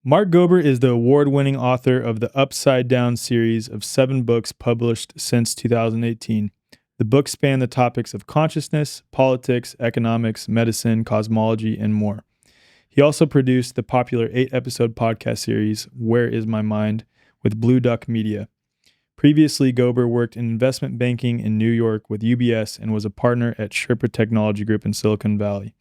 Mark Gober is the award-winning author of the Upside Down series of 7 books published since 2018. The books span the topics of consciousness, politics, economics, medicine, cosmology, and more. He also produced the popular 8-episode podcast series, Where Is My Mind, with Blue Duck Media. Previously, Gober worked in investment banking in New York with UBS and was a partner at Sherpa Technology Group in Silicon Valley.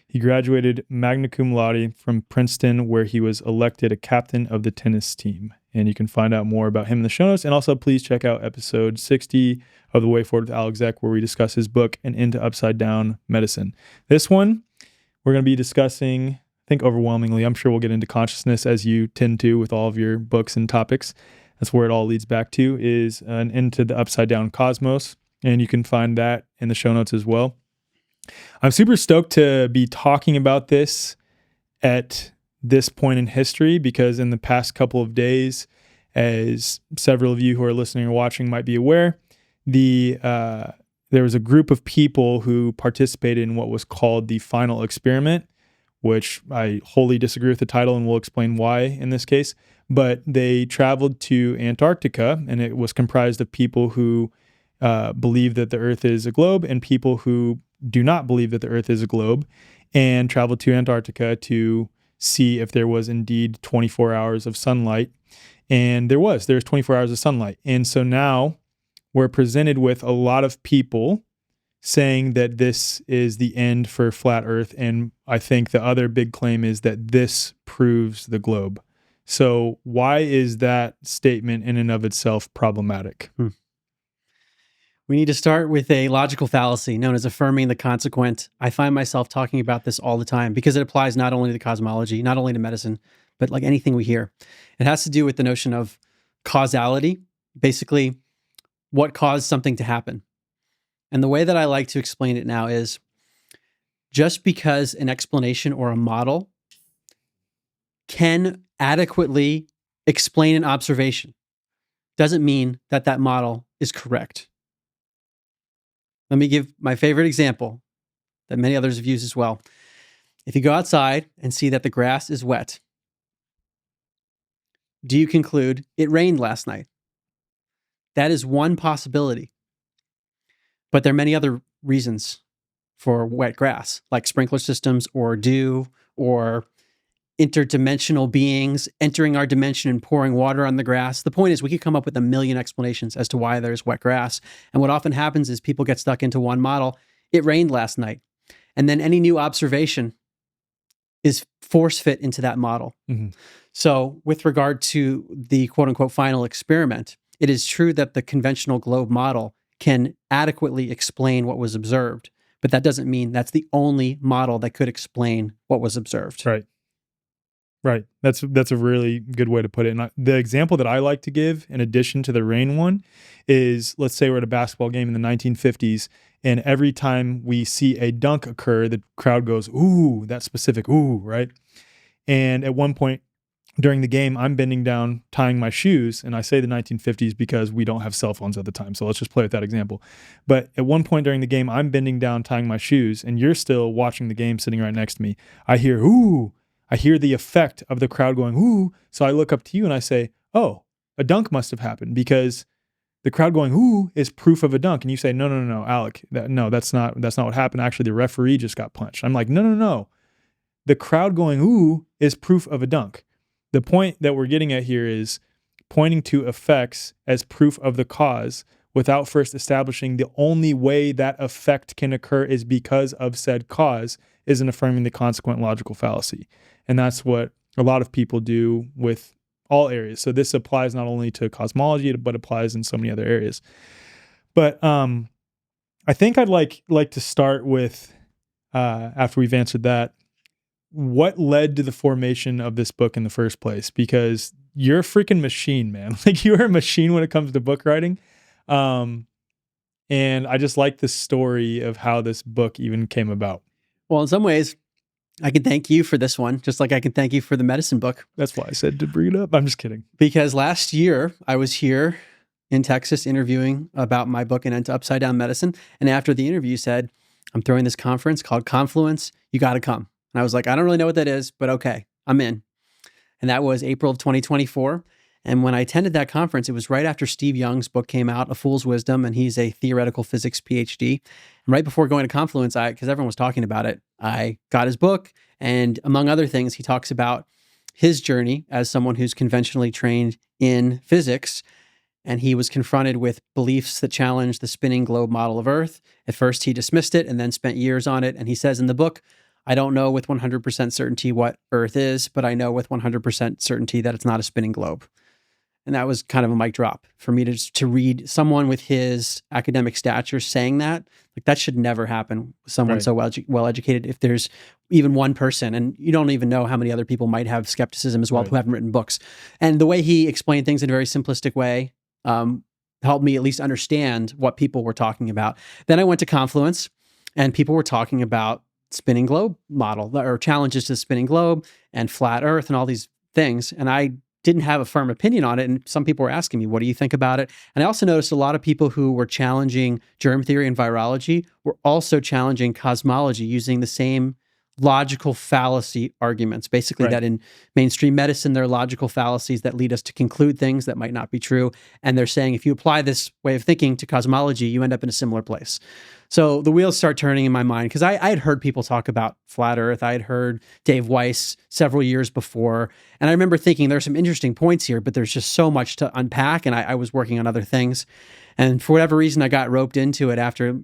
He graduated magna cum laude from Princeton, where he was elected a captain of the tennis team. And you can find out more about him in the show notes. And also, please check out episode 60 of The Way Forward with Alex Zek, where we discuss his book, An Into Upside Down Medicine. This one, we're going to be discussing, I think overwhelmingly, I'm sure we'll get into consciousness as you tend to with all of your books and topics. That's where it all leads back to, is an Into the Upside Down Cosmos. And you can find that in the show notes as well. I'm super stoked to be talking about this at this point in history, because in the past couple of days, as several of you who are listening or watching might be aware, there was a group of people who participated in what was called the final experiment, which I wholly disagree with the title, and we'll explain why in this case. But they traveled to Antarctica, and it was comprised of people who believe that the Earth is a globe and people who do not believe that the Earth is a globe, and traveled to Antarctica to see if there was indeed 24 hours of sunlight. And there's 24 hours of sunlight. And so now we're presented with a lot of people saying that this is the end for flat Earth. And I think the other big claim is that this proves the globe. So why is that statement in and of itself problematic? We need to start with a logical fallacy known as affirming the consequent. I find myself talking about this all the time because it applies not only to cosmology, not only to medicine, but like anything we hear. It has to do with the notion of causality, basically what caused something to happen. And the way that I like to explain it now is just because an explanation or a model can adequately explain an observation doesn't mean that that model is correct. Let me give my favorite example that many others have used as well. If you go outside and see that the grass is wet, do you conclude it rained last night? That is one possibility. But there are many other reasons for wet grass, like sprinkler systems or dew or interdimensional beings entering our dimension and pouring water on the grass. The point is we could come up with a million explanations as to why there's wet grass. And what often happens is people get stuck into one model. It rained last night. And then any new observation is force fit into that model. Mm-hmm. So with regard to the quote unquote final experiment, it is true that the conventional globe model can adequately explain what was observed, but that doesn't mean that's the only model that could explain what was observed. Right. Right. That's a really good way to put it. And the example that I like to give, in addition to the rain one, is let's say we're at a basketball game in the 1950s, and every time we see a dunk occur, the crowd goes, ooh, that specific, ooh, right? And at one point during the game, I'm bending down, tying my shoes, and I say the 1950s because we don't have cell phones at the time, so let's just play with that example. But at one point during the game, I'm bending down, tying my shoes, and you're still watching the game sitting right next to me. I hear, ooh. I hear the effect of the crowd going, ooh. So I look up to you and I say, oh, a dunk must have happened because the crowd going, ooh, is proof of a dunk. And you say, no, Alec, that's not what happened. Actually, the referee just got punched. I'm like, no. The crowd going, ooh, is proof of a dunk. The point that we're getting at here is pointing to effects as proof of the cause without first establishing the only way that effect can occur is because of said cause is an affirming the consequent logical fallacy. And that's what a lot of people do with all areas. So this applies not only to cosmology, but applies in so many other areas. But I think I'd like to start with, after we've answered that, what led to the formation of this book in the first place? Because you're a freaking machine, man. Like you're a machine when it comes to book writing. And I just like the story of how this book even came about. Well, in some ways, I can thank you for this one, just like I can thank you for the medicine book. That's why I said to bring it up. I'm just kidding. Because last year, I was here in Texas interviewing about my book, An Into Upside Down Medicine. And after the interview, you said, I'm throwing this conference called Confluence. You got to come. And I was like, I don't really know what that is, but okay, I'm in. and that was April of 2024. And when I attended that conference, it was right after Steve Young's book came out, A Fool's Wisdom, and he's a theoretical physics PhD. And right before going to Confluence, because everyone was talking about it, I got his book. And among other things, he talks about his journey as someone who's conventionally trained in physics. And he was confronted with beliefs that challenged the spinning globe model of Earth. At first, he dismissed it and then spent years on it. And he says in the book, I don't know with 100% certainty what Earth is, but I know with 100% certainty that it's not a spinning globe. And that was kind of a mic drop for me to read someone with his academic stature saying that. Like, that should never happen with someone so well educated. If there's even one person, and you don't even know how many other people might have skepticism as well who haven't written books. And the way he explained things in a very simplistic way helped me at least understand what people were talking about. Then I went to Confluence, and people were talking about spinning globe model, or challenges to the spinning globe and flat Earth and all these things. And I didn't have a firm opinion on it. And some people were asking me, what do you think about it? And I also noticed a lot of people who were challenging germ theory and virology were also challenging cosmology using the same logical fallacy arguments. Basically, that in mainstream medicine, there are logical fallacies that lead us to conclude things that might not be true. And they're saying if you apply this way of thinking to cosmology, you end up in a similar place. So the wheels start turning in my mind, because I had heard people talk about flat Earth. I had heard Dave Weiss several years before. And I remember thinking there's some interesting points here, but there's just so much to unpack. And I was working on other things. And for whatever reason, I got roped into it after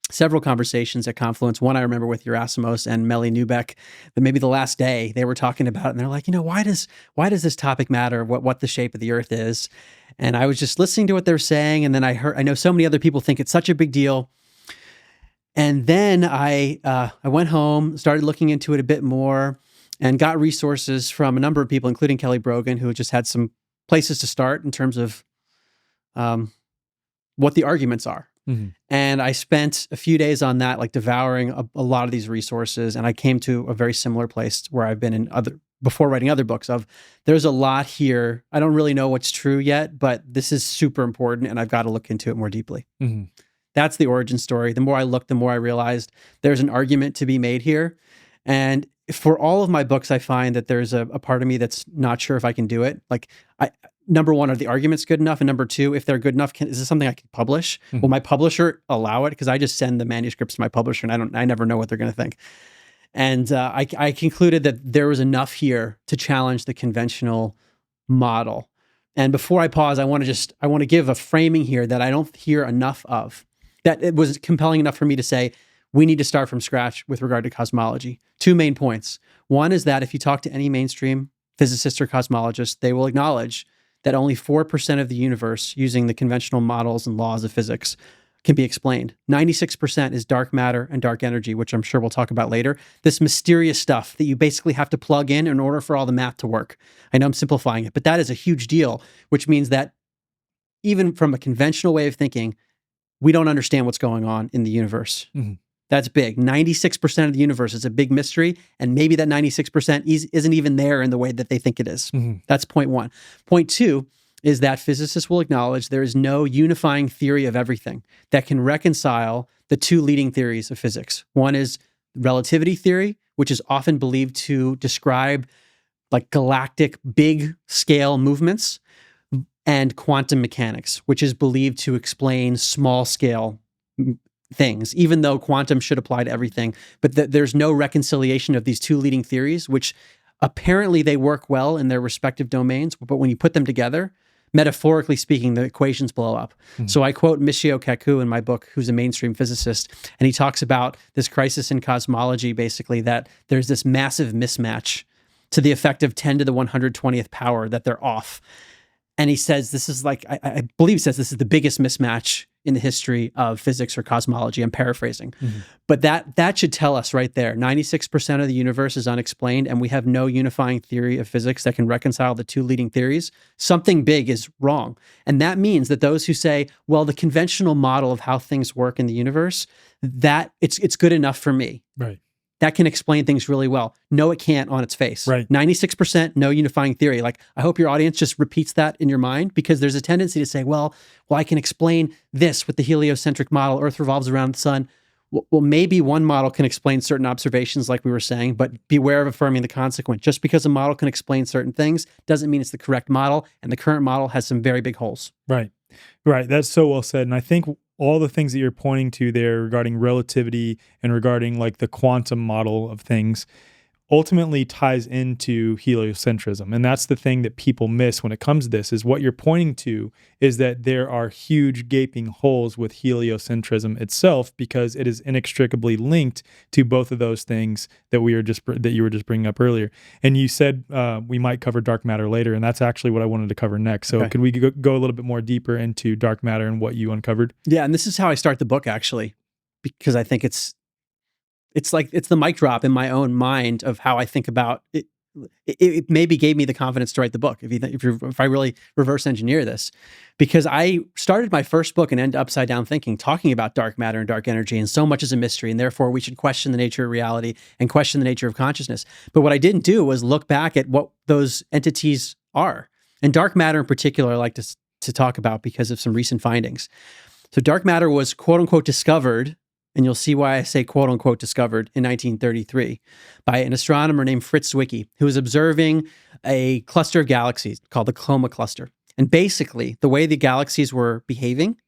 several conversations at Confluence. One I remember with Yerasimos and Melly Neubeck, that maybe the last day they were talking about it, and they're like, why does this topic matter? What the shape of the Earth is? And I was just listening to what they're saying, and then I know so many other people think it's such a big deal. And then I went home, started looking into it a bit more, and got resources from a number of people, including Kelly Brogan, who just had some places to start in terms of what the arguments are. Mm-hmm. And I spent a few days on that, like devouring a lot of these resources. And I came to a very similar place where I've been before writing other books of, there's a lot here. I don't really know what's true yet, but this is super important and I've got to look into it more deeply. Mm-hmm. That's the origin story. The more I looked, the more I realized there's an argument to be made here. And for all of my books, I find that there's a part of me that's not sure if I can do it. Like, number one, are the arguments good enough? And number two, if they're good enough, is this something I can publish? Mm-hmm. Will my publisher allow it? Because I just send the manuscripts to my publisher, and I never know what they're going to think. And I concluded that there was enough here to challenge the conventional model. And before I pause, I want to give a framing here that I don't hear enough of. That it was compelling enough for me to say, we need to start from scratch with regard to cosmology. Two main points. One is that if you talk to any mainstream physicist or cosmologist, they will acknowledge that only 4% of the universe, using the conventional models and laws of physics, can be explained. 96% is dark matter and dark energy, which I'm sure we'll talk about later. This mysterious stuff that you basically have to plug in order for all the math to work. I know I'm simplifying it, but that is a huge deal, which means that even from a conventional way of thinking, we don't understand what's going on in the universe. Mm-hmm. That's big. 96% of the universe is a big mystery, and maybe that 96% isn't even there in the way that they think it is. Mm-hmm. That's point one. Point two is that physicists will acknowledge there is no unifying theory of everything that can reconcile the two leading theories of physics. One is relativity theory, which is often believed to describe like galactic big scale movements, and quantum mechanics, which is believed to explain small scale things, even though quantum should apply to everything. But there's no reconciliation of these two leading theories, which apparently they work well in their respective domains. But when you put them together, metaphorically speaking, the equations blow up. Mm-hmm. So I quote Michio Kaku in my book, who's a mainstream physicist, and he talks about this crisis in cosmology, basically, that there's this massive mismatch to the effect of 10 to the 120th power, that they're off. And he says this is like, I believe he says this is the biggest mismatch in the history of physics or cosmology. I'm paraphrasing. Mm-hmm. But that should tell us right there, 96% of the universe is unexplained, and we have no unifying theory of physics that can reconcile the two leading theories. Something big is wrong. And that means that those who say, well, the conventional model of how things work in the universe, that it's good enough for me. Right. That can explain things really well. No, it can't on its face. Right. 96%, no unifying theory. Like, I hope your audience just repeats that in your mind, because there's a tendency to say, well, I can explain this with the heliocentric model. Earth revolves around the sun. well, maybe one model can explain certain observations, like we were saying, but beware of affirming the consequent. Just because a model can explain certain things doesn't mean it's the correct model, and the current model has some very big holes. Right. Right. That's so well said. And I think all the things that you're pointing to there regarding relativity and regarding like the quantum model of things ultimately ties into heliocentrism. And that's the thing that people miss when it comes to this, is what you're pointing to is that there are huge gaping holes with heliocentrism itself, because it is inextricably linked to both of those things that you were just bringing up earlier. And you said we might cover dark matter later, and that's actually what I wanted to cover next. So could we go a little bit more deeper into dark matter and what you uncovered? Yeah, and this is how I start the book, actually, because I think it's the mic drop in my own mind of how I think about it. It maybe gave me the confidence to write the book, if I really reverse engineer this, because I started my first book and End Upside Down Thinking talking about dark matter and dark energy, and so much is a mystery, and therefore we should question the nature of reality and question the nature of consciousness. But what I didn't do was look back at what those entities are, and dark matter in particular I like to talk about because of some recent findings. So dark matter was quote unquote discovered, and you'll see why I say quote unquote discovered, in 1933 by an astronomer named Fritz Zwicky, who was observing a cluster of galaxies called the Coma Cluster. And basically, the way the galaxies were behaving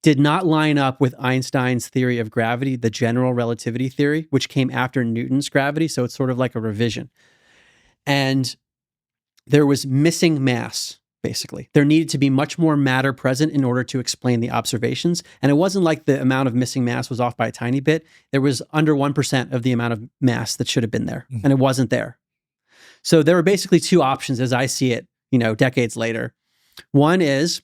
did not line up with Einstein's theory of gravity, the general relativity theory, which came after Newton's gravity. So it's sort of like a revision. And there was missing mass. Basically, there needed to be much more matter present in order to explain the observations. And it wasn't like the amount of missing mass was off by a tiny bit. There was under 1% of the amount of mass that should have been there, and it wasn't there. So there were basically two options as I see it, decades later. One is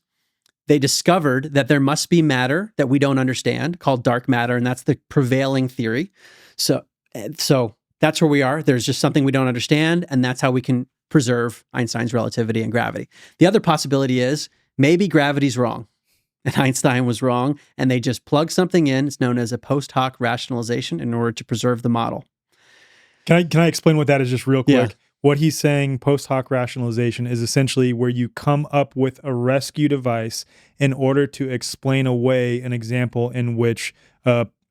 they discovered that there must be matter that we don't understand called dark matter, and that's the prevailing theory. So that's where we are. There's just something we don't understand, and that's how we can preserve Einstein's relativity and gravity. The other possibility is maybe gravity's wrong and Einstein was wrong, and they just plug something in. It's known as a post hoc rationalization in order to preserve the model. Can I explain what that is just real quick? Yeah. What he's saying, post hoc rationalization, is essentially where you come up with a rescue device in order to explain away an example in which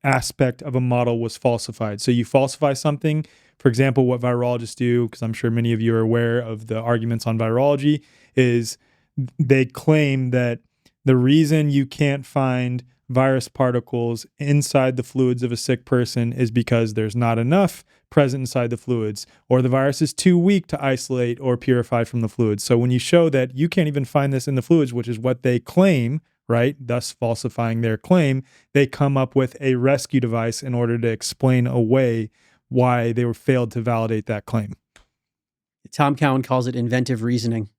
aspect of a model was falsified. So you falsify something. For example, what virologists do, because I'm sure many of you are aware of the arguments on virology, is they claim that the reason you can't find virus particles inside the fluids of a sick person is because there's not enough present inside the fluids, or the virus is too weak to isolate or purify from the fluids. So when you show that you can't even find this in the fluids, which is what they claim, right, thus falsifying their claim, they come up with a rescue device in order to explain away why they were failed to validate that claim. Tom Cowan calls it inventive reasoning.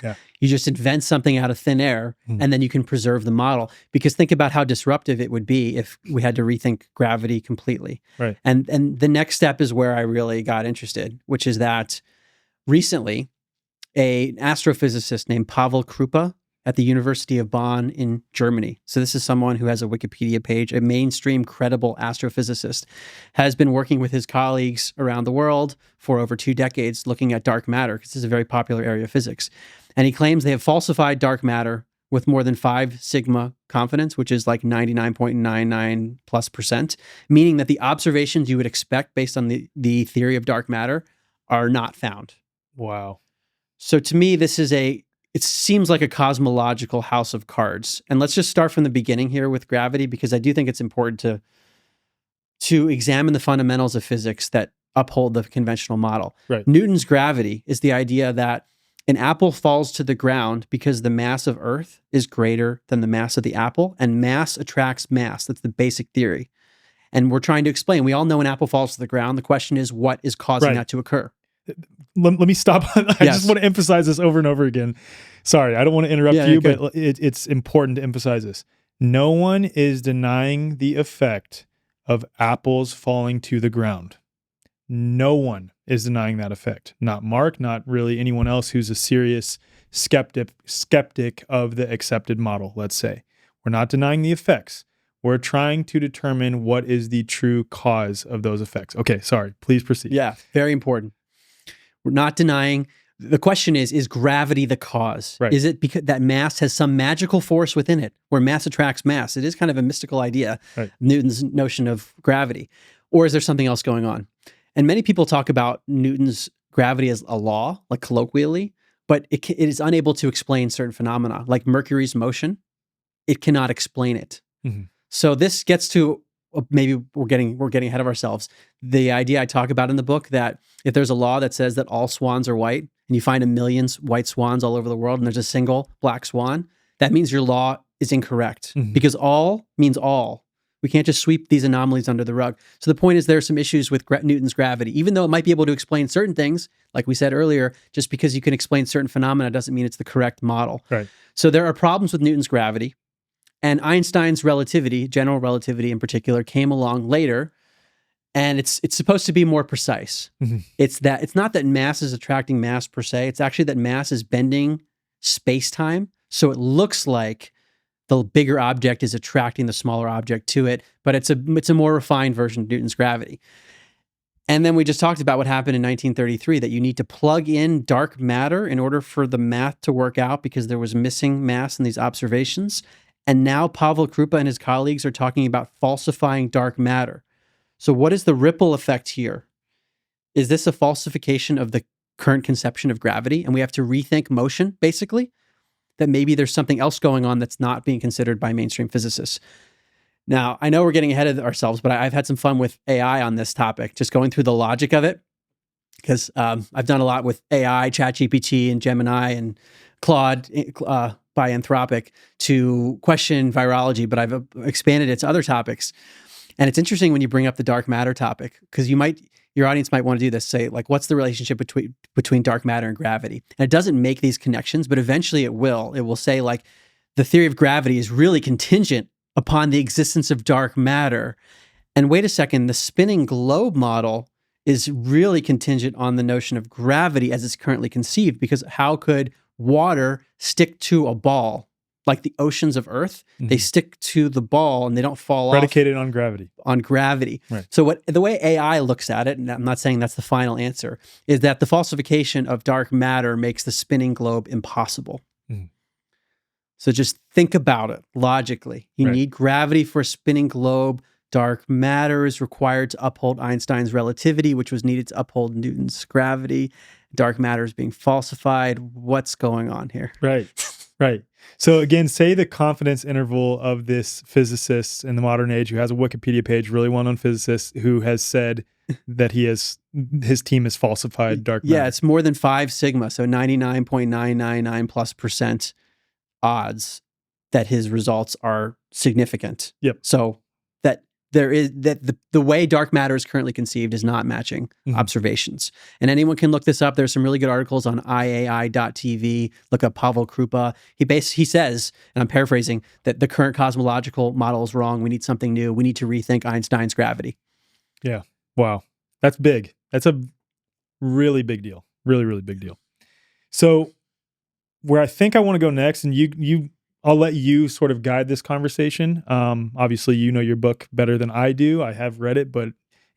Yeah. You just invent something out of thin air, and then you can preserve the model. Because think about how disruptive it would be if we had to rethink gravity completely. Right. And the next step is where I really got interested, which is that recently an astrophysicist named Pavel Krupa at the University of Bonn in Germany. So this is someone who has a Wikipedia page, a mainstream credible astrophysicist, has been working with his colleagues around the world for over 2 decades looking at dark matter, because this is a very popular area of physics. And he claims they have falsified dark matter with more than 5 sigma confidence, which is like 99.99+%, meaning that the observations you would expect based on the theory of dark matter are not found. Wow. So to me, it seems like a cosmological house of cards. And let's just start from the beginning here with gravity, because I do think it's important to examine the fundamentals of physics that uphold the conventional model. Right. Newton's gravity is the idea that an apple falls to the ground because the mass of Earth is greater than the mass of the apple, and mass attracts mass. That's the basic theory. And we're trying to explain. We all know an apple falls to the ground. The question is, what is causing that to occur? Let me stop. I just want to emphasize this over and over again. Sorry, I don't want to interrupt you, but it's important to emphasize this. No one is denying the effect of apples falling to the ground. No one is denying that effect. Not Mark, not really anyone else who's a serious skeptic of the accepted model, let's say. We're not denying the effects. We're trying to determine what is the true cause of those effects. Okay, sorry. Please proceed. Yeah, very important. We're not denying The question is gravity the cause? Right. Is it because that mass has some magical force within it, where mass attracts mass? It is kind of a mystical idea, Right. Newton's notion of gravity. Or is there something else going on? And many people talk about Newton's gravity as a law, like colloquially, but it is unable to explain certain phenomena, like Mercury's motion. It cannot explain it. Mm-hmm. So this gets to, maybe we're getting ahead of ourselves. The idea I talk about in the book, that if there's a law that says that all swans are white, and you find a million white swans all over the world, and there's a single black swan, that means your law is incorrect, because all means all. We can't just sweep these anomalies under the rug. So the point is, there are some issues with Newton's gravity. Even though it might be able to explain certain things, like we said earlier, just because you can explain certain phenomena doesn't mean it's the correct model. Right. So there are problems with Newton's gravity. And Einstein's relativity, general relativity in particular, came along later, and it's supposed to be more precise. Mm-hmm. It's not that mass is attracting mass per se. It's actually that mass is bending space-time, so it looks like the bigger object is attracting the smaller object to it, but it's a more refined version of Newton's gravity. And then we just talked about what happened in 1933, that you need to plug in dark matter in order for the math to work out, because there was missing mass in these observations. And now Pavel Krupa and his colleagues are talking about falsifying dark matter. So what is the ripple effect here? Is this a falsification of the current conception of gravity? And we have to rethink motion, basically? That maybe there's something else going on that's not being considered by mainstream physicists. Now, I know we're getting ahead of ourselves, but I've had some fun with AI on this topic, just going through the logic of it, because I've done a lot with AI, ChatGPT, and Gemini, and Claude by Anthropic to question virology, but I've expanded it to other topics. And it's interesting when you bring up the dark matter topic, because your audience might want to do this, say, like, what's the relationship between dark matter and gravity? And it doesn't make these connections, but eventually it will. It will say, like, the theory of gravity is really contingent upon the existence of dark matter. And wait a second, the spinning globe model is really contingent on the notion of gravity as it's currently conceived, because how could water stick to a ball? Like the oceans of Earth, they stick to the ball and they don't fall Predicated off. on gravity. On gravity. Right. So the way AI looks at it, and I'm not saying that's the final answer, is that the falsification of dark matter makes the spinning globe impossible. So just think about it logically. You need gravity for a spinning globe. Dark matter is required to uphold Einstein's relativity, which was needed to uphold Newton's gravity. Dark matter is being falsified. What's going on here? Right. Right. So again, say the confidence interval of this physicist in the modern age who has a Wikipedia page, really well-known physicist, who has said that his team has falsified dark matter. Yeah, it's more than 5 sigma, so 99.999+% odds that his results are significant. Yep. So that there is the way dark matter is currently conceived is not matching observations. And anyone can look this up. There's some really good articles on iai.tv. Look up Pavel Krupa. He says, and I'm paraphrasing, that the current cosmological model is wrong. We need something new. We need to rethink Einstein's gravity. Yeah. Wow. That's big. That's a really big deal. Really, really big deal. So where I think I want to go next, and I'll let you sort of guide this conversation. Obviously, you know your book better than I do. I have read it,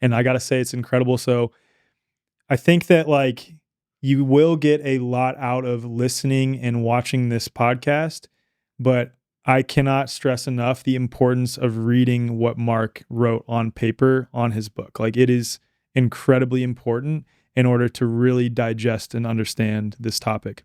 and I got to say it's incredible. So I think that, like, you will get a lot out of listening and watching this podcast, but I cannot stress enough the importance of reading what Mark wrote on paper on his book. Like, it is incredibly important in order to really digest and understand this topic.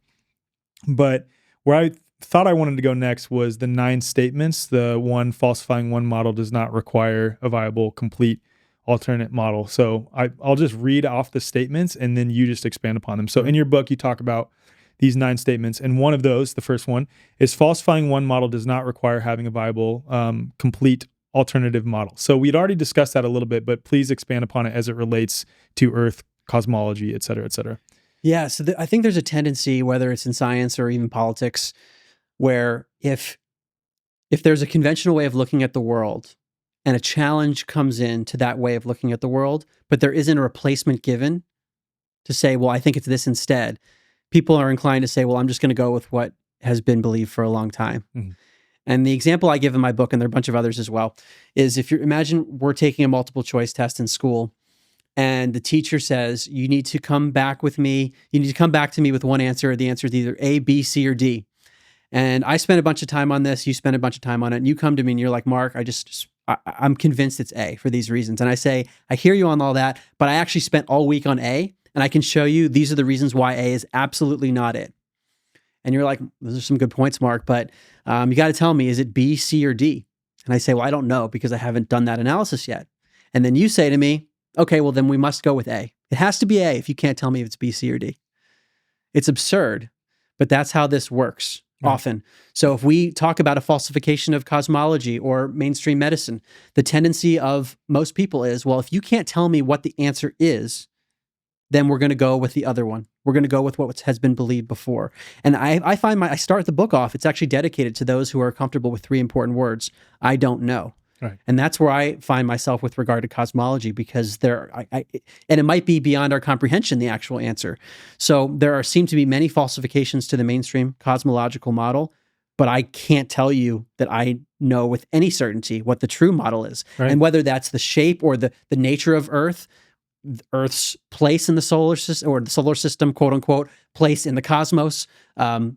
But where I thought I wanted to go next was the 9 statements. The one, falsifying one model does not require a viable, complete alternate model. So I'll just read off the statements and then you just expand upon them. So in your book, you talk about these 9 statements. And one of those, the first one, is falsifying one model does not require having a viable, complete alternative model. So we'd already discussed that a little bit, but please expand upon it as it relates to Earth, cosmology, et cetera, et cetera. Yeah, so I think there's a tendency, whether it's in science or even politics, where if there's a conventional way of looking at the world and a challenge comes in to that way of looking at the world, but there isn't a replacement given to say, well, I think it's this instead, people are inclined to say, well, I'm just going to go with what has been believed for a long time. And the example I give in my book, and there are a bunch of others as well, is if you imagine we're taking a multiple choice test in school, and the teacher says, you need to come back with me. You need to come back to me with one answer. The answer is either A, B, C, or D. And I spent a bunch of time on this. You spent a bunch of time on it. And you come to me and you're like, Mark, I'm convinced it's A for these reasons. And I say, I hear you on all that, but I actually spent all week on A. And I can show you these are the reasons why A is absolutely not it. And you're like, those are some good points, Mark, but you got to tell me, is it B, C, or D? And I say, well, I don't know because I haven't done that analysis yet. And then you say to me, okay, well, then we must go with A. It has to be A if you can't tell me if it's B, C, or D. It's absurd, but that's how this works often. So if we talk about a falsification of cosmology or mainstream medicine, the tendency of most people is, well, if you can't tell me what the answer is, then we're going to go with the other one. We're going to go with what has been believed before. And I find I start the book off, it's actually dedicated to those who are comfortable with three important words. I don't know. Right. And that's where I find myself with regard to cosmology, because and it might be beyond our comprehension, the actual answer. So there seem to be many falsifications to the mainstream cosmological model, but I can't tell you that I know with any certainty what the true model is. Right. And whether that's the shape or the nature of Earth's place in the solar system, or the solar system, quote unquote, place in the cosmos,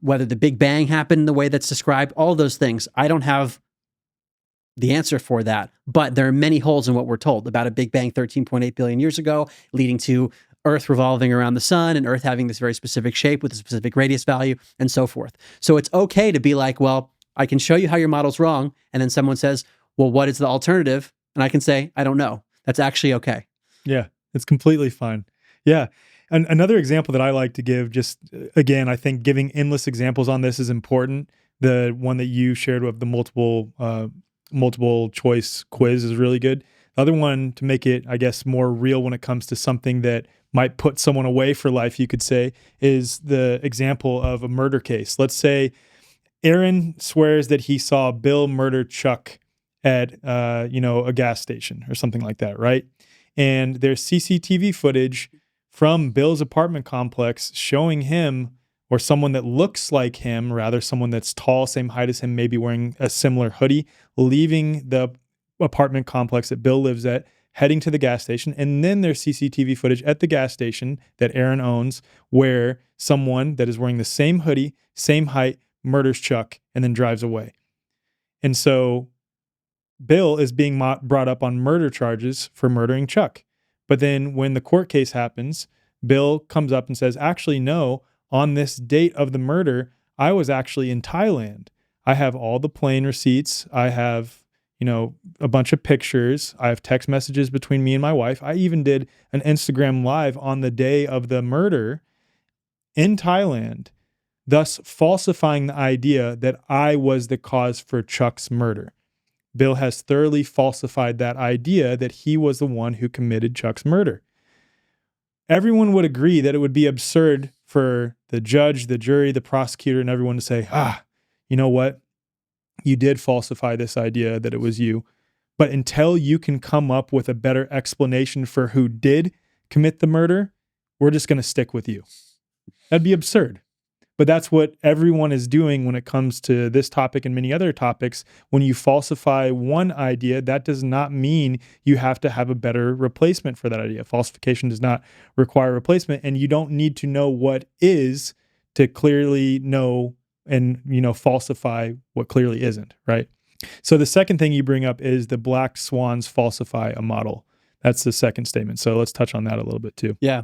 whether the Big Bang happened in the way that's described, all those things. I don't have the answer for that, but there are many holes in what we're told about a Big Bang 13.8 billion years ago, leading to Earth revolving around the sun and Earth having this very specific shape with a specific radius value and so forth. So it's okay to be like, well, I can show you how your model's wrong. And then someone says, well, what is the alternative? And I can say, I don't know. That's actually okay. Yeah. It's completely fine. Yeah. And another example that I like to give, just again, I think giving endless examples on this is important. The one that you shared with the multiple choice quiz is really good. The other one, to make it, I guess, more real when it comes to something that might put someone away for life, you could say, is the example of a murder case. Let's say Aaron swears that he saw Bill murder Chuck at a gas station or something like that, right? And there's CCTV footage from Bill's apartment complex showing him, or someone that looks like him, rather someone that's tall, same height as him, maybe wearing a similar hoodie, leaving the apartment complex that Bill lives at, heading to the gas station. And then there's CCTV footage at the gas station that Aaron owns where someone that is wearing the same hoodie, same height, murders Chuck and then drives away. And so Bill is being brought up on murder charges for murdering Chuck. But then when the court case happens, Bill comes up and says, actually, no, on this date of the murder, I was actually in Thailand. I have all the plane receipts. I have, a bunch of pictures. I have text messages between me and my wife. I even did an Instagram live on the day of the murder in Thailand, thus falsifying the idea that I was the cause for Chuck's murder. Bill has thoroughly falsified that idea that he was the one who committed Chuck's murder. Everyone would agree that it would be absurd for the judge, the jury, the prosecutor, and everyone to say, you know what? You did falsify this idea that it was you. But until you can come up with a better explanation for who did commit the murder, we're just going to stick with you. That'd be absurd. But that's what everyone is doing when it comes to this topic and many other topics. When you falsify one idea, that does not mean you have to have a better replacement for that idea. Falsification does not require replacement, and you don't need to know what is to clearly know and, falsify what clearly isn't, right? So the second thing you bring up is the black swans falsify a model. That's the second statement. So let's touch on that a little bit too. Yeah,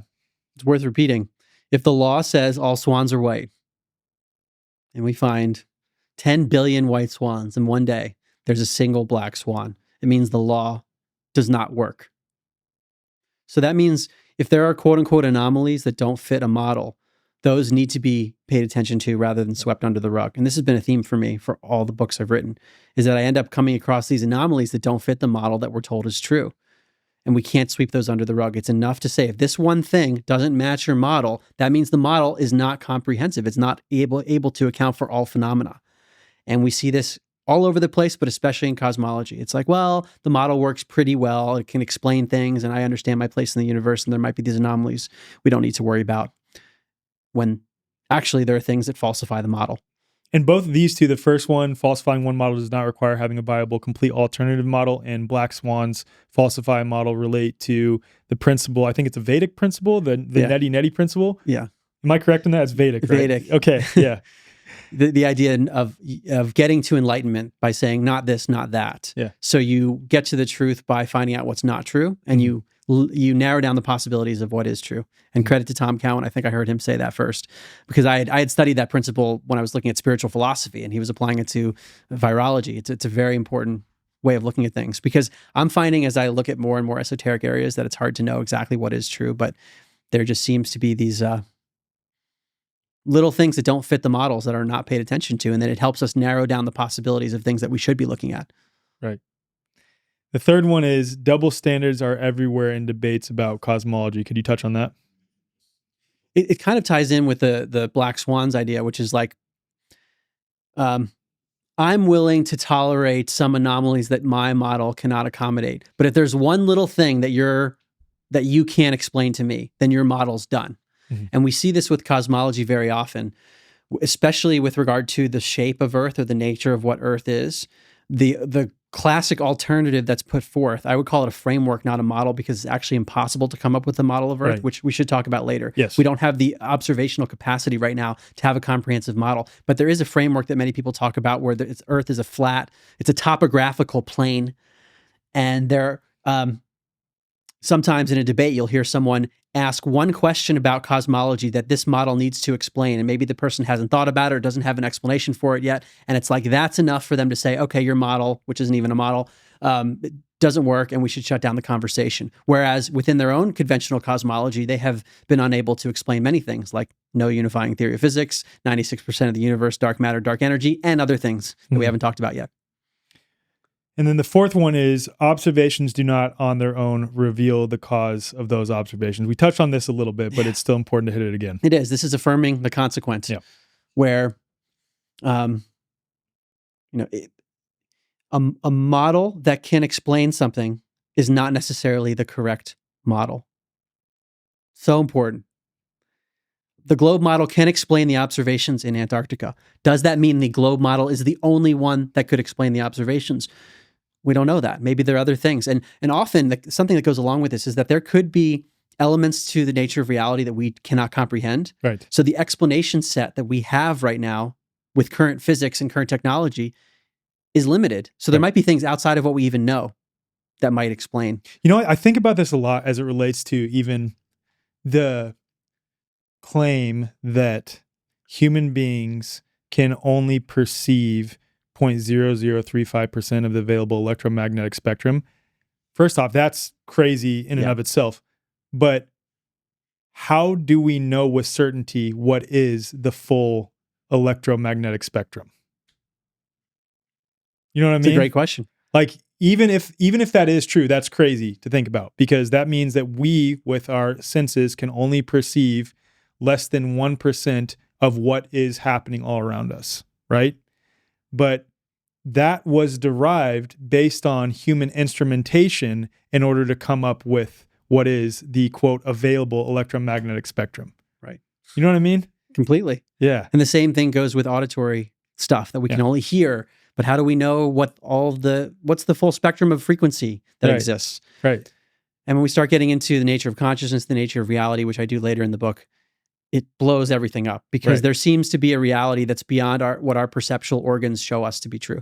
it's worth repeating. If the law says all swans are white, and we find 10 billion white swans in one day, there's a single black swan, it means the law does not work. So that means if there are quote unquote anomalies that don't fit a model, those need to be paid attention to rather than swept under the rug. And this has been a theme for me for all the books I've written, is that I end up coming across these anomalies that don't fit the model that we're told is true. And we can't sweep those under the rug. It's enough to say if this one thing doesn't match your model, that means the model is not comprehensive. It's not able to account for all phenomena. And we see this all over the place, but especially in cosmology. It's like, well, the model works pretty well. It can explain things, and I understand my place in the universe, and there might be these anomalies we don't need to worry about. When actually there are things that falsify the model. And both of these two, the first one, falsifying one model does not require having a viable complete alternative model, and Black Swan's falsify model relate to the principle. I think it's a Vedic principle, the neti principle. Yeah. Am I correct in that? It's Vedic, right? Vedic. Okay, yeah. The idea of getting to enlightenment by saying not this, not that. Yeah. So you get to the truth by finding out what's not true, and you narrow down the possibilities of what is true. And credit to Tom Cowan, I think I heard him say that first, because I had studied that principle when I was looking at spiritual philosophy, and he was applying it to virology. It's a very important way of looking at things, because I'm finding as I look at more and more esoteric areas that it's hard to know exactly what is true, but there just seems to be these little things that don't fit the models that are not paid attention to, and then it helps us narrow down the possibilities of things that we should be looking at. Right. The third one is double standards are everywhere in debates about cosmology. Could you touch on that? It kind of ties in with the Black Swans idea, which is like, I'm willing to tolerate some anomalies that my model cannot accommodate. But if there's one little thing that you can't explain to me, then your model's done. Mm-hmm. And we see this with cosmology very often, especially with regard to the shape of Earth or the nature of what Earth is. The classic alternative that's put forth, I would call it a framework, not a model, because it's actually impossible to come up with a model of Earth, right, which we should talk about later. Yes. We don't have the observational capacity right now to have a comprehensive model, but there is a framework that many people talk about where Earth is it's a topographical plane, and there sometimes in a debate, you'll hear someone ask one question about cosmology that this model needs to explain, and maybe the person hasn't thought about it or doesn't have an explanation for it yet, and it's like that's enough for them to say, okay, your model, which isn't even a model, it doesn't work, and we should shut down the conversation. Whereas within their own conventional cosmology, they have been unable to explain many things, like no unifying theory of physics, 96% of the universe, dark matter, dark energy, and other things that we haven't talked about yet. And then the fourth one is observations do not on their own reveal the cause of those observations. We touched on this a little bit, but it's still important to hit it again. It is. This is affirming the consequent, where, a model that can explain something is not necessarily the correct model. So important. The globe model can explain the observations in Antarctica. Does that mean the globe model is the only one that could explain the observations? We don't know that. Maybe there are other things. And often something that goes along with this is that there could be elements to the nature of reality that we cannot comprehend. Right. So the explanation set that we have right now with current physics and current technology is limited. So there might be things outside of what we even know that might explain. You know, I think about this a lot as it relates to even the claim that human beings can only perceive 0.0035% of the available electromagnetic spectrum. First off, that's crazy in and of itself. But how do we know with certainty what is the full electromagnetic spectrum? You know what I mean? It's a great question. Like, even if that is true, that's crazy to think about, because that means that we, with our senses, can only perceive less than 1% of what is happening all around us, right? But that was derived based on human instrumentation in order to come up with what is the, quote, available electromagnetic spectrum. Right. You know what I mean? Completely. Yeah. And the same thing goes with auditory stuff that we can only hear, but how do we know what's the full spectrum of frequency that exists? Right. And when we start getting into the nature of consciousness, the nature of reality, which I do later in the book, it blows everything up, because there seems to be a reality that's beyond what our perceptual organs show us to be true.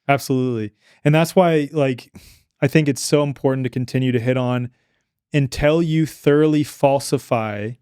Absolutely. And that's why, like, I think it's so important to continue to hit on, until you thoroughly falsify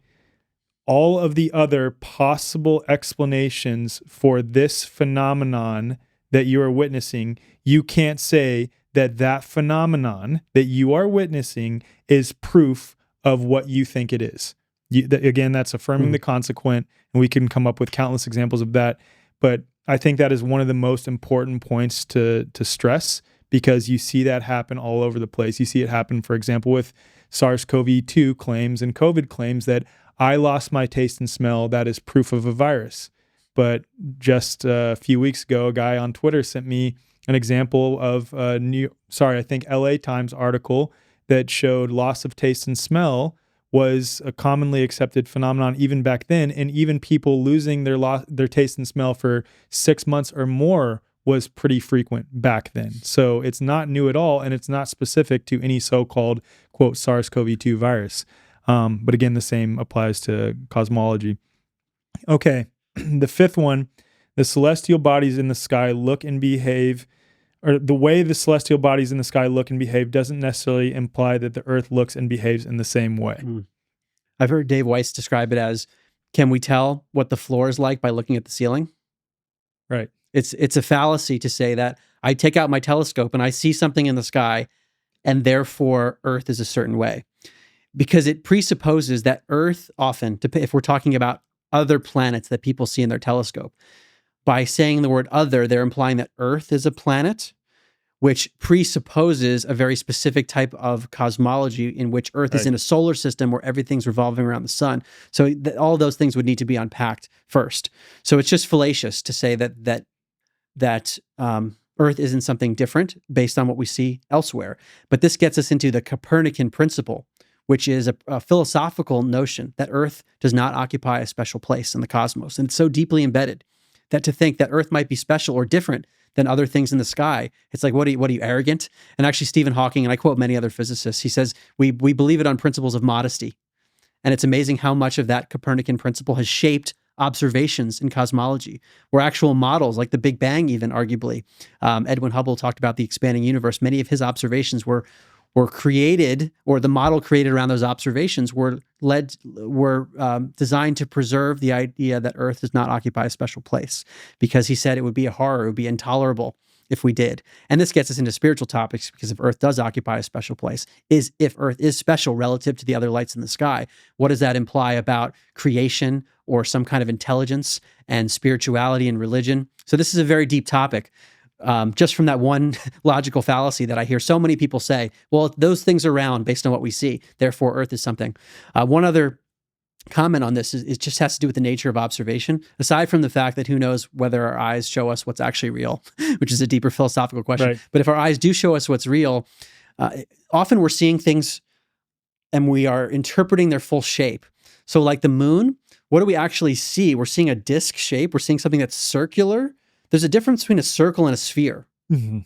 all of the other possible explanations for this phenomenon that you are witnessing, you can't say that that phenomenon that you are witnessing is proof of what you think it is. Again, that's affirming the consequent, and we can come up with countless examples of that. But I think that is one of the most important points to stress, because you see that happen all over the place. You see it happen, for example, with SARS-CoV-2 claims and COVID claims that I lost my taste and smell. That is proof of a virus. But just a few weeks ago, a guy on Twitter sent me an example of I think LA Times article that showed loss of taste and smell was a commonly accepted phenomenon even back then, and even people losing their taste and smell for 6 months or more was pretty frequent back then. So it's not new at all, and it's not specific to any so-called, quote, SARS-CoV-2 virus. But again, the same applies to cosmology. Okay, the fifth one, the celestial bodies in the sky look and behave, or the way the celestial bodies in the sky look and behave doesn't necessarily imply that the Earth looks and behaves in the same way. I've heard Dave Weiss describe it as, can we tell what the floor is like by looking at the ceiling? Right. It's a fallacy to say that I take out my telescope and I see something in the sky and therefore Earth is a certain way. Because it presupposes that Earth often, if we're talking about other planets that people see in their telescope, by saying the word other, they're implying that Earth is a planet, which presupposes a very specific type of cosmology in which Earth is in a solar system where everything's revolving around the sun. So all those things would need to be unpacked first. So it's just fallacious to say that Earth isn't something different based on what we see elsewhere. But this gets us into the Copernican principle, which is a philosophical notion that Earth does not occupy a special place in the cosmos. And it's so deeply embedded that to think that Earth might be special or different than other things in the sky, it's like, what are you, arrogant? And actually, Stephen Hawking, and I quote many other physicists, he says, we believe it on principles of modesty. And it's amazing how much of that Copernican principle has shaped observations in cosmology, where actual models, like the Big Bang even, arguably, Edwin Hubble talked about the expanding universe. Many of his observations were created, or the model created around those observations were designed to preserve the idea that Earth does not occupy a special place, because he said it would be a horror, it would be intolerable if we did. And this gets us into spiritual topics, because if Earth does occupy a special place, if Earth is special relative to the other lights in the sky, what does that imply about creation or some kind of intelligence and spirituality and religion? So this is a very deep topic. Just from that one logical fallacy that I hear so many people say, well, those things are round based on what we see, therefore Earth is something. One other comment on this is it just has to do with the nature of observation, aside from the fact that who knows whether our eyes show us what's actually real, which is a deeper philosophical question. Right. But if our eyes do show us what's real, often we're seeing things and we are interpreting their full shape. So like the moon, what do we actually see? We're seeing a disc shape. We're seeing something that's circular. There's a difference between a circle and a sphere. Mm-hmm.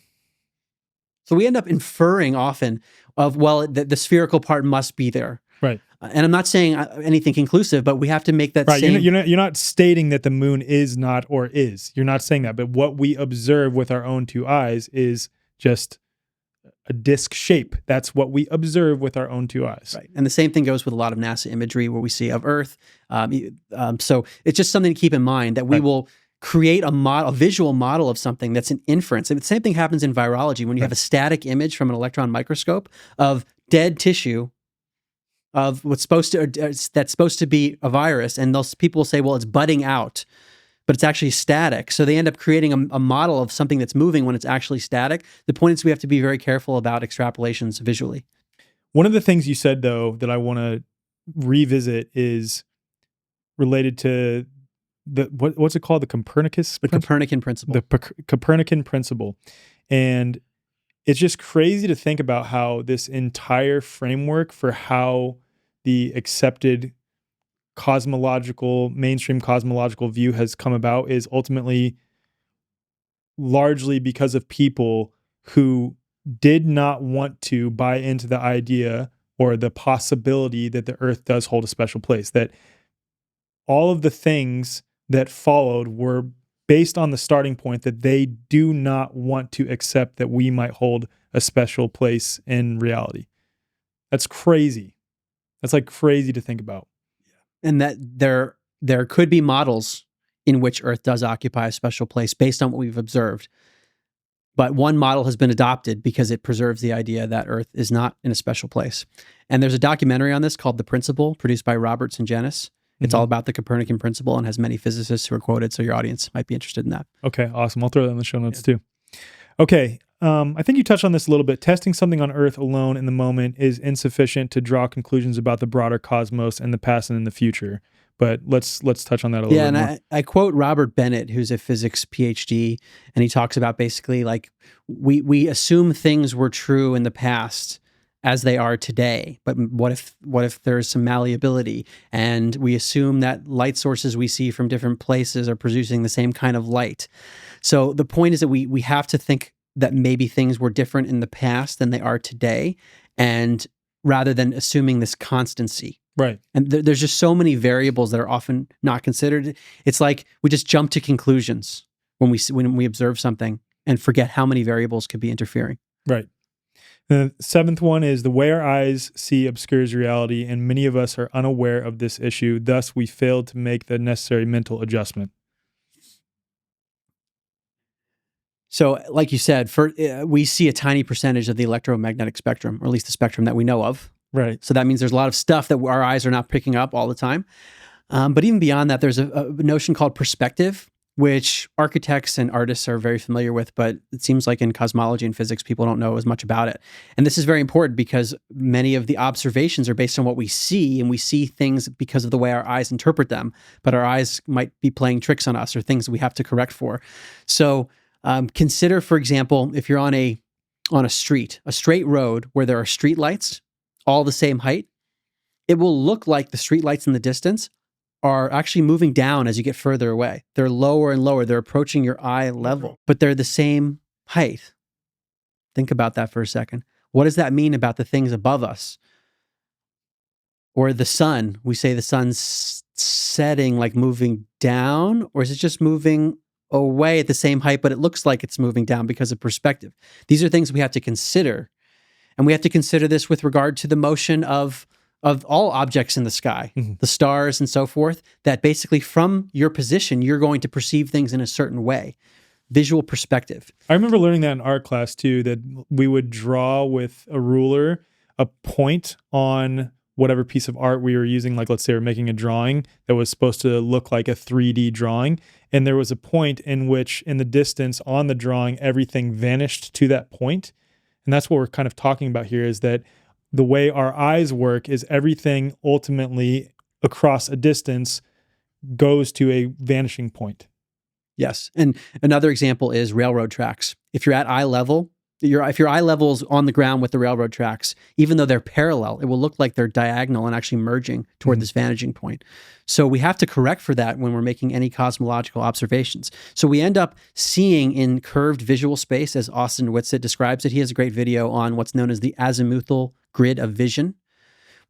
So we end up inferring often of, well, the spherical part must be there. Right. And I'm not saying anything conclusive, but we have to make that same... You're not stating that the moon is not or is. You're not saying that. But what we observe with our own two eyes is just a disc shape. That's what we observe with our own two eyes. Right. And the same thing goes with a lot of NASA imagery where we see of Earth. So it's just something to keep in mind that we will create a visual model of something that's an inference. And the same thing happens in virology when you have a static image from an electron microscope of dead tissue of that's supposed to be a virus, and those people will say, well, it's budding out, but it's actually static. So they end up creating a model of something that's moving when it's actually static. The point is we have to be very careful about extrapolations visually. One of the things you said, though, that I want to revisit is related to what's it called? The Copernican principle. The Copernican principle. And it's just crazy to think about how this entire framework for how the accepted mainstream cosmological view has come about is ultimately largely because of people who did not want to buy into the idea or the possibility that the Earth does hold a special place, that all of the things that followed were based on the starting point that they do not want to accept that we might hold a special place in reality. That's crazy. That's like crazy to think about. And that there could be models in which Earth does occupy a special place based on what we've observed. But one model has been adopted because it preserves the idea that Earth is not in a special place. And there's a documentary on this called The Principle, produced by Robert Sungenis. It's all about the Copernican principle and has many physicists who are quoted, so your audience might be interested in that. Okay, awesome. I'll throw that in the show notes too. Okay, I think you touched on this a little bit. Testing something on Earth alone in the moment is insufficient to draw conclusions about the broader cosmos and the past and in the future. But let's touch on that a little bit more. Yeah, and I quote Robert Bennett, who's a physics PhD, and he talks about basically like we assume things were true in the past as they are today. But what if there's some malleability, and we assume that light sources we see from different places are producing the same kind of light? So the point is that we have to think that maybe things were different in the past than they are today, and rather than assuming this constancy. Right. And there's just so many variables that are often not considered. It's like we just jump to conclusions when we observe something and forget how many variables could be interfering. Right. The seventh one is the way our eyes see obscures reality, and many of us are unaware of this issue. Thus, we fail to make the necessary mental adjustment. So, like you said, we see a tiny percentage of the electromagnetic spectrum, or at least the spectrum that we know of. Right. So that means there's a lot of stuff that our eyes are not picking up all the time. But even beyond that, there's a notion called perspective, which architects and artists are very familiar with, but it seems like in cosmology and physics, people don't know as much about it. And this is very important because many of the observations are based on what we see, and we see things because of the way our eyes interpret them, but our eyes might be playing tricks on us or things that we have to correct for. So consider, for example, if you're on a straight road where there are street lights, all the same height, it will look like the street lights in the distance are actually moving down as you get further away. They're lower and lower. They're approaching your eye level, but they're the same height. Think about that for a second. What does that mean about the things above us? Or the sun, we say the sun's setting, like moving down, or is it just moving away at the same height, but it looks like it's moving down because of perspective? These are things we have to consider. And we have to consider this with regard to the motion of all objects in the sky, the stars and so forth, that basically from your position, you're going to perceive things in a certain way. Visual perspective. I remember learning that in art class too, that we would draw with a ruler a point on whatever piece of art we were using. Like, let's say we're making a drawing that was supposed to look like a 3D drawing. And there was a point in which in the distance on the drawing, everything vanished to that point. And that's what we're kind of talking about here, is that the way our eyes work is everything ultimately across a distance goes to a vanishing point. Yes. And another example is railroad tracks. If you're at eye level, if your eye level is on the ground with the railroad tracks, even though they're parallel, it will look like they're diagonal and actually merging toward this vanishing point. So we have to correct for that when we're making any cosmological observations. So we end up seeing in curved visual space, as Austin Whitsitt describes it. He has a great video on what's known as the azimuthal grid of vision,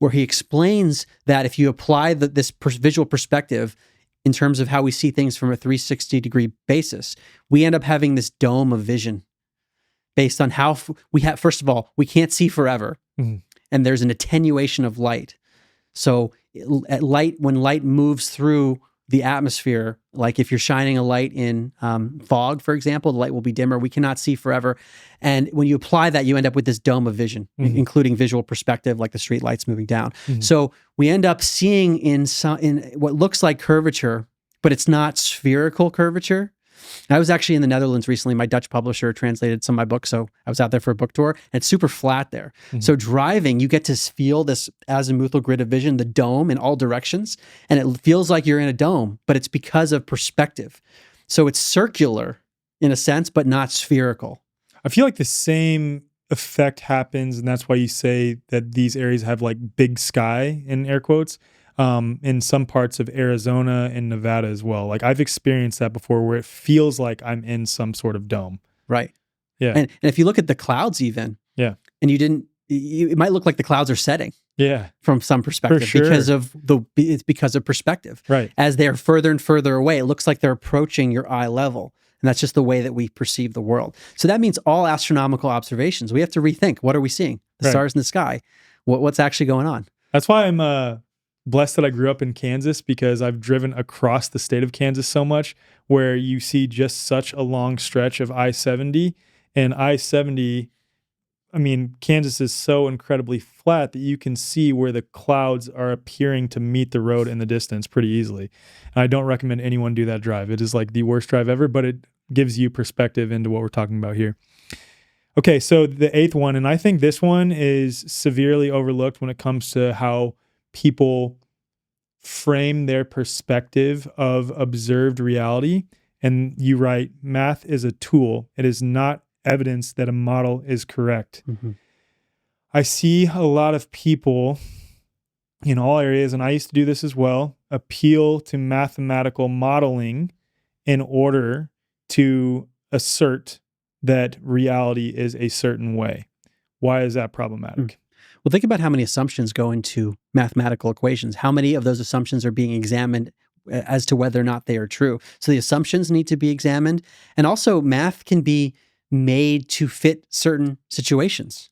where he explains that if you apply this visual perspective in terms of how we see things from a 360-degree basis, we end up having this dome of vision based on how we have. First of all, we can't see forever, and there's an attenuation of light. So when light moves through the atmosphere, like if you're shining a light in fog, for example, the light will be dimmer. We cannot see forever. And when you apply that, you end up with this dome of vision, including visual perspective, like the street lights moving down. So we end up seeing in what looks like curvature, but it's not spherical curvature. I was actually in the Netherlands recently. My Dutch publisher translated some of my books, so I was out there for a book tour, and it's super flat there. So driving, you get to feel this azimuthal grid of vision, the dome in all directions, and it feels like you're in a dome, but it's because of perspective. So it's circular in a sense, but not spherical. I feel like the same effect happens, and that's why you say that these areas have like big sky in air quotes. In some parts of Arizona and Nevada as well. Like I've experienced that before, where it feels like I'm in some sort of dome. Right. Yeah. And if you look at the clouds even, yeah, and it might look like the clouds are setting. Yeah. From some perspective, For sure. It's because of perspective. Right. As they're further and further away, it looks like they're approaching your eye level. And that's just the way that we perceive the world. So that means all astronomical observations, we have to rethink, what are we seeing? The stars in the sky. What's actually going on? That's why I'm blessed that I grew up in Kansas, because I've driven across the state of Kansas so much, where you see just such a long stretch of I-70. And I-70, I mean, Kansas is so incredibly flat that you can see where the clouds are appearing to meet the road in the distance pretty easily. And I don't recommend anyone do that drive. It is like the worst drive ever, but it gives you perspective into what we're talking about here. Okay, so the eighth one, and I think this one is severely overlooked when it comes to how people frame their perspective of observed reality. And you write, math is a tool. It is not evidence that a model is correct. I see a lot of people in all areas, and I used to do this as well, appeal to mathematical modeling in order to assert that reality is a certain way. Why is that problematic? Well, think about how many assumptions go into mathematical equations. How many of those assumptions are being examined as to whether or not they are true? So the assumptions need to be examined. And also, math can be made to fit certain situations.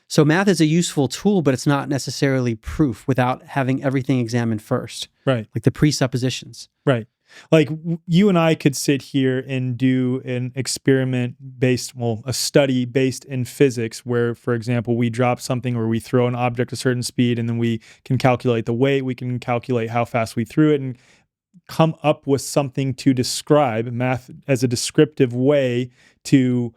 So math is a useful tool, but it's not necessarily proof without having everything examined first. Right. Like the presuppositions. Right. Like you and I could sit here and do an experiment based, well, a study based in physics where, for example, we drop something or we throw an object a certain speed and then we can calculate the weight, we can calculate how fast we threw it and come up with something to describe math as a descriptive way to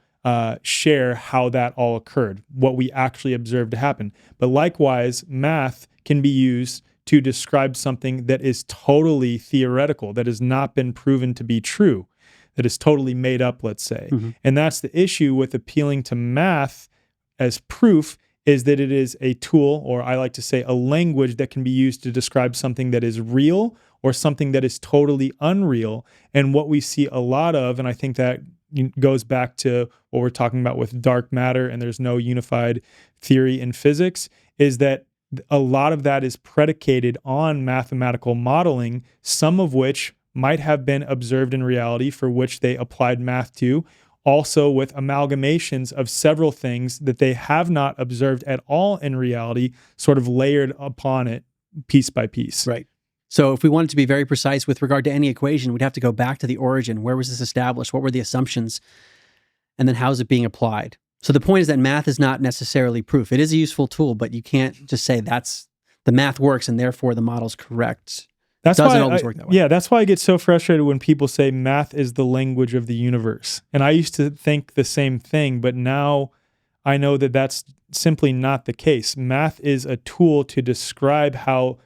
share how that all occurred, what we actually observed to happen. But likewise, math can be used to describe something that is totally theoretical, that has not been proven to be true, that is totally made up, let's say. Mm-hmm. And that's the issue with appealing to math as proof, is that it is a tool, or I like to say a language that can be used to describe something that is real or something that is totally unreal. And what we see a lot of, and I think that goes back to what we're talking about with dark matter and there's no unified theory in physics, is that a lot of that is predicated on mathematical modeling, some of which might have been observed in reality for which they applied math to, also with amalgamations of several things that they have not observed at all in reality, sort of layered upon it piece by piece. Right. So if we wanted to be very precise with regard to any equation, we'd have to go back to the origin. Where was this established? What were the assumptions? And then how is it being applied? So the point is that math is not necessarily proof. It is a useful tool, but you can't just say that's the math works and therefore the model's correct. That's doesn't why always work that way. Yeah, that's why I get so frustrated when people say math is the language of the universe. And I used to think the same thing, but now I know that that's simply not the case. Math is a tool to describe how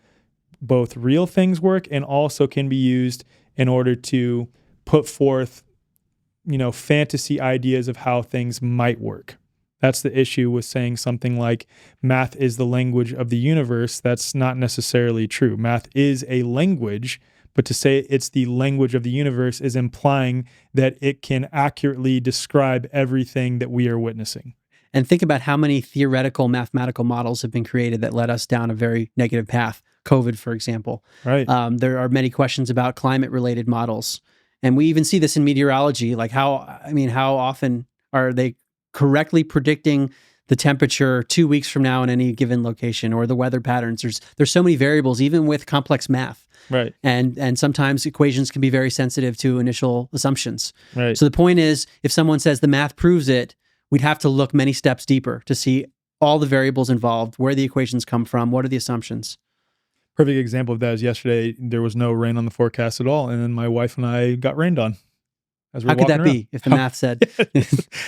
both real things work and also can be used in order to put forth, fantasy ideas of how things might work. That's the issue with saying something like math is the language of the universe. That's not necessarily true. Math is a language, but to say it's the language of the universe is implying that it can accurately describe everything that we are witnessing. And think about how many theoretical mathematical models have been created that led us down a very negative path. COVID, for example. Right. There are many questions about climate-related models. And we even see this in meteorology, like how often are they correctly predicting the temperature 2 weeks from now in any given location, or the weather patterns? There's so many variables, even with complex math. Right. And sometimes equations can be very sensitive to initial assumptions. Right. So the point is, if someone says the math proves it, we'd have to look many steps deeper to see all the variables involved, where the equations come from, what are the assumptions. Perfect example of that is yesterday, there was no rain on the forecast at all. And then my wife and I got rained on. As we're How could that walking be if the math said?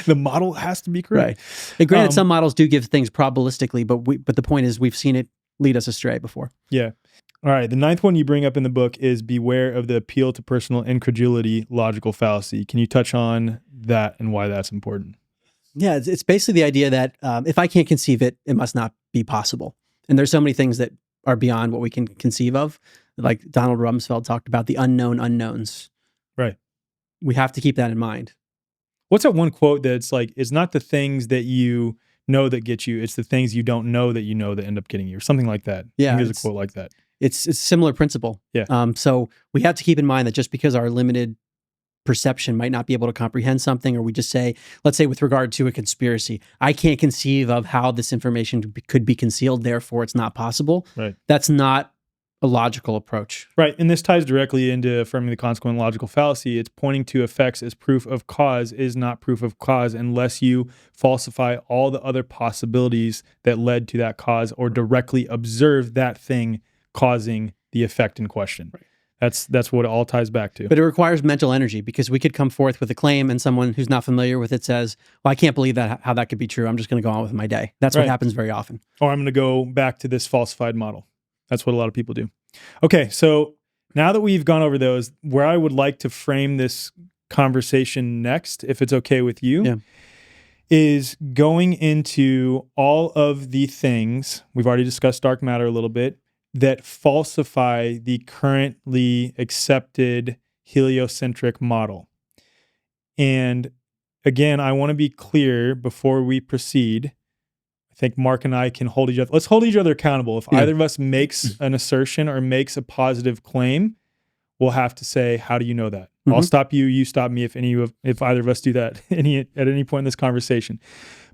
The model has to be correct. Right. And granted, some models do give things probabilistically, but the point is we've seen it lead us astray before. Yeah. All right. The ninth one you bring up in the book is beware of the appeal to personal incredulity, logical fallacy. Can you touch on that and why that's important? Yeah, it's basically the idea that if I can't conceive it, it must not be possible. And there's so many things that are beyond what we can conceive of. Like Donald Rumsfeld talked about the unknown unknowns. Right. We have to keep that in mind. What's that one quote that's like, it's not the things that you know that get you, it's the things you don't know that end up getting you, or something like that. Yeah. I think there's a quote like that. It's a similar principle. Yeah. So we have to keep in mind that just because our limited perception might not be able to comprehend something, or we just say, let's say with regard to a conspiracy, I can't conceive of how this information could be concealed, therefore it's not possible. Right. That's not a logical approach. Right. And this ties directly into affirming the consequent logical fallacy. It's pointing to effects as proof of cause is not proof of cause unless you falsify all the other possibilities that led to that cause or directly observe that thing causing the effect in question. Right. That's what it all ties back to. But it requires mental energy, because we could come forth with a claim and someone who's not familiar with it says, well, I can't believe how that could be true. I'm just going to go on with my day. That's what happens very often. Or I'm going to go back to this falsified model. That's what a lot of people do. Okay, so now that we've gone over those, where I would like to frame this conversation next, if it's okay with you, is going into all of the things, we've already discussed dark matter a little bit, that falsify the currently accepted heliocentric model. And again, I want to be clear before we proceed. I think Mark and I can let's hold each other accountable. If either of us makes an assertion or makes a positive claim, we'll have to say, how do you know that? I'll stop you, you stop me if either of us do that at any point in this conversation.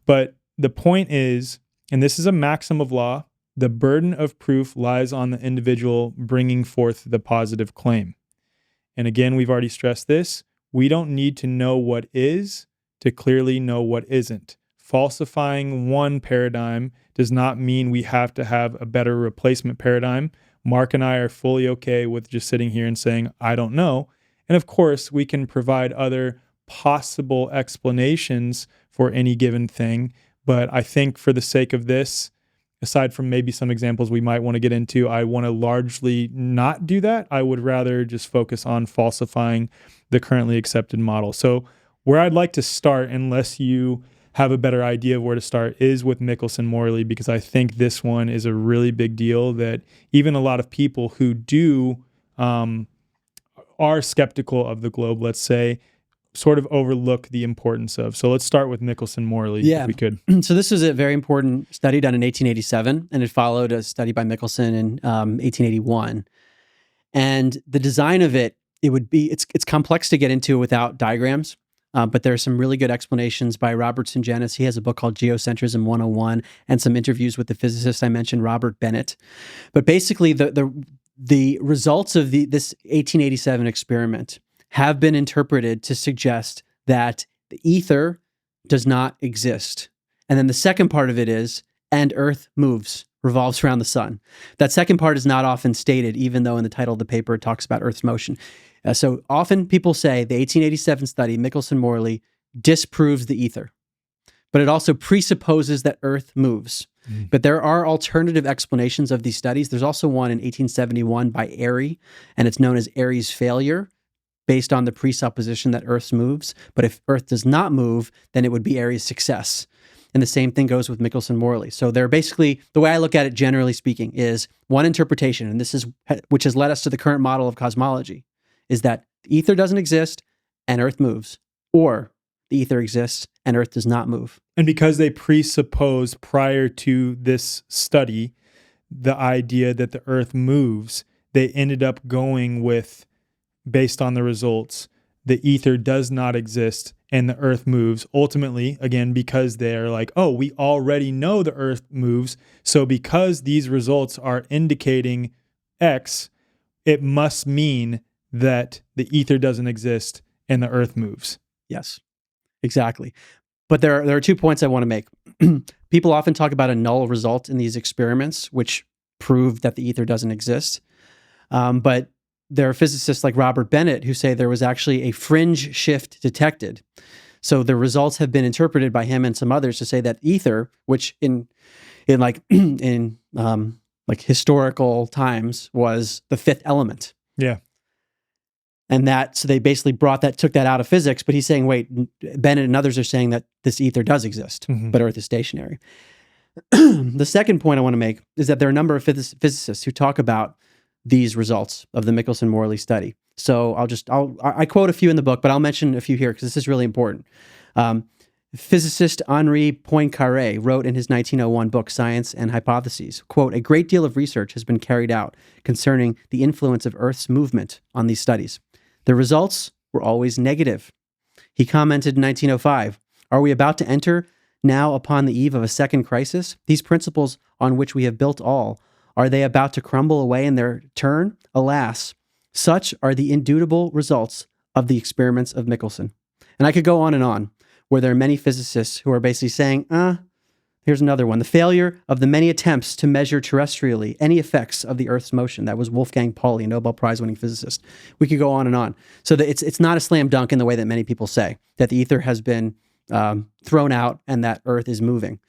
But the point is, and this is a maxim of law, the burden of proof lies on the individual bringing forth the positive claim. And again, we've already stressed this. We don't need to know what is to clearly know what isn't. Falsifying one paradigm does not mean we have to have a better replacement paradigm. Mark and I are fully okay with just sitting here and saying, I don't know. And of course, we can provide other possible explanations for any given thing. But I think for the sake of this, aside from maybe some examples we might want to get into, I want to largely not do that. I would rather just focus on falsifying the currently accepted model. So where I'd like to start, unless you have a better idea of where to start, is with Michelson-Morley, because I think this one is a really big deal that even a lot of people who are skeptical of the globe, let's say, sort of overlook the importance of. So let's start with Michelson-Morley, if we could. So this was a very important study done in 1887, and it followed a study by Michelson in 1881. And the design of it's complex to get into without diagrams, but there are some really good explanations by Robertson Janis. He has a book called Geocentrism 101 and some interviews with the physicist I mentioned, Robert Bennett. But basically, the results of this 1887 experiment have been interpreted to suggest that the ether does not exist. And then the second part of it is, and Earth revolves around the sun. That second part is not often stated, even though in the title of the paper it talks about Earth's motion. So often people say the 1887 study, Michelson-Morley, disproves the ether, but it also presupposes that Earth moves. But there are alternative explanations of these studies. There's also one in 1871 by Airy, and it's known as Airy's failure, based on the presupposition that Earth moves. But if Earth does not move, then it would be Airy's success. And the same thing goes with Michelson-Morley. So they're basically, the way I look at it, generally speaking, is one interpretation, and this is which has led us to the current model of cosmology, is that the ether doesn't exist and Earth moves, or the ether exists and Earth does not move. And because they presuppose prior to this study the idea that the Earth moves, they ended up going with, based on the results, the ether does not exist and the Earth moves. Ultimately, again, because they're like, oh, we already know the Earth moves, so because these results are indicating X, it must mean that the ether doesn't exist and the Earth moves. Yes, exactly. But there are 2 points I want to make. People often talk about a null result in these experiments, which prove that the ether doesn't exist. But there are physicists like Robert Bennett who say there was actually a fringe shift detected. So the results have been interpreted by him and some others to say that ether, which in historical times was the fifth element. Yeah. And so they basically took that out of physics, but he's saying, wait, Bennett and others are saying that this ether does exist, but Earth is stationary. The second point I want to make is that there are a number of physicists who talk about these results of the Michelson-Morley study. So I quote a few in the book, but I'll mention a few here because this is really important. Physicist Henri Poincaré wrote in his 1901 book, Science and Hypotheses, quote, "A great deal of research has been carried out concerning the influence of Earth's movement on these studies. The results were always negative." He commented in 1905, "Are we about to enter now upon the eve of a second crisis? These principles on which we have built all, are they about to crumble away in their turn? Alas, such are the indubitable results of the experiments of Michelson." And I could go on, where there are many physicists who are basically saying, here's another one. The failure of the many attempts to measure terrestrially any effects of the Earth's motion. That was Wolfgang Pauli, a Nobel Prize-winning physicist. We could go on. So that it's not a slam dunk in the way that many people say, that the ether has been thrown out and that Earth is moving.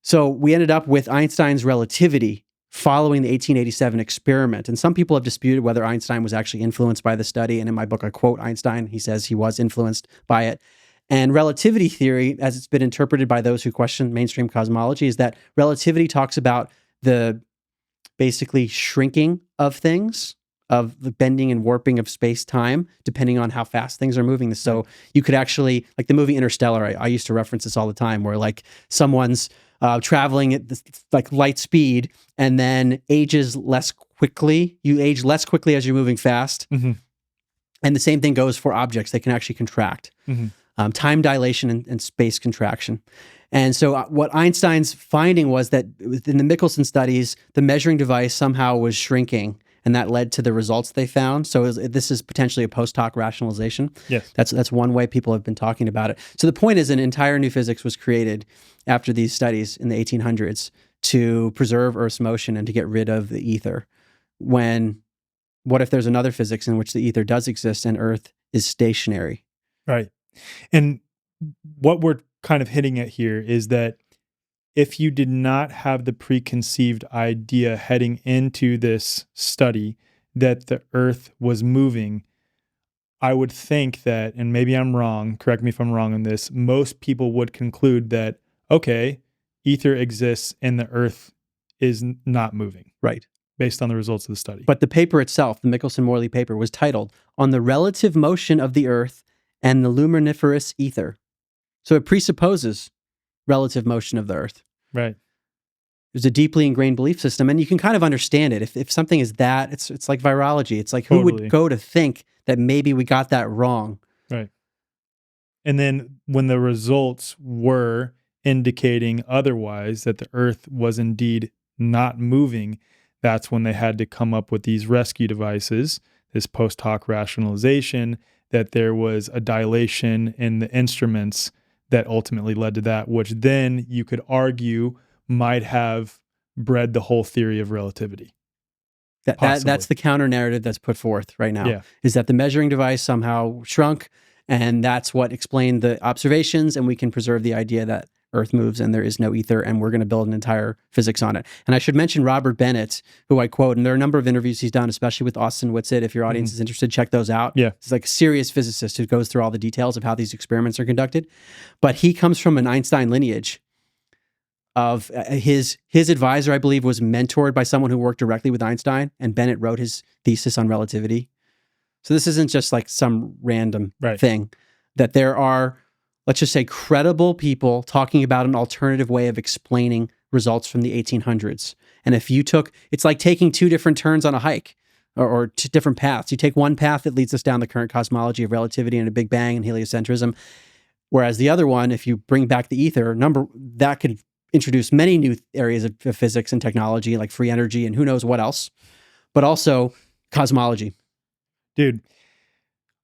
So we ended up with Einstein's relativity following the 1887 experiment. And some people have disputed whether Einstein was actually influenced by the study. And in my book, I quote Einstein. He says he was influenced by it. And relativity theory, as it's been interpreted by those who question mainstream cosmology, is that relativity talks about the basically shrinking of things, of the bending and warping of space-time, depending on how fast things are moving. So you could actually, like the movie Interstellar, I used to reference this all the time, where like someone's traveling at this, like light speed and then ages less quickly. You age less quickly as you're moving fast. Mm-hmm. And the same thing goes for objects. They can actually contract. Mm-hmm. Time dilation and space contraction. And so what Einstein's finding was that within the Michelson studies, the measuring device somehow was shrinking, and that led to the results they found. So this is potentially a post hoc rationalization. Yes. That's one way people have been talking about it. So the point is an entire new physics was created after these studies in the 1800s to preserve Earth's motion and to get rid of the ether. What if there's another physics in which the ether does exist and Earth is stationary? Right. And what we're kind of hitting at here is that if you did not have the preconceived idea heading into this study that the Earth was moving, I would think that, and maybe I'm wrong, correct me if I'm wrong on this, most people would conclude that, okay, ether exists and the Earth is not moving. Right. Based on the results of the study. But the paper itself, the Michelson-Morley paper, was titled On the Relative Motion of the Earth and the Luminiferous Ether. So it presupposes relative motion of the Earth. Right. There's a deeply ingrained belief system, and you can kind of understand it. If something is that, it's like virology. It's like, who would go to think that maybe we got that wrong? Right. And then when the results were indicating otherwise, that the Earth was indeed not moving, that's when they had to come up with these rescue devices, this post hoc rationalization, that there was a dilation in the instruments that ultimately led to that, which then you could argue might have bred the whole theory of relativity. That's the counter narrative that's put forth right now, is that the measuring device somehow shrunk, and that's what explained the observations, and we can preserve the idea that Earth moves and there is no ether, and we're going to build an entire physics on it. And I should mention Robert Bennett, who I quote, and there are a number of interviews he's done, especially with Austin Whitsitt. If your audience is interested, check those out. Yeah. He's like a serious physicist who goes through all the details of how these experiments are conducted. But he comes from an Einstein lineage of his advisor, I believe, was mentored by someone who worked directly with Einstein, and Bennett wrote his thesis on relativity. So this isn't just like some random thing, that there are, let's just say, credible people talking about an alternative way of explaining results from the 1800s. And if you it's like taking two different turns on a hike or two different paths. You take one path that leads us down the current cosmology of relativity and a Big Bang and heliocentrism, whereas the other one, if you bring back the ether, that could introduce many new areas of physics and technology, like free energy and who knows what else, but also cosmology. Dude,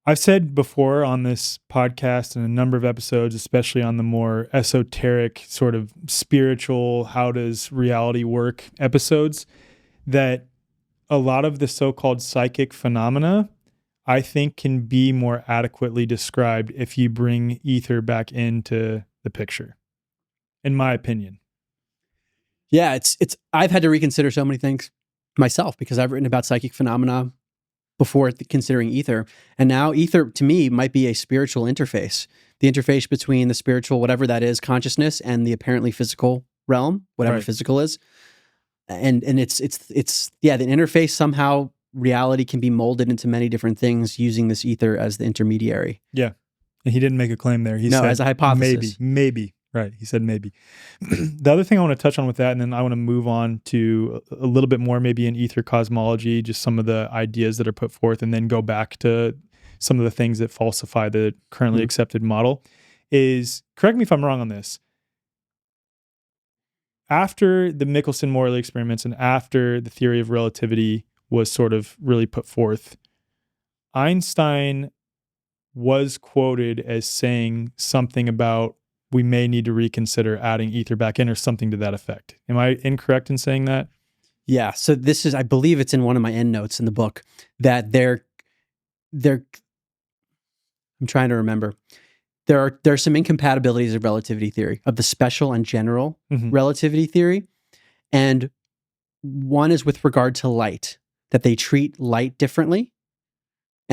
I've said before on this podcast and a number of episodes, especially on the more esoteric sort of spiritual, how does reality work episodes, that a lot of the so-called psychic phenomena, I think, can be more adequately described if you bring ether back into the picture, in my opinion. Yeah, I've had to reconsider so many things myself because I've written about psychic phenomena before considering ether. And now ether, to me, might be a spiritual interface. The interface between the spiritual, whatever that is, consciousness, and the apparently physical realm, whatever physical is. And it's the interface. Somehow reality can be molded into many different things using this ether as the intermediary. Yeah. And he didn't make a claim there. He said as a hypothesis. Maybe. Right. He said maybe. The other thing I want to touch on with that, and then I want to move on to a little bit more maybe in ether cosmology, just some of the ideas that are put forth, and then go back to some of the things that falsify the currently accepted model, is, correct me if I'm wrong on this, after the Michelson-Morley experiments and after the theory of relativity was sort of really put forth, Einstein was quoted as saying something about we may need to reconsider adding ether back in or something to that effect. Am I incorrect in saying that? Yeah. So this is, I believe it's in one of my endnotes in the book, that I'm trying to remember. There are some incompatibilities of relativity theory, of the special and general relativity theory. And one is with regard to light, that they treat light differently.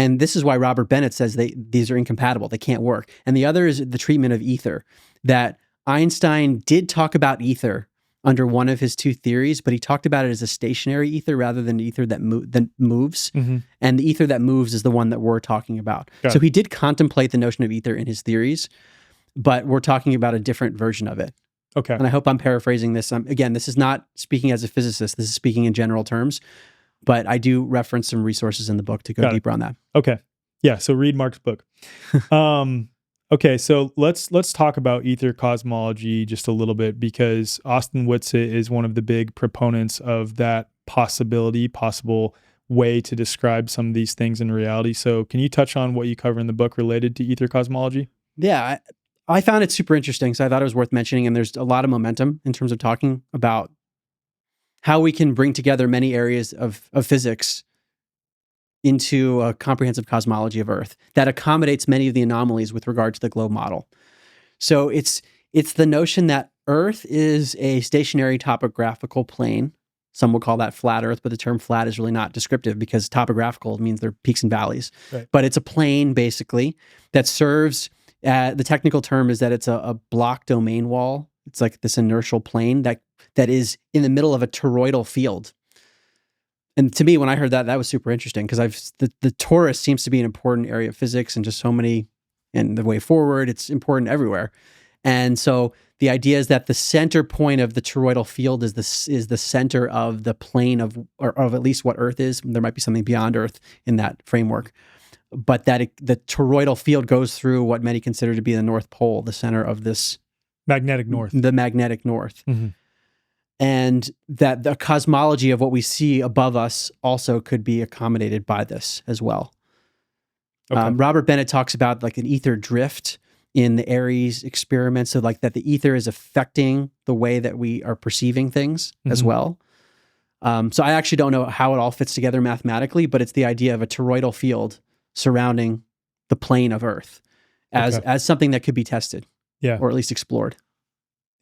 And this is why Robert Bennett says these are incompatible. They can't work. And the other is the treatment of ether, that Einstein did talk about ether under one of his two theories, but he talked about it as a stationary ether rather than ether that moves. Mm-hmm. And the ether that moves is the one that we're talking about. Got So it. he did contemplate the notion of ether in his theories, but we're talking about a different version of it. Okay. And I hope I'm paraphrasing this. Again, this is not speaking as a physicist. This is speaking in general terms. But I do reference some resources in the book to go Got it. deeper on that. Okay. Yeah. So read Mark's book. Okay. So let's talk about ether cosmology just a little bit, because Austin Whitsitt is one of the big proponents of that possible way to describe some of these things in reality. So can you touch on what you cover in the book related to ether cosmology? Yeah, I found it super interesting. So I thought it was worth mentioning. And there's a lot of momentum in terms of talking about how we can bring together many areas of physics into a comprehensive cosmology of Earth that accommodates many of the anomalies with regard to the globe model. So it's the notion that Earth is a stationary topographical plane. Some will call that flat Earth, but the term flat is really not descriptive because topographical means there are peaks and valleys. Right. But it's a plane, basically, that serves, the technical term is that it's a block domain wall. It's like this inertial plane that is in the middle of a toroidal field. And to me, when I heard that, that was super interesting because the torus seems to be an important area of physics and just so many, and the way forward, it's important everywhere. And so the idea is that the center point of the toroidal field is the center of the plane of at least what Earth is. There might be something beyond Earth in that framework, but that the toroidal field goes through what many consider to be the North Pole, the center of this Magnetic north. the magnetic north. Mm-hmm. And that the cosmology of what we see above us also could be accommodated by this as well. Okay. Robert Bennett talks about like an ether drift in the Aries experiment. So like that the ether is affecting the way that we are perceiving things as well. So I actually don't know how it all fits together mathematically, but it's the idea of a toroidal field surrounding the plane of Earth as something that could be tested, or at least explored.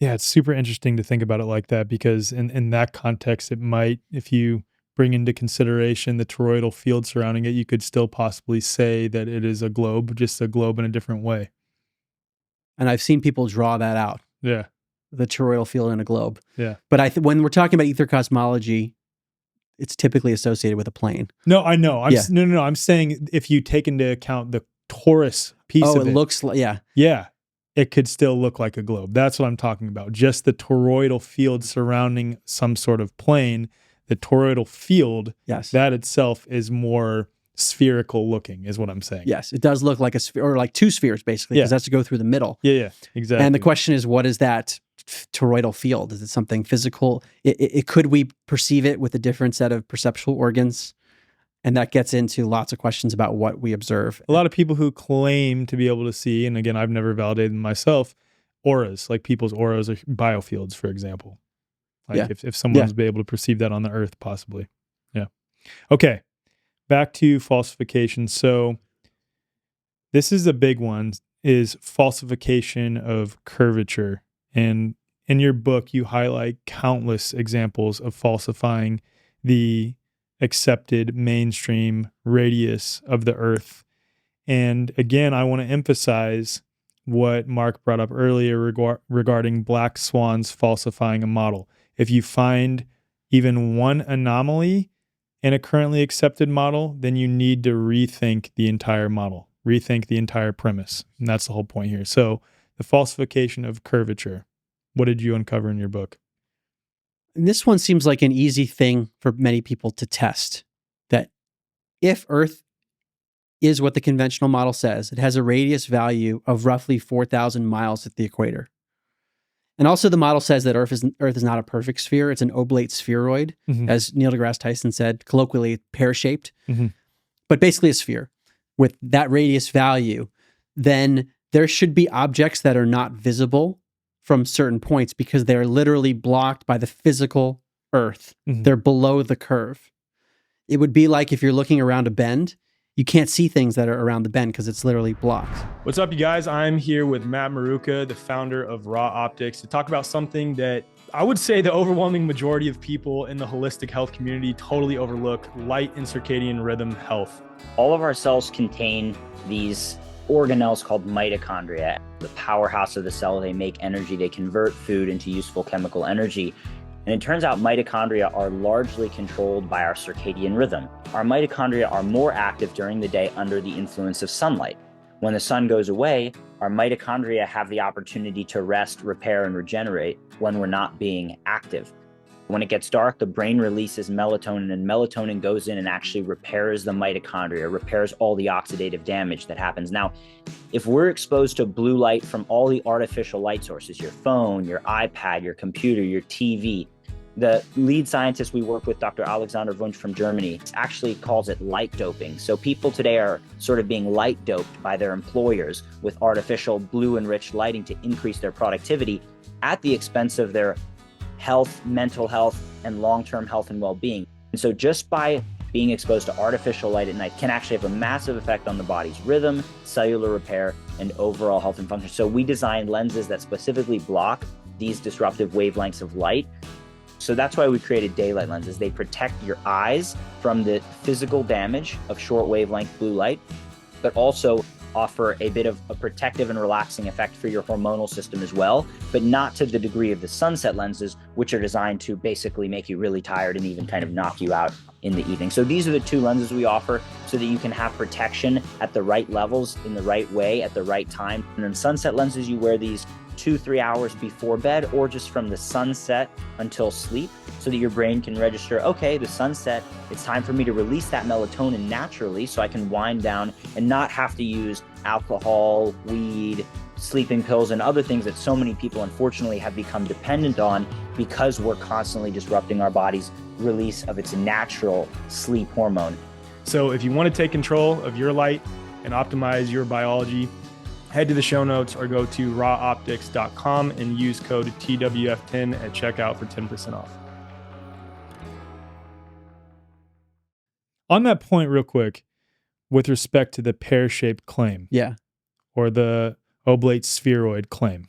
Yeah, it's super interesting to think about it like that, because in that context, it might, if you bring into consideration the toroidal field surrounding it, you could still possibly say that it is a globe, just a globe in a different way. And I've seen people draw that out. Yeah. The toroidal field in a globe. Yeah. But when we're talking about ether cosmology, it's typically associated with a plane. No, I know. No. I'm saying if you take into account the torus piece of it. It looks like, Yeah. It could still look like a globe. That's what I'm talking about. Just the toroidal field surrounding some sort of plane. The toroidal field, that itself is more spherical looking, is what I'm saying. Yes, it does look like a sphere, or like two spheres, basically, because that's to go through the middle. Yeah, exactly. And the question is, what is that toroidal field? Is it something physical? Could we perceive it with a different set of perceptual organs? And that gets into lots of questions about what we observe. A lot of people who claim to be able to see, and again, I've never validated them myself, auras, like people's auras are biofields, for example. Like if someone's be able to perceive that on the Earth, possibly. Yeah. Okay. Back to falsification. So this is a big one, is falsification of curvature. And in your book, you highlight countless examples of falsifying the accepted mainstream radius of the Earth. And again, I want to emphasize what Mark brought up earlier regarding black swans falsifying a model. If you find even one anomaly in a currently accepted model, then you need to rethink the entire model, rethink the entire premise. And that's the whole point here. So the falsification of curvature, what did you uncover in your book? And this one seems like an easy thing for many people to test, that if Earth is what the conventional model says, it has a radius value of roughly 4,000 miles at the equator. And also the model says that Earth is not a perfect sphere. It's an oblate spheroid, as Neil deGrasse Tyson said, colloquially pear-shaped, but basically a sphere with that radius value. Then there should be objects that are not visible from certain points because they're literally blocked by the physical Earth. They're below the curve. It would be like if you're looking around a bend, you can't see things that are around the bend because it's literally blocked. What's up, you guys? I'm here with Matt Maruca, the founder of Raw Optics, to talk about something that I would say the overwhelming majority of people in the holistic health community totally overlook light and circadian rhythm health. All of our cells contain these organelles called mitochondria, the powerhouse of the cell. They make energy, they convert food into useful chemical energy. And it turns out mitochondria are largely controlled by our circadian rhythm. Our mitochondria are more active during the day under the influence of sunlight. When the sun goes away, our mitochondria have the opportunity to rest, repair, and regenerate when we're not being active. When it gets dark, the brain releases melatonin, and melatonin goes in and actually repairs the mitochondria, repairs all the oxidative damage that happens. Now, if we're exposed to blue light from all the artificial light sources, your phone, your iPad, your computer, your TV, the lead scientist we work with, Dr. Alexander Wunsch from Germany, actually calls it light doping. So people today are sort of being light doped by their employers with artificial blue enriched lighting to increase their productivity at the expense of their health, mental health, and long-term health and well-being. And so just by being exposed to artificial light at night can actually have a massive effect on the body's rhythm, cellular repair, and overall health and function. So we designed lenses that specifically block these disruptive wavelengths of light. So that's why we created daylight lenses. They protect your eyes from the physical damage of short wavelength blue light, but also offer a bit of a protective and relaxing effect for your hormonal system as well, but not to the degree of the sunset lenses, which are designed to basically make you really tired and even kind of knock you out in the evening. So these are the two lenses we offer so that you can have protection at the right levels, in the right way, at the right time. And then sunset lenses, you wear these 2-3 hours before bed or just from the sunset until sleep so that your brain can register, okay, the sunset, it's time for me to release that melatonin naturally so I can wind down and not have to use alcohol, weed, sleeping pills, and other things that so many people unfortunately have become dependent on because we're constantly disrupting our body's release of its natural sleep hormone. So if you want to take control of your light and optimize your biology, head to the show notes or go to rawoptics.com and use code TWF10 at checkout for 10% off. On that point, real quick, with respect to the pear-shaped claim, Yeah. or the oblate spheroid claim,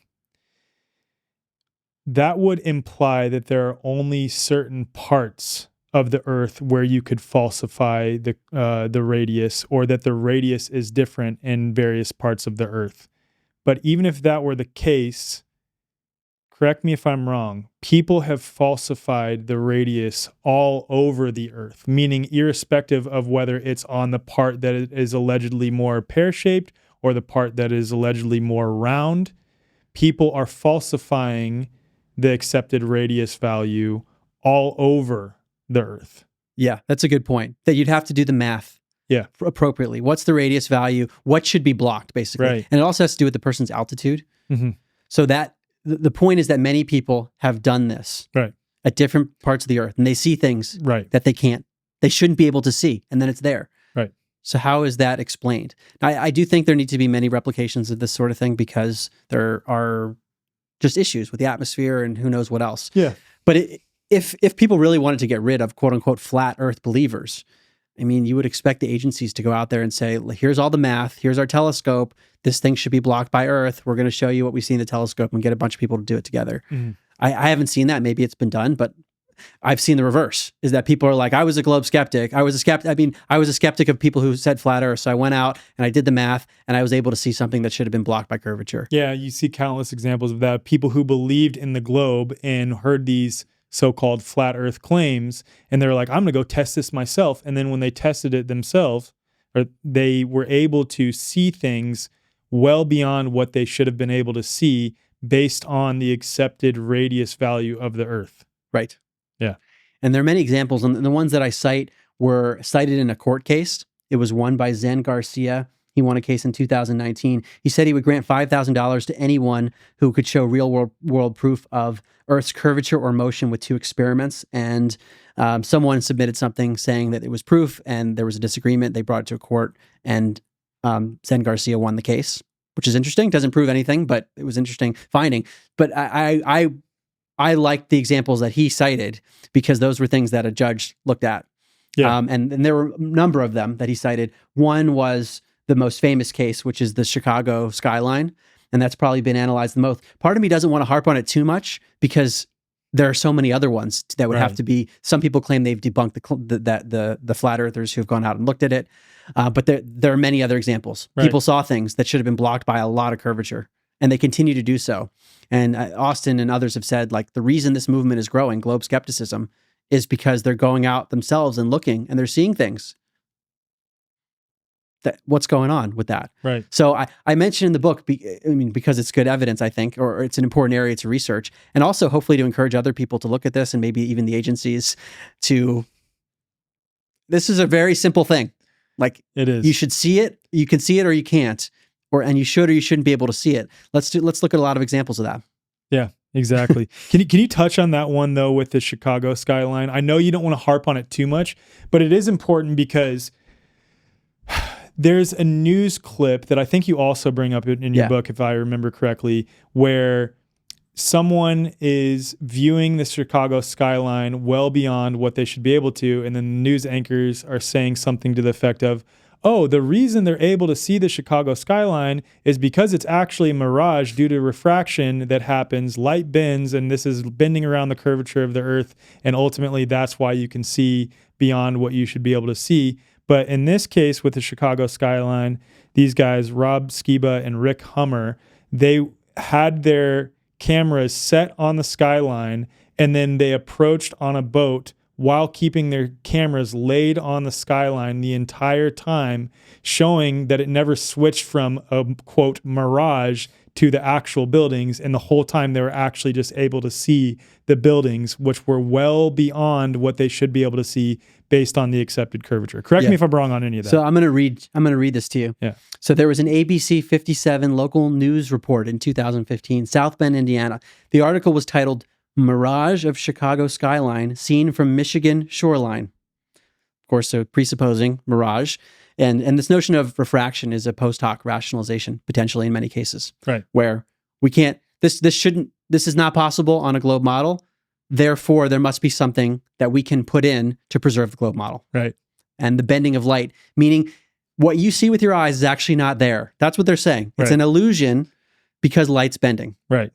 that would imply that there are only certain parts of the Earth where you could falsify the radius, or that the radius is different in various parts of the Earth. But even if that were the case, correct me if I'm wrong, people have falsified the radius all over the Earth, meaning irrespective of whether it's on the part that is allegedly more pear-shaped or the part that is allegedly more round, people are falsifying the accepted radius value all over the Earth. Yeah, that's a good point. That you'd have to do the math appropriately. What's the radius value? What should be blocked, basically? Right. And it also has to do with the person's altitude. Mm-hmm. So that the point is that many people have done this at different parts of the Earth, and they see things that they shouldn't be able to see, and then it's there. Right. So how is that explained? I do think there need to be many replications of this sort of thing because there are just issues with the atmosphere and who knows what else. Yeah. But if people really wanted to get rid of quote unquote flat Earth believers, I mean, you would expect the agencies to go out there and say, here's all the math, here's our telescope, this thing should be blocked by Earth, we're going to show you what we see in the telescope and get a bunch of people to do it together. Mm. I haven't seen that. Maybe it's been done, but I've seen the reverse, is that people are like, I was a globe skeptic. I was a skeptic of people who said flat Earth. So I went out and I did the math and I was able to see something that should have been blocked by curvature. Yeah, you see countless examples of that. People who believed in the globe and heard these so-called flat Earth claims, and they're like, I'm going to go test this myself. And then when they tested it themselves, or they were able to see things well beyond what they should have been able to see based on the accepted radius value of the Earth. Right. Yeah. And there are many examples, and the ones that I cite were cited in a court case. It was won by Zen Garcia. He won a case in 2019. He said he would grant $5,000 to anyone who could show real world proof of Earth's curvature or motion with two experiments. And someone submitted something saying that it was proof, and there was a disagreement. They brought it to a court, and Zen Garcia won the case, which is interesting. Doesn't prove anything, but it was interesting finding. But I liked the examples that he cited because those were things that a judge looked at. Yeah. And there were a number of them that he cited. One was the most famous case, which is the Chicago skyline. And that's probably been analyzed the most. Part of me doesn't want to harp on it too much because there are so many other ones that would have Right. to be. Some people claim they've debunked the flat earthers who've gone out and looked at it, but there are many other examples. Right. People saw things that should have been blocked by a lot of curvature, and they continue to do so. And Austin and others have said, like, the reason this movement is growing, globe skepticism, is because they're going out themselves and looking, and they're seeing things. What's going on with that? Right. So I mentioned in the book, because it's good evidence, I think, or it's an important area to research, and also hopefully to encourage other people to look at this, and maybe even the agencies to. This is a very simple thing. Like, It is. you should see it. You can see it or you can't, and you should or you shouldn't be able to see it. Let's look at a lot of examples of that. Yeah, exactly. Can you touch on that one though with the Chicago skyline? I know you don't want to harp on it too much, but it is important because there's a news clip that I think you also bring up in your book, if I remember correctly, where someone is viewing the Chicago skyline well beyond what they should be able to, and then the news anchors are saying something to the effect of, oh, the reason they're able to see the Chicago skyline is because it's actually a mirage due to refraction that happens, light bends, and this is bending around the curvature of the Earth, and ultimately that's why you can see beyond what you should be able to see. But in this case, with the Chicago skyline, these guys, Rob Skiba and Rick Hummer, they had their cameras set on the skyline, and then they approached on a boat while keeping their cameras laid on the skyline the entire time, showing that it never switched from a, quote, mirage to the actual buildings. And the whole time they were actually just able to see the buildings, which were well beyond what they should be able to see based on the accepted curvature. Correct me if I'm wrong on any of that. So I'm going to read this to you. Yeah. So there was an ABC 57 local news report in 2015, South Bend, Indiana. The article was titled "Mirage of Chicago Skyline Seen from Michigan Shoreline." Of course, so presupposing mirage. And this notion of refraction is a post hoc rationalization, potentially in many cases. Right. Where we can't, this is not possible on a globe model. Therefore, there must be something that we can put in to preserve the globe model. Right. And the bending of light, meaning what you see with your eyes is actually not there. That's what they're saying. It's an illusion because light's bending. Right.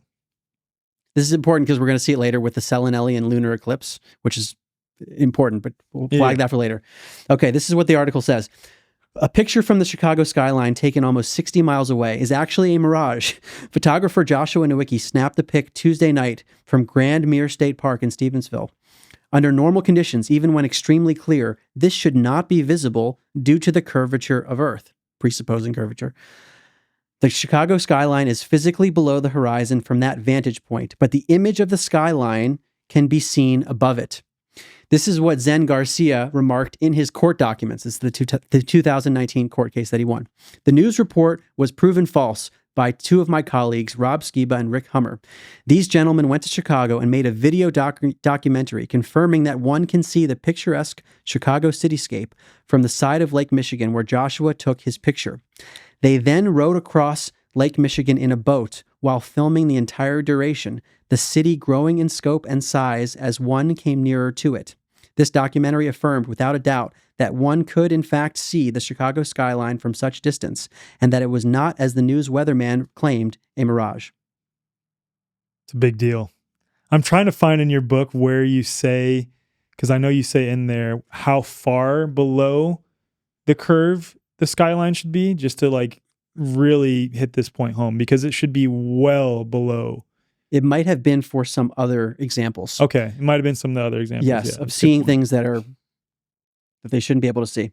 This is important because we're going to see it later with the Selinelli and lunar eclipse, which is important, but we'll flag that for later. Okay, this is what the article says. A picture from the Chicago skyline taken almost 60 miles away is actually a mirage. Photographer Joshua Nowicki snapped the pic Tuesday night from Grand Mere State Park in Stevensville. Under normal conditions, even when extremely clear, this should not be visible due to the curvature of Earth, presupposing curvature. The Chicago skyline is physically below the horizon from that vantage point, but the image of the skyline can be seen above it. This is what Zen Garcia remarked in his court documents. This is the 2019 court case that he won. The news report was proven false by two of my colleagues, Rob Skiba and Rick Hummer. These gentlemen went to Chicago and made a video documentary confirming that one can see the picturesque Chicago cityscape from the side of Lake Michigan where Joshua took his picture. They then rowed across Lake Michigan in a boat while filming the entire duration, the city growing in scope and size as one came nearer to it. This documentary affirmed without a doubt that one could in fact see the Chicago skyline from such distance, and that it was not, as the news weatherman claimed, a mirage. It's a big deal. I'm trying to find in your book where you say, because I know you say in there how far below the curve the skyline should be, just to like really hit this point home, because it should be well below. It might have been for some other examples. Okay. It might have been some of the other examples. Yes, of seeing things that they shouldn't be able to see.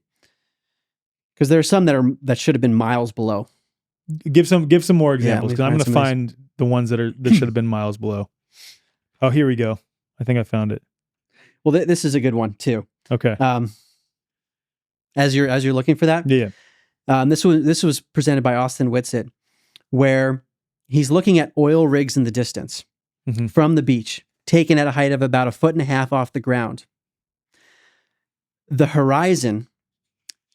Because there are some that should have been miles below. Give some more examples, because I'm going to find the ones that should have been miles below. Oh, here we go. I think I found it. Well, this is a good one too. Okay. As you're looking for that, this was presented by Austin Whitsitt, where he's looking at oil rigs in the distance from the beach, taken at a height of about 1.5 feet off the ground. The horizon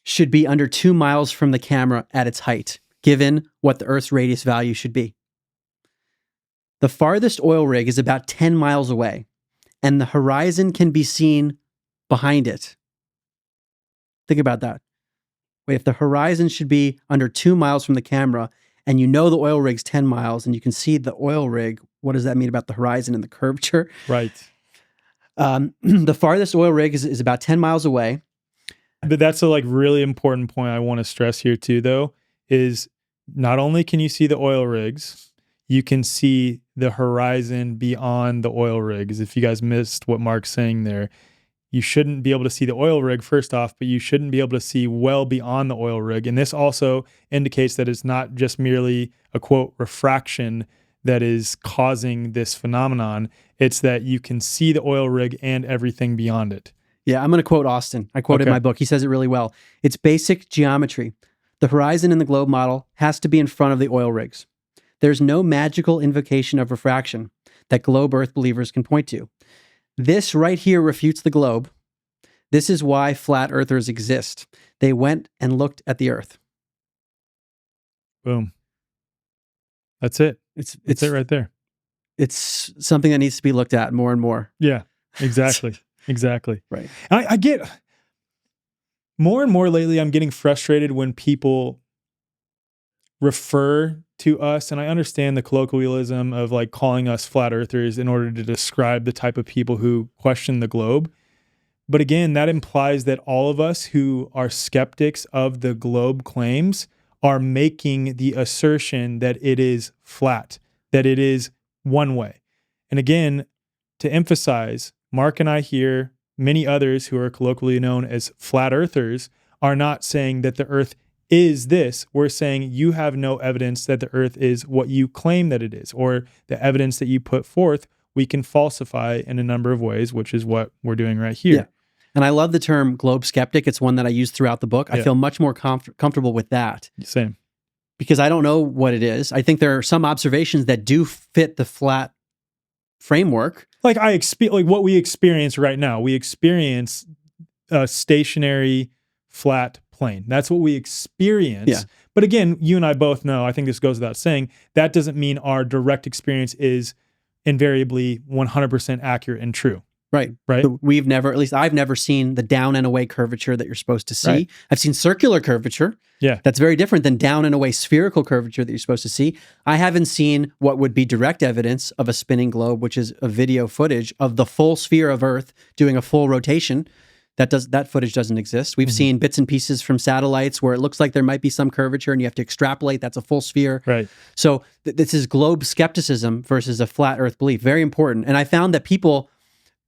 should be under 2 miles from the camera at its height, given what the Earth's radius value should be. The farthest oil rig is about 10 miles away, and the horizon can be seen behind it. Think about that. Wait, if the horizon should be under 2 miles from the camera, and you know the oil rig's 10 miles, and you can see the oil rig what does that mean about the horizon and the curvature? Right. The farthest oil rig is about 10 miles away. But that's a like really important point I want to stress here too, though, is not only can you see the oil rigs, you can see the horizon beyond the oil rigs. If you guys missed what Mark's saying there, you shouldn't be able to see the oil rig first off, but you shouldn't be able to see well beyond the oil rig. And this also indicates that it's not just merely a quote refraction that is causing this phenomenon. It's that you can see the oil rig and everything beyond it. Yeah, I'm going to quote Austin. I quote in my book. He says it really well. It's basic geometry. The horizon in the globe model has to be in front of the oil rigs. There's no magical invocation of refraction that globe Earth believers can point to. This right here refutes the globe. This is why flat earthers exist. They went and looked at the Earth. Boom. That's it. It's it right there. It's something that needs to be looked at more and more. Yeah, exactly. Exactly. Right. I get more and more lately, I'm getting frustrated when people refer to us, and I understand the colloquialism of like calling us flat earthers in order to describe the type of people who question the globe. But again, that implies that all of us who are skeptics of the globe claims are making the assertion that it is flat, that it is one way. And again, to emphasize, Mark and I here, many others who are colloquially known as flat earthers, are not saying that the earth is this. We're saying you have no evidence that the earth is what you claim that it is, or the evidence that you put forth, we can falsify in a number of ways, which is what we're doing right here. Yeah. And I love the term globe skeptic. It's one that I use throughout the book. I feel much more comfortable with that. Same. Because I don't know what it is. I think there are some observations that do fit the flat framework. Like what we experience right now. We experience a stationary flat plane. That's what we experience. Yeah. But again, you and I both know, I think this goes without saying, that doesn't mean our direct experience is invariably 100% accurate and true. Right. So at least I've never seen the down and away curvature that you're supposed to see. Right. I've seen circular curvature. Yeah. That's very different than down and away spherical curvature that you're supposed to see. I haven't seen what would be direct evidence of a spinning globe, which is a video footage of the full sphere of Earth doing a full rotation. That footage doesn't exist. We've seen bits and pieces from satellites where it looks like there might be some curvature and you have to extrapolate. That's a full sphere. Right. So this is globe skepticism versus a flat Earth belief. Very important. And I found that people,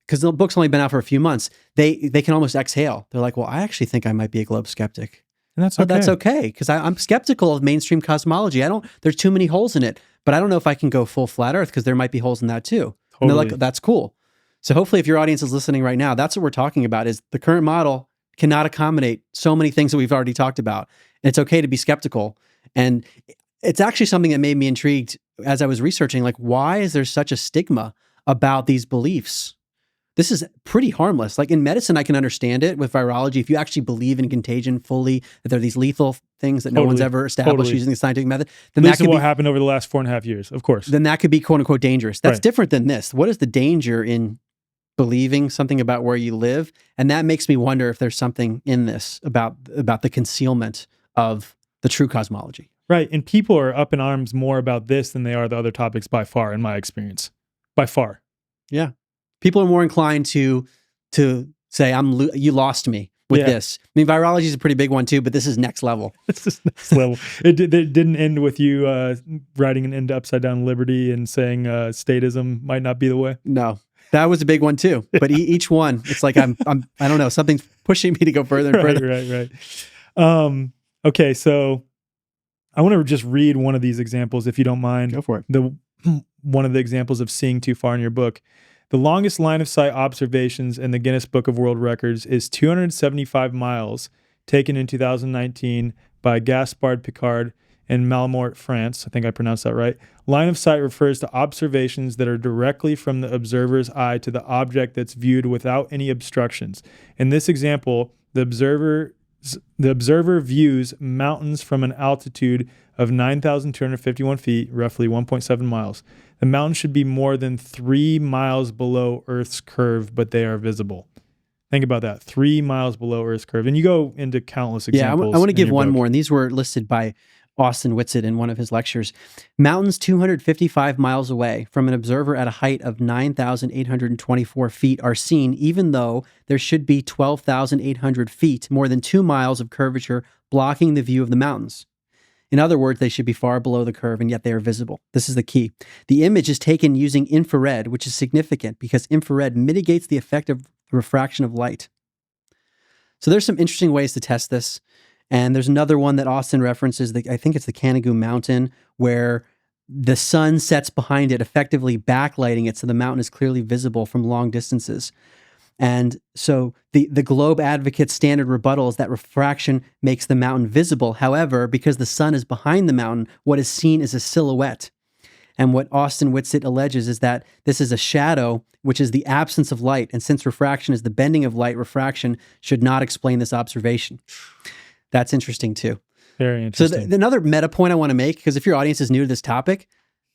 because the book's only been out for a few months, they can almost exhale. They're like, well, I actually think I might be a globe skeptic. And that's okay. That's okay, because I'm skeptical of mainstream cosmology. There's too many holes in it, but I don't know if I can go full flat Earth because there might be holes in that too. Totally. And they're like, that's cool. So hopefully if your audience is listening right now, that's what we're talking about, is the current model cannot accommodate so many things that we've already talked about. And it's okay to be skeptical. And it's actually something that made me intrigued as I was researching, like, why is there such a stigma about these beliefs? This is pretty harmless. Like in medicine, I can understand it with virology. If you actually believe in contagion fully, that there are these lethal things that no one's ever established using the scientific method, then that could be what happened over the last 4.5 years, of course. Then that could be quote unquote dangerous. That's different than this. What is the danger in believing something about where you live? And that makes me wonder if there's something in this about the concealment of the true cosmology. Right. And people are up in arms more about this than they are the other topics by far, in my experience. By far. Yeah. People are more inclined to say, you lost me with this. I mean, virology is a pretty big one too, but this is next level. This is next level. It didn't end with you writing an end to Upside Down Liberty and saying statism might not be the way. No, that was a big one too. But each one, it's like I don't know, something's pushing me to go further and further. Right. Okay, so I want to just read one of these examples, if you don't mind. Go for it. One of the examples of seeing too far in your book. The longest line of sight observations in the Guinness Book of World Records is 275 miles, taken in 2019 by Gaspard Picard in Malmort, France. I think I pronounced that right. Line of sight refers to observations that are directly from the observer's eye to the object that's viewed without any obstructions. In this example, the observer views mountains from an altitude of 9,251 feet, roughly 1.7 miles. The mountain should be more than 3 miles below Earth's curve, but they are visible. Think about that, 3 miles below Earth's curve. And you go into countless examples. Yeah, I want to give one more, and these were listed by Austin Whitsitt in one of his lectures. Mountains 255 miles away from an observer at a height of 9,824 feet are seen, even though there should be 12,800 feet, more than 2 miles of curvature blocking the view of the mountains. In other words, they should be far below the curve, and yet they are visible. This is the key. The image is taken using infrared, which is significant because infrared mitigates the effect of refraction of light. So there's some interesting ways to test this. And there's another one that Austin references, I think it's the Canigou Mountain, where the sun sets behind it, effectively backlighting it so the mountain is clearly visible from long distances. And so the globe advocate's standard rebuttal is that refraction makes the mountain visible. However, because the sun is behind the mountain, what is seen is a silhouette. And what Austin Whitsitt alleges is that this is a shadow, which is the absence of light. And since refraction is the bending of light, refraction should not explain this observation. That's interesting too. Very interesting. So another meta point I want to make, because if your audience is new to this topic,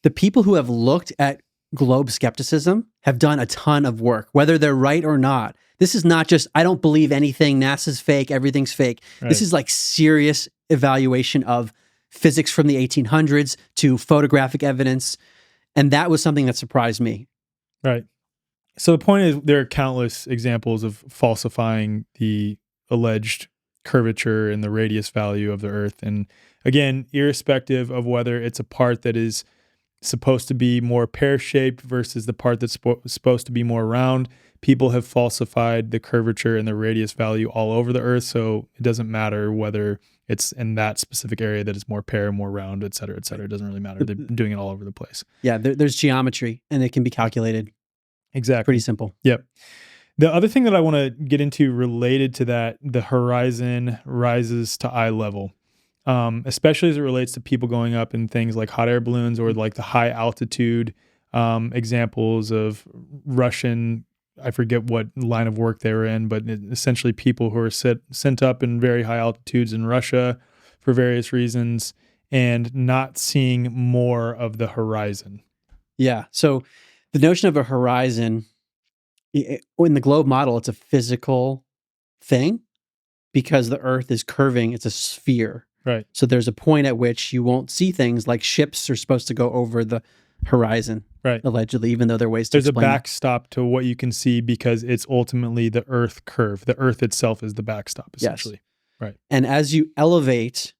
the people who have looked at globe skepticism have done a ton of work, whether they're right or not. This is not just, I don't believe anything, NASA's fake, everything's fake. Right. This is like serious evaluation of physics from the 1800s to photographic evidence. And that was something that surprised me. Right. So the point is there are countless examples of falsifying the alleged curvature and the radius value of the Earth. And again, irrespective of whether it's a part that is supposed to be more pear-shaped versus the part that's supposed to be more round, people have falsified the curvature and the radius value all over the Earth. So it doesn't matter whether it's in that specific area that is more pear, more round, et cetera, et cetera. It doesn't really matter. They're doing it all over the place. Yeah, there's geometry and it can be calculated. Exactly. Pretty simple. Yep. The other thing that I want to get into related to that, the horizon rises to eye level, especially as it relates to people going up in things like hot air balloons or like the high altitude examples of Russian, I forget what line of work they were in, but essentially people who are sent up in very high altitudes in Russia for various reasons and not seeing more of the horizon. Yeah. So the notion of a horizon in the globe model, it's a physical thing because the Earth is curving. It's a sphere. Right. So there's a point at which you won't see things like ships are supposed to go over the horizon, right? Allegedly, even though there are ways to explain. There's a backstop to what you can see because it's ultimately the Earth curve. The Earth itself is the backstop, essentially. Yes. Right. And as you elevate,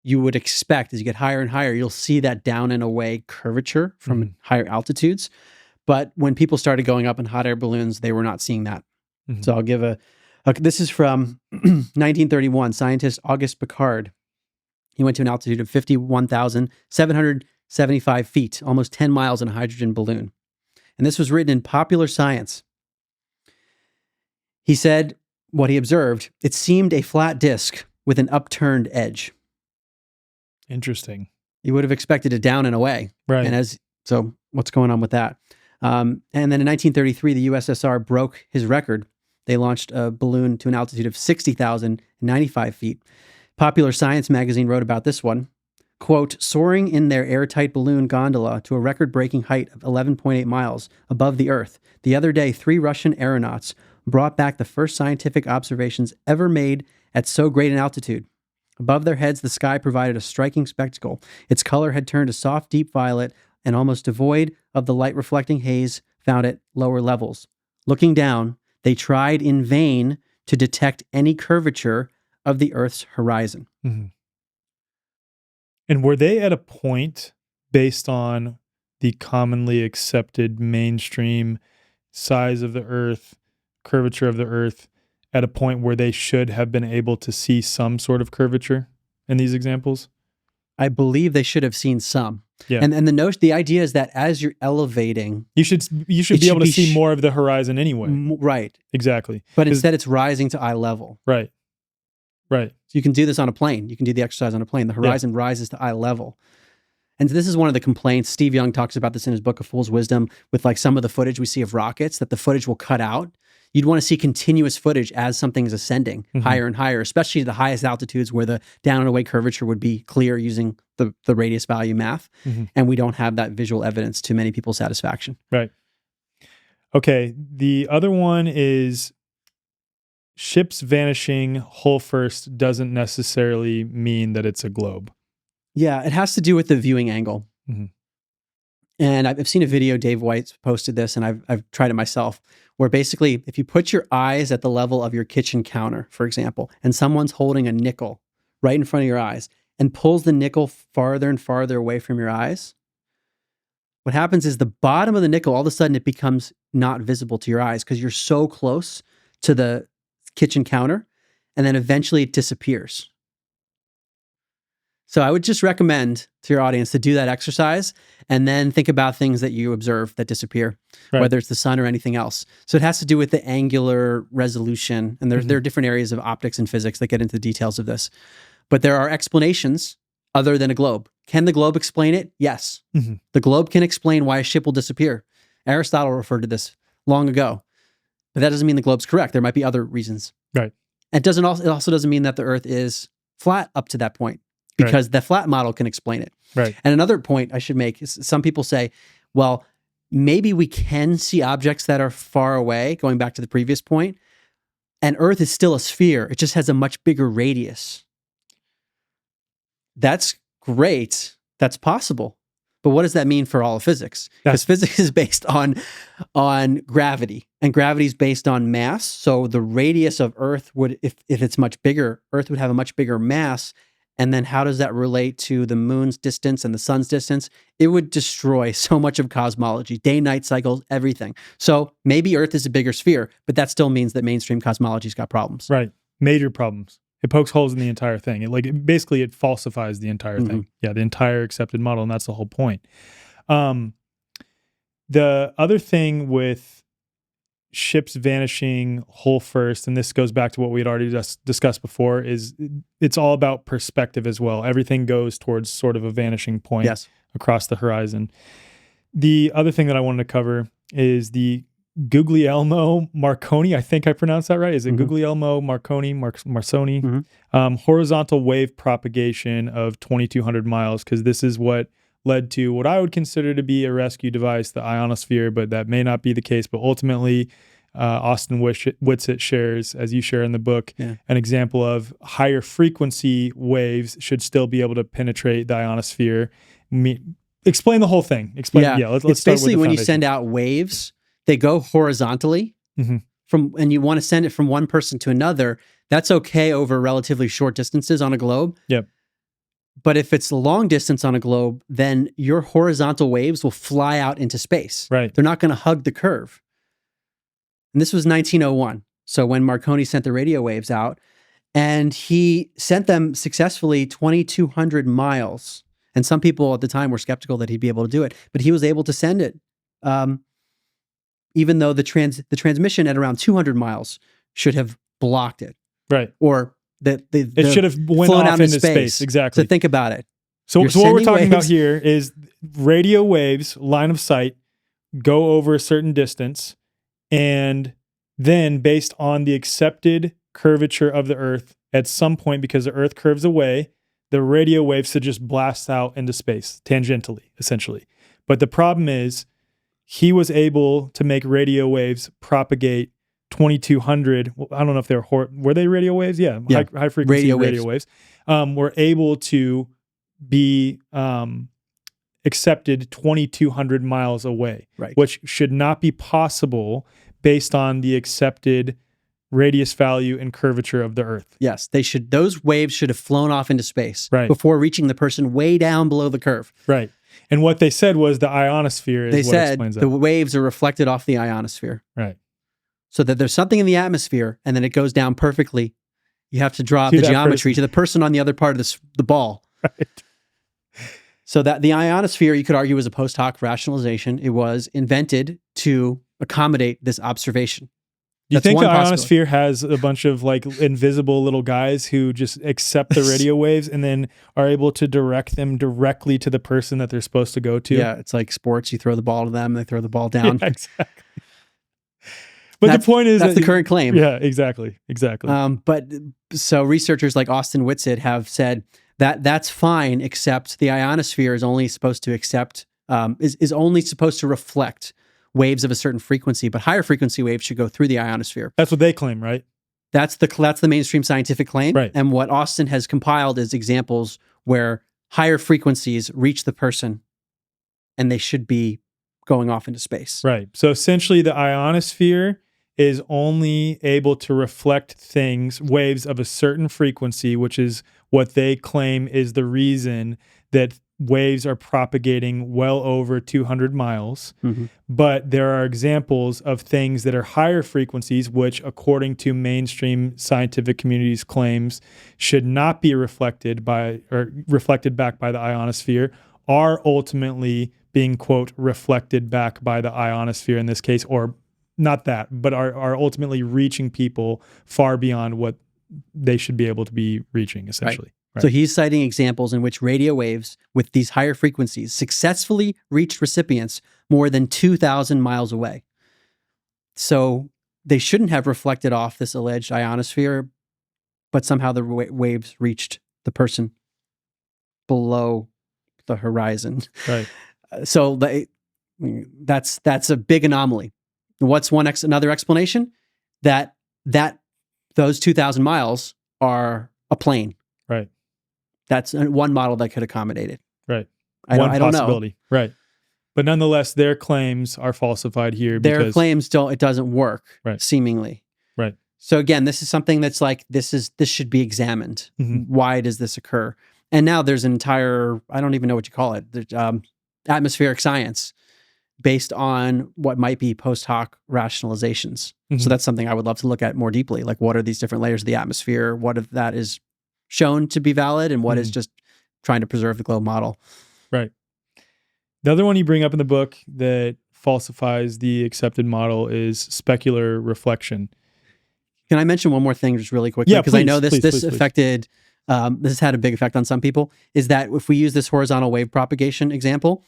you would expect as you get higher and higher, you'll see that down and away curvature from higher altitudes. But when people started going up in hot air balloons, they were not seeing that. Mm-hmm. So I'll give this is from 1931, scientist Auguste Piccard. He went to an altitude of 51,775 feet, almost 10 miles in a hydrogen balloon. And this was written in Popular Science. He said what he observed, it seemed a flat disc with an upturned edge. Interesting. You would have expected it down and away. Right. And so what's going on with that? And then in 1933, the USSR broke his record. They launched a balloon to an altitude of 60,095 feet. Popular Science magazine wrote about this one, quote, soaring in their airtight balloon gondola to a record-breaking height of 11.8 miles above the Earth. The other day, 3 Russian aeronauts brought back the first scientific observations ever made at so great an altitude. Above their heads, the sky provided a striking spectacle. Its color had turned a soft, deep violet and almost devoid of the light-reflecting haze found at lower levels. Looking down, they tried in vain to detect any curvature of the Earth's horizon. Mm-hmm. And were they at a point based on the commonly accepted mainstream size of the Earth, curvature of the Earth, at a point where they should have been able to see some sort of curvature in these examples? I believe they should have seen some. Yeah. And the idea is that as you're elevating, you should be able to see more of the horizon anyway. Right. Exactly. But instead it's rising to eye level. Right. Right. So you can do this on a plane. You can do the exercise on a plane. The horizon rises to eye level. And this is one of the complaints. Steve Young talks about this in his book, A Fool's Wisdom, with like some of the footage we see of rockets, that the footage will cut out. You'd want to see continuous footage as something is ascending higher and higher, especially the highest altitudes where the down and away curvature would be clear using the radius value math. And we don't have that visual evidence to many people's satisfaction. Right. Okay. The other one is ships vanishing hull first doesn't necessarily mean that it's a globe. Yeah, it has to do with the viewing angle. Mhm. And I've seen a video, Dave White posted this, and I've tried it myself, where basically if you put your eyes at the level of your kitchen counter, for example, and someone's holding a nickel right in front of your eyes and pulls the nickel farther and farther away from your eyes, what happens is the bottom of the nickel, all of a sudden it becomes not visible to your eyes because you're so close to the kitchen counter, and then eventually it disappears. So I would just recommend to your audience to do that exercise and then think about things that you observe that disappear, Right. whether it's the sun or anything else. So it has to do with the angular resolution. And there are different areas of optics and physics that get into the details of this. But there are explanations other than a globe. Can the globe explain it? Yes. Mhm. The globe can explain why a ship will disappear. Aristotle referred to this long ago. But that doesn't mean the globe's correct. There might be other reasons. Right. It also doesn't mean that the Earth is flat up to that point, because the flat model can explain it. Right. And another point I should make is some people say, well, maybe we can see objects that are far away, going back to the previous point, and Earth is still a sphere. It just has a much bigger radius. That's great. That's possible. But what does that mean for all of physics? Because physics is based on gravity, and gravity is based on mass. So the radius of Earth would, if it's much bigger, Earth would have a much bigger mass. And then how does that relate to the moon's distance and the sun's distance? It would destroy so much of cosmology, day-night cycles, everything. So maybe Earth is a bigger sphere, but that still means that mainstream cosmology's got problems. Right. Major problems. It pokes holes in the entire thing. Basically it falsifies the entire thing. Yeah, the entire accepted model, and that's the whole point. The other thing with ships vanishing hull first, and this goes back to what we had already discussed before, is it's all about perspective as well. Everything goes towards sort of a vanishing point across the horizon. The other thing that I wanted to cover is the Guglielmo Marconi. I think I pronounced that right. Is it Guglielmo Marconi, Marconi? Horizontal wave propagation of 2,200 miles, because this is what led to what I would consider to be a rescue device, the ionosphere, but that may not be the case. But ultimately, Austin Whitsitt shares, as you share in the book, an example of higher frequency waves should still be able to penetrate the ionosphere. Explain the whole thing. Let's it's start with the basically when you foundation. send out waves, they go horizontally and you want to send it from one person to another. That's okay over relatively short distances on a globe. Yep. But if it's long distance on a globe, then your horizontal waves will fly out into space. Right. They're not going to hug the curve. And this was 1901. So when Marconi sent the radio waves out, and he sent them successfully 2,200 miles. And some people at the time were skeptical that he'd be able to do it, but he was able to send it. Even though the transmission at around 200 miles should have blocked it. Right. Or it should have went flown off out into space. Exactly. So think about it. So what we're talking about here is radio waves, line of sight, go over a certain distance, and then based on the accepted curvature of the Earth, at some point, because the Earth curves away, the radio waves should just blast out into space, tangentially, essentially. But the problem is, he was able to make radio waves propagate 2,200. I don't know if were they radio waves? Yeah. High frequency radio waves. Were able to be accepted 2,200 miles away, which should not be possible based on the accepted radius value and curvature of the Earth. Yes, those waves should have flown off into space before reaching the person way down below the curve. Right. And what they said was the ionosphere is what explains that. The waves are reflected off the ionosphere. Right. So that there's something in the atmosphere, and then it goes down perfectly. You have to draw the geometry to the person on the other part of the ball. Right. So that the ionosphere, you could argue, was a post hoc rationalization. It was invented to accommodate this observation. Do you think the ionosphere has a bunch of invisible little guys who just accept the radio waves and then are able to direct them directly to the person that they're supposed to go to? Yeah, it's like sports. You throw the ball to them, they throw the ball down. Yeah, exactly. But the point is that's the current claim. Yeah, exactly. But so researchers like Austin Whitsitt have said that that's fine, except the ionosphere is only supposed to is only supposed to reflect waves of a certain frequency, but higher frequency waves should go through the ionosphere. That's what they claim, right? That's the mainstream scientific claim. Right. And what Austin has compiled is examples where higher frequencies reach the person and they should be going off into space. Right. So essentially the ionosphere is only able to reflect waves of a certain frequency, which is what they claim is the reason that waves are propagating well over 200 miles. Mhm. But there are examples of things that are higher frequencies, which, according to mainstream scientific community's claims, should not be reflected back by the ionosphere, are ultimately being, quote, reflected back by the ionosphere in this case, or not that, but are ultimately reaching people far beyond what they should be able to be reaching, essentially. Right. So he's citing examples in which radio waves with these higher frequencies successfully reached recipients more than 2,000 miles away. So they shouldn't have reflected off this alleged ionosphere, but somehow the waves reached the person below the horizon. Right. So that's a big anomaly. What's another explanation? That those 2,000 miles are a plane. Right. That's one model that could accommodate it. Right. I don't know. Right. But nonetheless, their claims are falsified here. Their claims it doesn't work, right. seemingly. Right. So again, this is something that's like, this should be examined. Mm-hmm. Why does this occur? And now there's an entire, I don't even know what you call it, atmospheric science based on what might be post hoc rationalizations. Mm-hmm. So that's something I would love to look at more deeply. Like, what are these different layers of the atmosphere? What of that is shown to be valid and what is just trying to preserve the globe model? Right. The other one you bring up in the book that falsifies the accepted model is specular reflection. Can I mention one more thing just really quickly? Yeah, because I know this please. affected, this has had a big effect on some people, is that if we use this horizontal wave propagation example,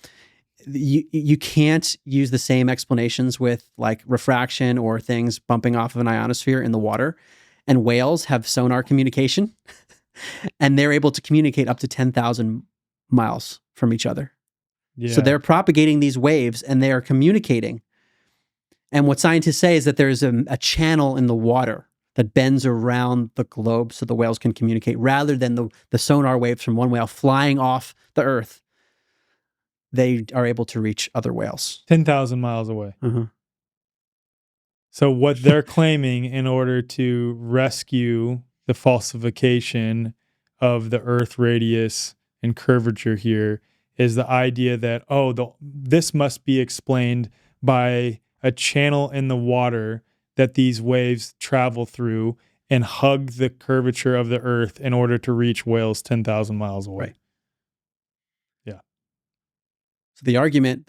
you can't use the same explanations with like refraction or things bumping off of an ionosphere in the water. And whales have sonar communication and they're able to communicate up to 10,000 miles from each other. Yeah. So they're propagating these waves and they are communicating. And what scientists say is that there's a channel in the water that bends around the globe so the whales can communicate rather than the sonar waves from one whale flying off the earth. They are able to reach other whales. 10,000 miles away. Uh-huh. So what they're claiming in order to rescue the falsification of the Earth radius and curvature here is the idea that, this must be explained by a channel in the water that these waves travel through and hug the curvature of the Earth in order to reach whales 10,000 miles away. Right. Yeah. So the argument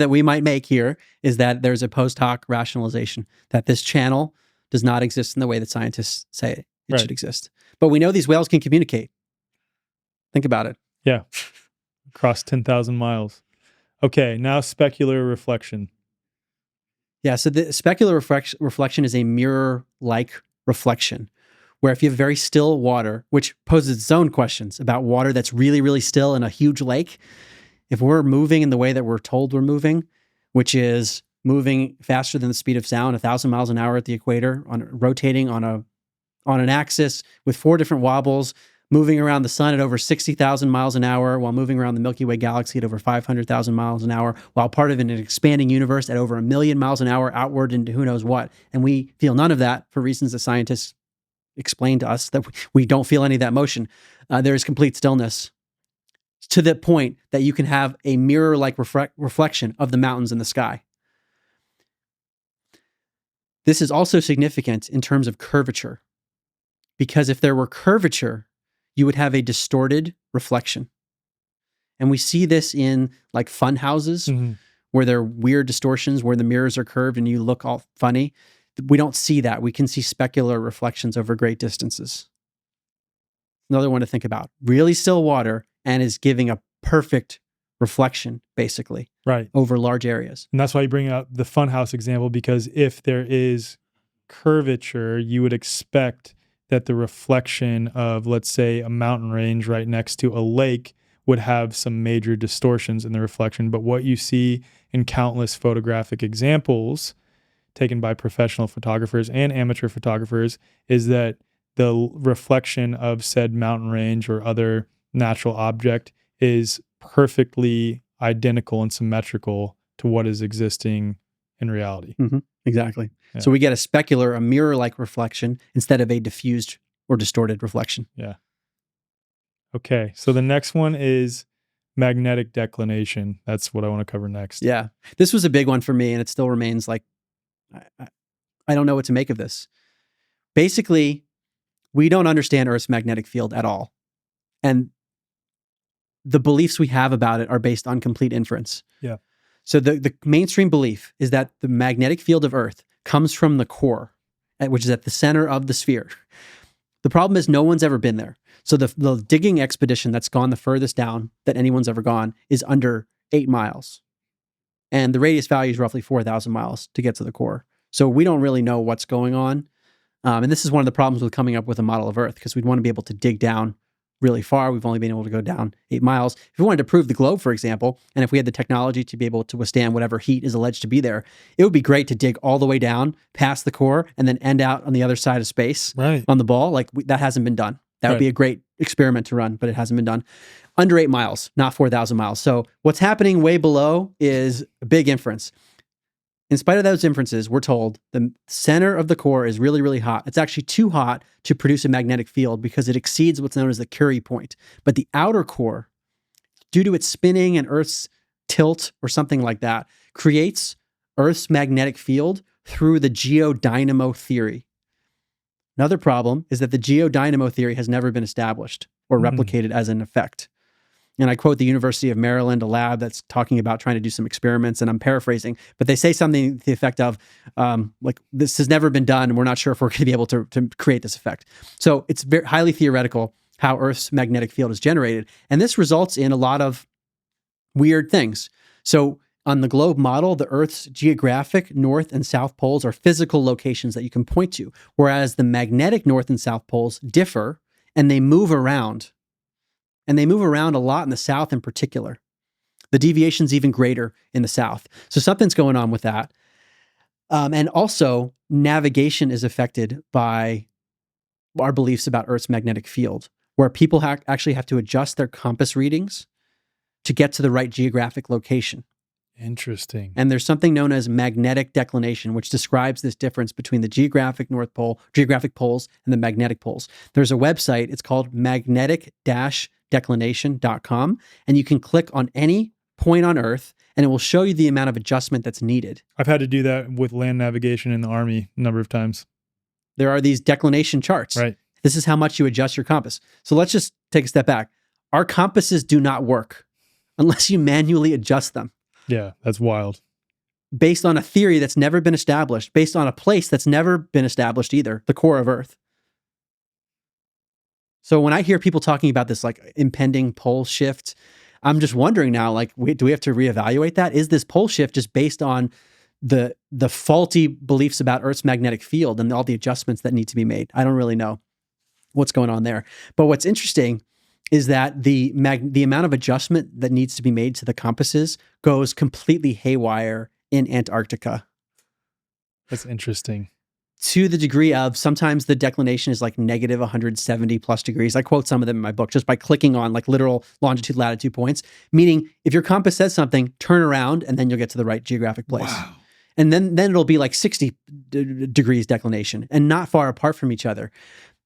that we might make here is that there's a post hoc rationalization, that this channel does not exist in the way that scientists say it should exist. But we know these whales can communicate. Think about it. Yeah. Across 10,000 miles. Okay, now specular reflection. Yeah, so the specular reflection is a mirror-like reflection, where if you have very still water, which poses its own questions about water that's really, really still in a huge lake, if we're moving in the way that we're told we're moving, which is moving faster than the speed of sound, 1,000 miles an hour at the equator, rotating on an axis with 4 different wobbles, moving around the sun at over 60,000 miles an hour, while moving around the Milky Way galaxy at over 500,000 miles an hour, while part of an expanding universe at over 1 million miles an hour outward into who knows what. And we feel none of that for reasons that scientists explain to us, that we don't feel any of that motion. There is complete stillness to the point that you can have a mirror-like reflection of the mountains in the sky. This is also significant in terms of curvature, because if there were curvature, you would have a distorted reflection. And we see this in like fun houses where there are weird distortions where the mirrors are curved and you look all funny. We don't see that. We can see specular reflections over great distances. Another one to think about. Really still water and is giving a perfect reflection, basically, over large areas. And that's why you bring up the funhouse example, because if there is curvature, you would expect that the reflection of, let's say, a mountain range right next to a lake would have some major distortions in the reflection. But what you see in countless photographic examples taken by professional photographers and amateur photographers is that the reflection of said mountain range or other natural object is perfectly identical and symmetrical to what is existing in reality. Exactly. Yeah. So we get a specular, a mirror-like reflection instead of a diffused or distorted reflection. Yeah. Okay. So the next one is magnetic declination. That's what I want to cover next. Yeah. This was a big one for me, and it still remains like, I don't know what to make of this. Basically, we don't understand Earth's magnetic field at all. And the beliefs we have about it are based on complete inference. Yeah. So the mainstream belief is that the magnetic field of Earth comes from the core, which is at the center of the sphere. The problem is no one's ever been there. So the digging expedition that's gone the furthest down that anyone's ever gone is under 8 miles. And the radius value is roughly 4,000 miles to get to the core. So we don't really know what's going on. And this is one of the problems with coming up with a model of Earth, because we'd want to be able to dig down really far. We've only been able to go down 8 miles. If we wanted to prove the globe, for example, and if we had the technology to be able to withstand whatever heat is alleged to be there, it would be great to dig all the way down past the core and then end out on the other side of space on the ball. Like that hasn't been done. That would be a great experiment to run, but it hasn't been done. Under 8 miles, not 4,000 miles. So what's happening way below is a big inference. In spite of those inferences, we're told the center of the core is really, really hot. It's actually too hot to produce a magnetic field because it exceeds what's known as the Curie point. But the outer core, due to its spinning and Earth's tilt or something like that, creates Earth's magnetic field through the geodynamo theory. Another problem is that the geodynamo theory has never been established or replicated as an effect. And I quote the University of Maryland, a lab that's talking about trying to do some experiments, and I'm paraphrasing, but they say something to the effect of, like, this has never been done, and we're not sure if we're going to be able to create this effect. So it's very highly theoretical how Earth's magnetic field is generated. And this results in a lot of weird things. So on the globe model, the Earth's geographic north and south poles are physical locations that you can point to, whereas the magnetic north and south poles differ, and they move around. And they move around a lot in the south in particular. The deviation's even greater in the south. So something's going on with that. And also, navigation is affected by our beliefs about Earth's magnetic field, where people actually have to adjust their compass readings to get to the right geographic location. Interesting. And there's something known as magnetic declination, which describes this difference between the geographic poles and the magnetic poles. There's a website, it's called magnetic-declination.com, and you can click on any point on Earth, and it will show you the amount of adjustment that's needed. I've had to do that with land navigation in the Army a number of times. There are these declination charts. Right. This is how much you adjust your compass. So let's just take a step back. Our compasses do not work unless you manually adjust them. Yeah, that's wild. Based on a theory that's never been established, based on a place that's never been established either, the core of Earth. So when I hear people talking about this like impending pole shift, I'm just wondering now, like, do we have to reevaluate that? Is this pole shift just based on the faulty beliefs about Earth's magnetic field and all the adjustments that need to be made? I don't really know what's going on there. But what's interesting is that the amount of adjustment that needs to be made to the compasses goes completely haywire in Antarctica. That's interesting. To the degree of sometimes the declination is like negative 170 plus degrees. I quote some of them in my book just by clicking on like literal longitude, latitude points, meaning if your compass says something, turn around and then you'll get to the right geographic place. Wow. And then it'll be like 60 degrees declination and not far apart from each other.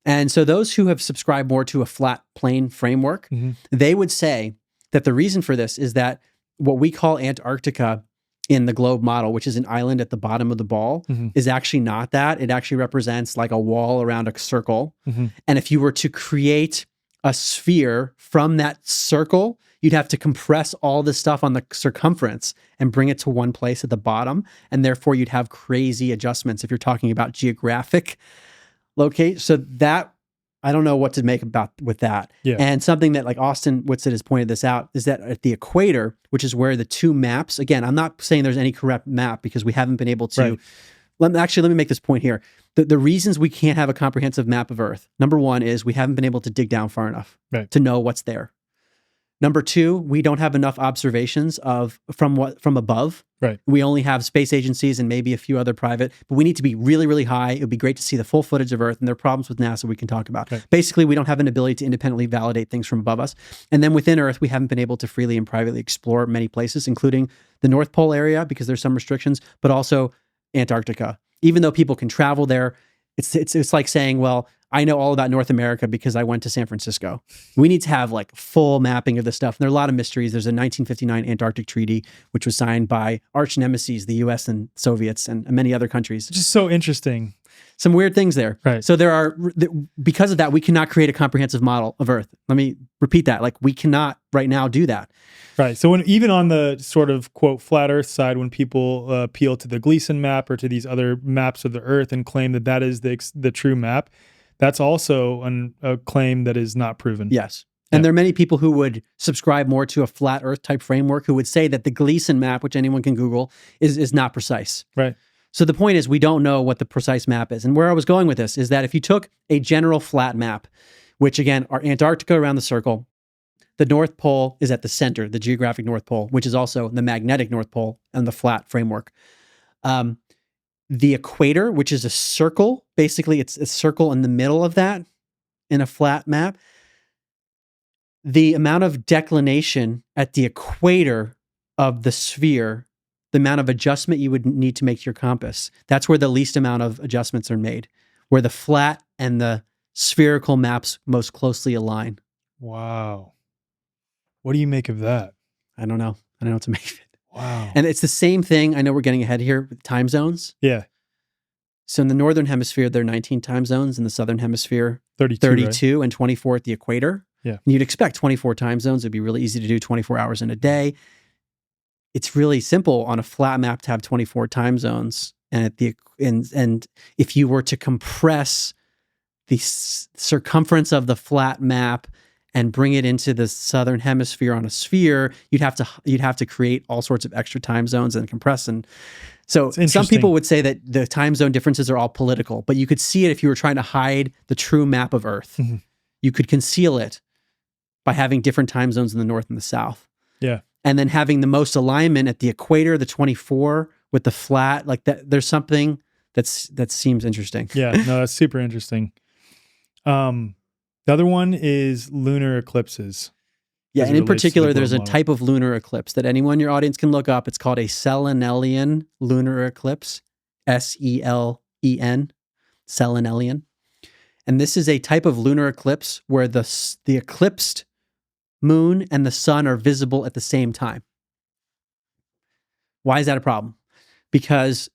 And so those who have subscribed more to a flat plane framework, they would say that the reason for this is that what we call Antarctica in the globe model, which is an island at the bottom of the ball, is actually not that. It actually represents like a wall around a circle. And if you were to create a sphere from that circle, you'd have to compress all this stuff on the circumference and bring it to one place at the bottom. And therefore you'd have crazy adjustments if you're talking about geographic locate. So that, I don't know what to make with that. Yeah. And something that like Austin Whitsitt has pointed this out is that at the equator, which is where the two maps, again, I'm not saying there's any correct map because we haven't been able to, let me make this point here. The reasons we can't have a comprehensive map of Earth, number one is we haven't been able to dig down far enough to know what's there. Number two, we don't have enough observations from above Right. We only have space agencies and maybe a few other private, but we need to be really, really high. It would be great to see the full footage of Earth, and there are problems with NASA we can talk about. Right. Basically, we don't have an ability to independently validate things from above us. And then within Earth, we haven't been able to freely and privately explore many places, including the North Pole area, because there's some restrictions, but also Antarctica. Even though people can travel there, it's like saying, well, I know all about North America because I went to San Francisco. We need to have like full mapping of this stuff. And there are a lot of mysteries. There's a 1959 Antarctic Treaty, which was signed by arch nemeses, the US and Soviets and many other countries. Just so interesting. Some weird things there. Right. So because of that, we cannot create a comprehensive model of Earth. Let me repeat that. Like, we cannot right now do that. Right. So even on the sort of quote flat Earth side, when people appeal to the Gleason map or to these other maps of the Earth and claim that that is the true map, that's also a claim that is not proven. Yes. And there are many people who would subscribe more to a flat Earth type framework who would say that the Gleason map, which anyone can Google, is not precise. Right. So the point is, we don't know what the precise map is. And where I was going with this is that if you took a general flat map, which again are Antarctica around the circle, the North Pole is at the center, the geographic North Pole, which is also the magnetic North Pole and the flat framework. The equator, which is a circle, basically it's a circle in the middle of that in a flat map. The amount of declination at the equator of the sphere, the amount of adjustment you would need to make to your compass, that's where the least amount of adjustments are made, where the flat and the spherical maps most closely align. Wow. What do you make of that? I don't know. I don't know what to make of it. Wow. And it's the same thing. I know we're getting ahead here with time zones. Yeah. So in the northern hemisphere, there are 19 time zones. In the southern hemisphere, 32 right? And 24 at the equator. Yeah. And you'd expect 24 time zones. It'd be really easy to do 24 hours in a day. It's really simple on a flat map to have 24 time zones. And and if you were to compress the circumference of the flat map and bring it into the southern hemisphere on a sphere, you'd have to create all sorts of extra time zones and compress. And so some people would say that the time zone differences are all political, but you could see it if you were trying to hide the true map of Earth. Mm-hmm. You could conceal it by having different time zones in the north and the south. Yeah. And then having the most alignment at the equator, the 24 with the flat, like that. There's something that seems interesting. Yeah, no, that's super interesting. The other one is lunar eclipses. Yeah, and in particular, there's a type of lunar eclipse that anyone in your audience can look up. It's called a selenelian lunar eclipse, S-E-L-E-N, selenelian. And this is a type of lunar eclipse where the eclipsed moon and the sun are visible at the same time. Why is that a problem? Because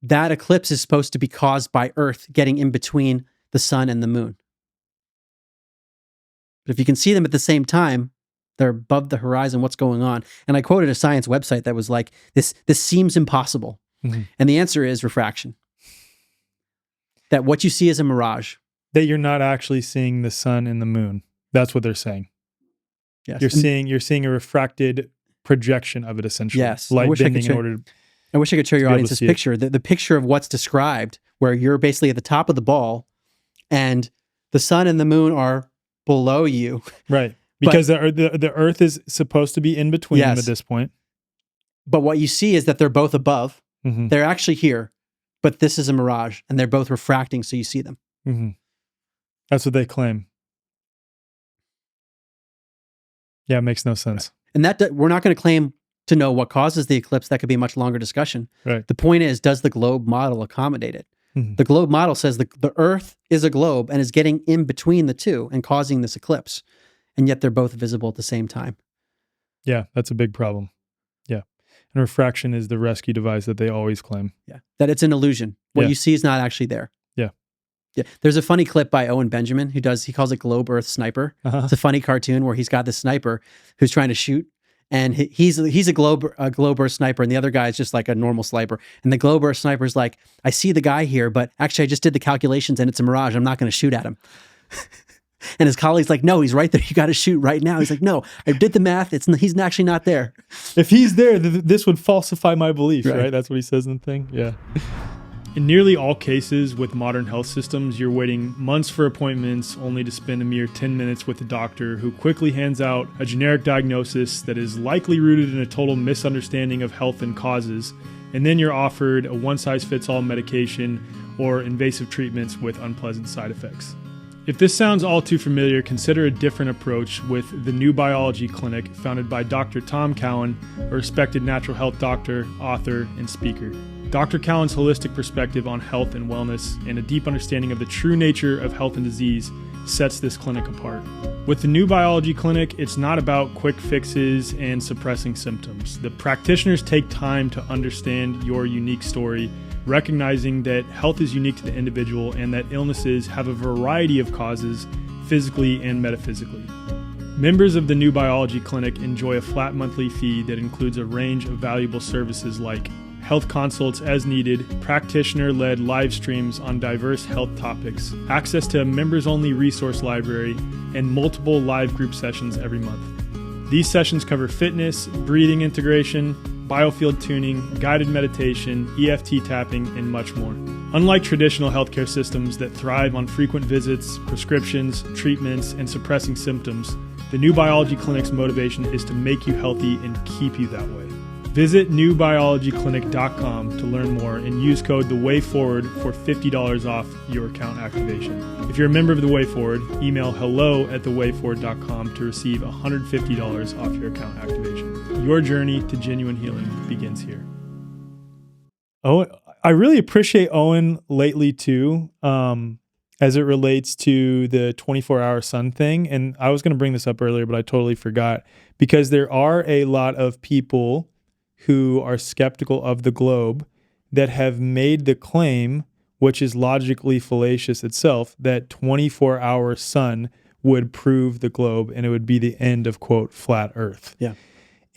that eclipse is supposed to be caused by Earth getting in between the sun and the moon. But if you can see them at the same time, they're above the horizon, what's going on? And I quoted a science website that was like, this seems impossible. Mm-hmm. And the answer is refraction. That what you see is a mirage. That you're not actually seeing the sun and the moon. That's what they're saying. Yes. You're seeing a refracted projection of it, essentially. Yes. Light bending in order to... I wish I could show your audience this picture. The picture of what's described, where you're basically at the top of the ball and the sun and the moon are below you. Right. Because the Earth is supposed to be in between them at this point. But what you see is that they're both above. Mm-hmm. They're actually here, but this is a mirage, and they're both refracting, so you see them. Mm-hmm. That's what they claim. Yeah, it makes no sense. And that we're not going to claim to know what causes the eclipse. That could be a much longer discussion. Right. The point is, does the globe model accommodate it? Mm-hmm. The globe model says the Earth is a globe and is getting in between the two and causing this eclipse. And yet they're both visible at the same time. Yeah, that's a big problem. Yeah. And refraction is the rescue device that they always claim. Yeah. That it's an illusion. What you see is not actually there. Yeah. Yeah. There's a funny clip by Owen Benjamin he calls it Globe Earth Sniper. Uh-huh. It's a funny cartoon where he's got this sniper who's trying to shoot. And he's a Globe Earth sniper, and the other guy is just like a normal sniper. And the Globe Earth sniper's like, I see the guy here, but actually I just did the calculations and it's a mirage. I'm not going to shoot at him. And his colleague's like, no, he's right there. You got to shoot right now. He's like, no, I did the math. He's actually not there. If he's there, this would falsify my beliefs, right? That's what he says in the thing. Yeah. In nearly all cases with modern health systems, you're waiting months for appointments only to spend a mere 10 minutes with a doctor who quickly hands out a generic diagnosis that is likely rooted in a total misunderstanding of health and causes, and then you're offered a one-size-fits-all medication or invasive treatments with unpleasant side effects. If this sounds all too familiar, consider a different approach with the New Biology Clinic, founded by Dr. Tom Cowan, a respected natural health doctor, author, and speaker. Dr. Cowan's holistic perspective on health and wellness and a deep understanding of the true nature of health and disease sets this clinic apart. With the New Biology Clinic, it's not about quick fixes and suppressing symptoms. The practitioners take time to understand your unique story, recognizing that health is unique to the individual and that illnesses have a variety of causes, physically and metaphysically. Members of the New Biology Clinic enjoy a flat monthly fee that includes a range of valuable services like health consults as needed, practitioner-led live streams on diverse health topics, access to a members-only resource library, and multiple live group sessions every month. These sessions cover fitness, breathing integration, biofield tuning, guided meditation, EFT tapping, and much more. Unlike traditional healthcare systems that thrive on frequent visits, prescriptions, treatments, and suppressing symptoms, the New Biology Clinic's motivation is to make you healthy and keep you that way. Visit newbiologyclinic.com to learn more and use code THEWAYFORWARD for $50 off your account activation. If you're a member of The Way Forward, email hello@thewayforward.com to receive $150 off your account activation. Your journey to genuine healing begins here. Oh, I really appreciate Owen lately too, as it relates to the 24-hour sun thing. And I was going to bring this up earlier, but I totally forgot, because there are a lot of people who are skeptical of the globe that have made the claim, which is logically fallacious itself, that 24-hour sun would prove the globe and it would be the end of, quote, flat Earth. Yeah.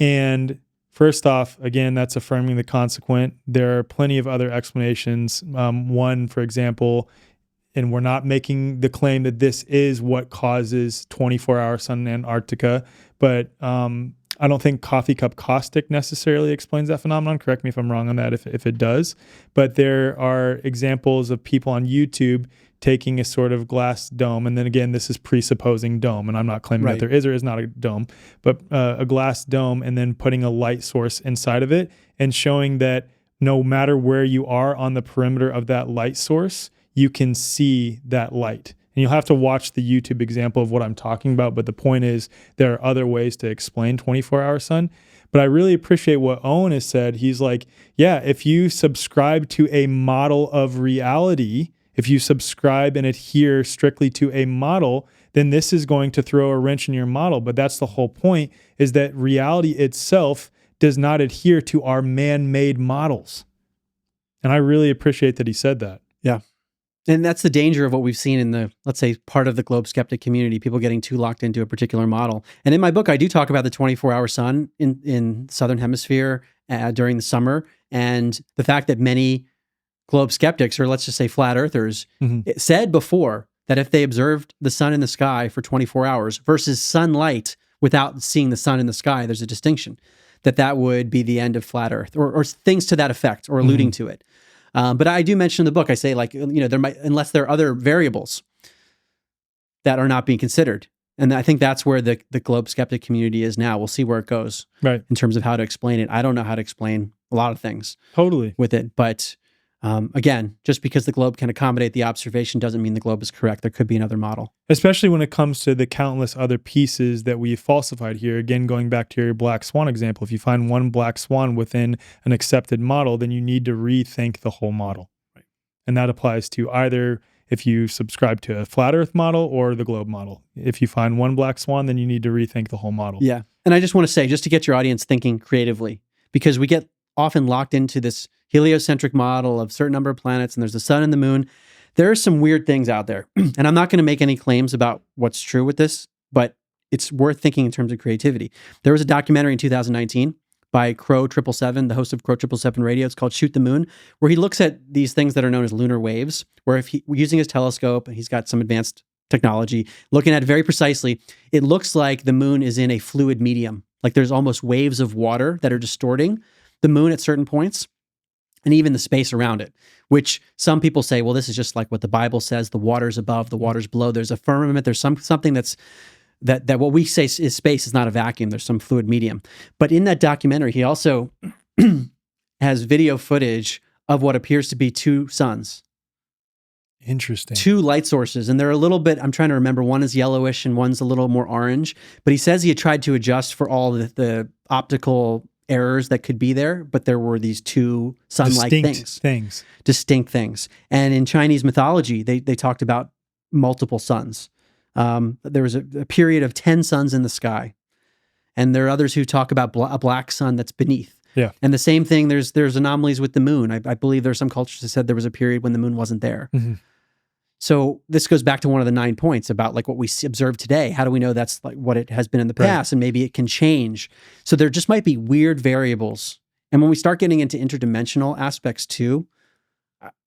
And first off, again, that's affirming the consequent. There are plenty of other explanations. One, for example, and we're not making the claim that this is what causes 24-hour sun in Antarctica, but I don't think coffee cup caustic necessarily explains that phenomenon. Correct me if I'm wrong on that, if it does. But there are examples of people on YouTube taking a sort of glass dome. And then again, this is presupposing dome. And I'm not claiming that there is or is not a dome, but a glass dome, and then putting a light source inside of it and showing that no matter where you are on the perimeter of that light source, you can see that light. And you'll have to watch the YouTube example of what I'm talking about. But the point is, there are other ways to explain 24-hour sun. But I really appreciate what Owen has said. He's like, yeah, if you subscribe to a model of reality, if you subscribe and adhere strictly to a model, then this is going to throw a wrench in your model. But that's the whole point, is that reality itself does not adhere to our man-made models. And I really appreciate that he said that. Yeah. And that's the danger of what we've seen in the, let's say, part of the globe skeptic community, people getting too locked into a particular model. And in my book, I do talk about the 24-hour sun in Southern Hemisphere during the summer, and the fact that many globe skeptics, or let's just say flat earthers, said before that if they observed the sun in the sky for 24 hours versus sunlight without seeing the sun in the sky, there's a distinction, that would be the end of flat Earth, or things to that effect, or alluding to it. But I do mention in the book, I say, like, there might, unless there are other variables that are not being considered. And I think that's where the globe skeptic community is now. We'll see where it goes in terms of how to explain it. I don't know how to explain a lot of things with it. But again, just because the globe can accommodate the observation doesn't mean the globe is correct. There could be another model. Especially when it comes to the countless other pieces that we've falsified here. Again, going back to your black swan example, if you find one black swan within an accepted model, then you need to rethink the whole model. And that applies to either if you subscribe to a flat Earth model or the globe model. If you find one black swan, then you need to rethink the whole model. Yeah. And I just want to say, just to get your audience thinking creatively, because we get often locked into this heliocentric model of a certain number of planets, and there's the sun and the moon. There are some weird things out there. And I'm not going to make any claims about what's true with this, but it's worth thinking in terms of creativity. There was a documentary in 2019 by Crow 777, the host of Crow 777 Radio. It's called Shoot the Moon, where he looks at these things that are known as lunar waves, where if using his telescope, and he's got some advanced technology, looking at it very precisely, it looks like the moon is in a fluid medium. Like there's almost waves of water that are distorting the moon at certain points. and even the space around it, which some people say, well, this is just like what the Bible says, the water's above, the water's below. There's a firmament. There's something that what we say is space is not a vacuum. There's some fluid medium. But in that documentary, he also has video footage of what appears to be two suns. Interesting. Two light sources. And they're a little bit, I'm trying to remember, one is yellowish and one's a little more orange. But he says he had tried to adjust for all the optical errors that could be there, but there were these two sun-like distinct things. And in Chinese mythology, they talked about multiple suns. There was a period of 10 suns in the sky. And there are others who talk about a black sun that's beneath. Yeah. And the same thing, there's anomalies with the moon. I believe there's some cultures that said there was a period when the moon wasn't there. Mm-hmm. So this goes back to one of the 9 points about like what we observe today. How do we know that's like what it has been in the past? And maybe it can change. So there just might be weird variables. And when we start getting into interdimensional aspects too,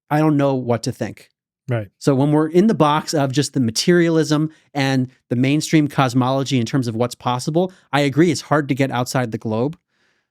I don't know what to think. Right. So when we're in the box of just the materialism and the mainstream cosmology in terms of what's possible, I agree it's hard to get outside the globe.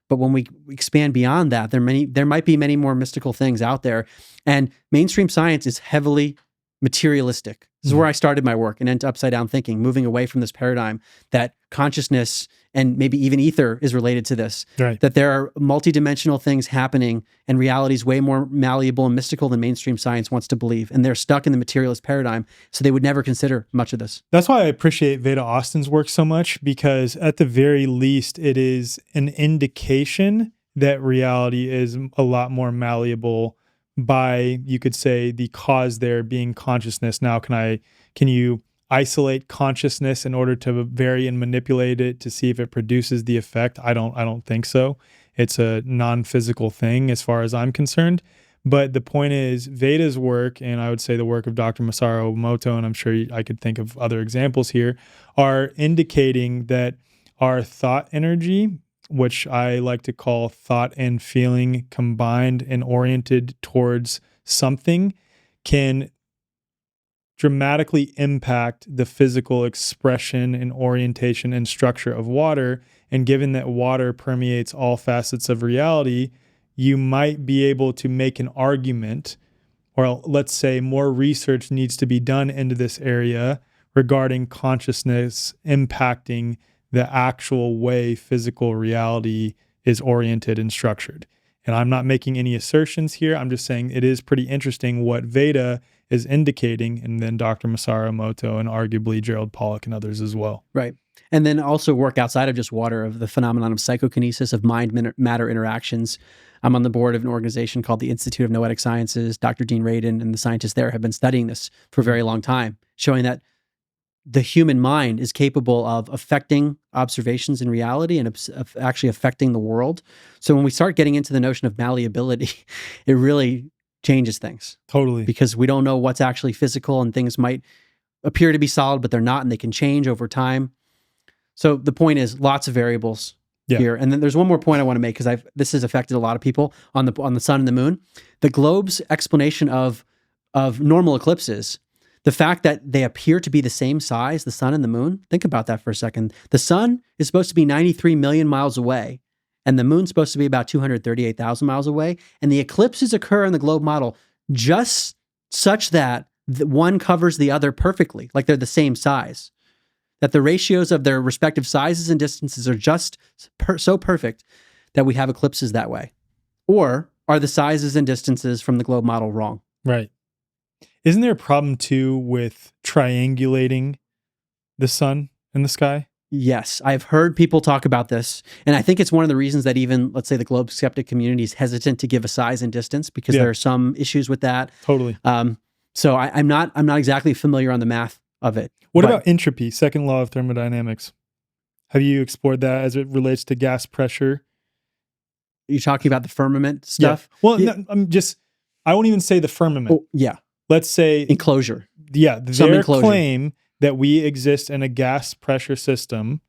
But when we expand beyond that, there might be many more mystical things out there. And mainstream science is heavily materialistic. This is where I started my work and into upside down thinking, moving away from this paradigm that consciousness and maybe even ether is related to this. Right. That there are multidimensional things happening and reality is way more malleable and mystical than mainstream science wants to believe. And they're stuck in the materialist paradigm. So they would never consider much of this. That's why I appreciate Veda Austin's work so much, because at the very least, it is an indication that reality is a lot more malleable by, you could say, the cause there being consciousness. Now, can you isolate consciousness in order to vary and manipulate it to see if it produces the effect? I don't think so. It's a non-physical thing as far as I'm concerned. But the point is, Veda's work, and I would say the work of Dr. Masaru Emoto, and I'm sure I could think of other examples here, are indicating that our thought energy, which I like to call thought and feeling combined and oriented towards something, can dramatically impact the physical expression and orientation and structure of water. And given that water permeates all facets of reality, you might be able to make an argument, or let's say more research needs to be done into this area regarding consciousness impacting the actual way physical reality is oriented and structured. And I'm not making any assertions here. I'm just saying it is pretty interesting what Veda is indicating, and then Dr. Masaru Emoto and arguably Gerald Pollack and others as well. Right. And then also work outside of just water of the phenomenon of psychokinesis, of mind-matter interactions. I'm on the board of an organization called the Institute of Noetic Sciences. Dr. Dean Radin and the scientists there have been studying this for a very long time, showing that the human mind is capable of affecting observations in reality and of actually affecting the world. So when we start getting into the notion of malleability, it really changes things. Totally. Because we don't know what's actually physical, and things might appear to be solid, but they're not, and they can change over time. So the point is lots of variables here. And then there's one more point I want to make, because this has affected a lot of people on the sun and the moon. The globe's explanation of normal eclipses, the fact that they appear to be the same size, the sun and the moon, think about that for a second. The sun is supposed to be 93 million miles away, and the moon's supposed to be about 238,000 miles away. And the eclipses occur in the globe model just such that one covers the other perfectly, like they're the same size. That the ratios of their respective sizes and distances are just so perfect that we have eclipses that way. Or are the sizes and distances from the globe model wrong? Right. Isn't there a problem too with triangulating the sun in the sky? Yes, I've heard people talk about this, and I think it's one of the reasons that even, let's say, the globe skeptic community is hesitant to give a size and distance, because there are some issues with that. Totally. So I'm not exactly familiar on the math of it. What about entropy, second law of thermodynamics? Have you explored that as it relates to gas pressure? You're talking about the firmament stuff? Yeah. Well, I won't even say the firmament. Oh, yeah. Let's say enclosure. Yeah, their claim that we exist in a gas pressure system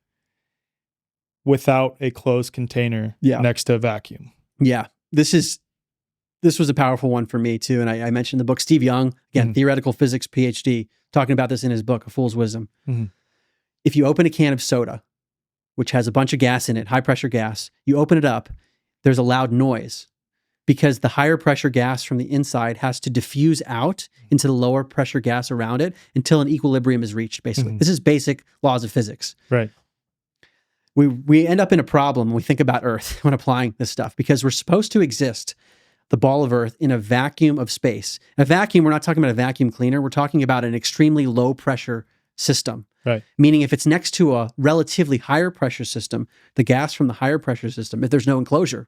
without a closed container next to a vacuum. Yeah, this was a powerful one for me too. And I mentioned the book, Steve Young, again, theoretical physics PhD, talking about this in his book, A Fool's Wisdom. Mm-hmm. If you open a can of soda, which has a bunch of gas in it, high pressure gas, you open it up, there's a loud noise. because the higher pressure gas from the inside has to diffuse out into the lower pressure gas around it until an equilibrium is reached, basically. This is basic laws of physics. Right. We end up in a problem when we think about Earth when applying this stuff, because we're supposed to exist, the ball of Earth, in a vacuum of space. A vacuum, we're not talking about a vacuum cleaner. We're talking about an extremely low pressure system. Right. Meaning if it's next to a relatively higher pressure system, the gas from the higher pressure system, if there's no enclosure,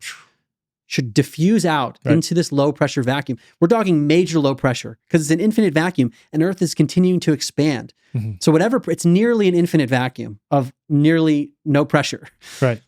should diffuse out into this low pressure vacuum. We're talking major low pressure because it's an infinite vacuum and Earth is continuing to expand. So it's nearly an infinite vacuum of nearly no pressure. Right.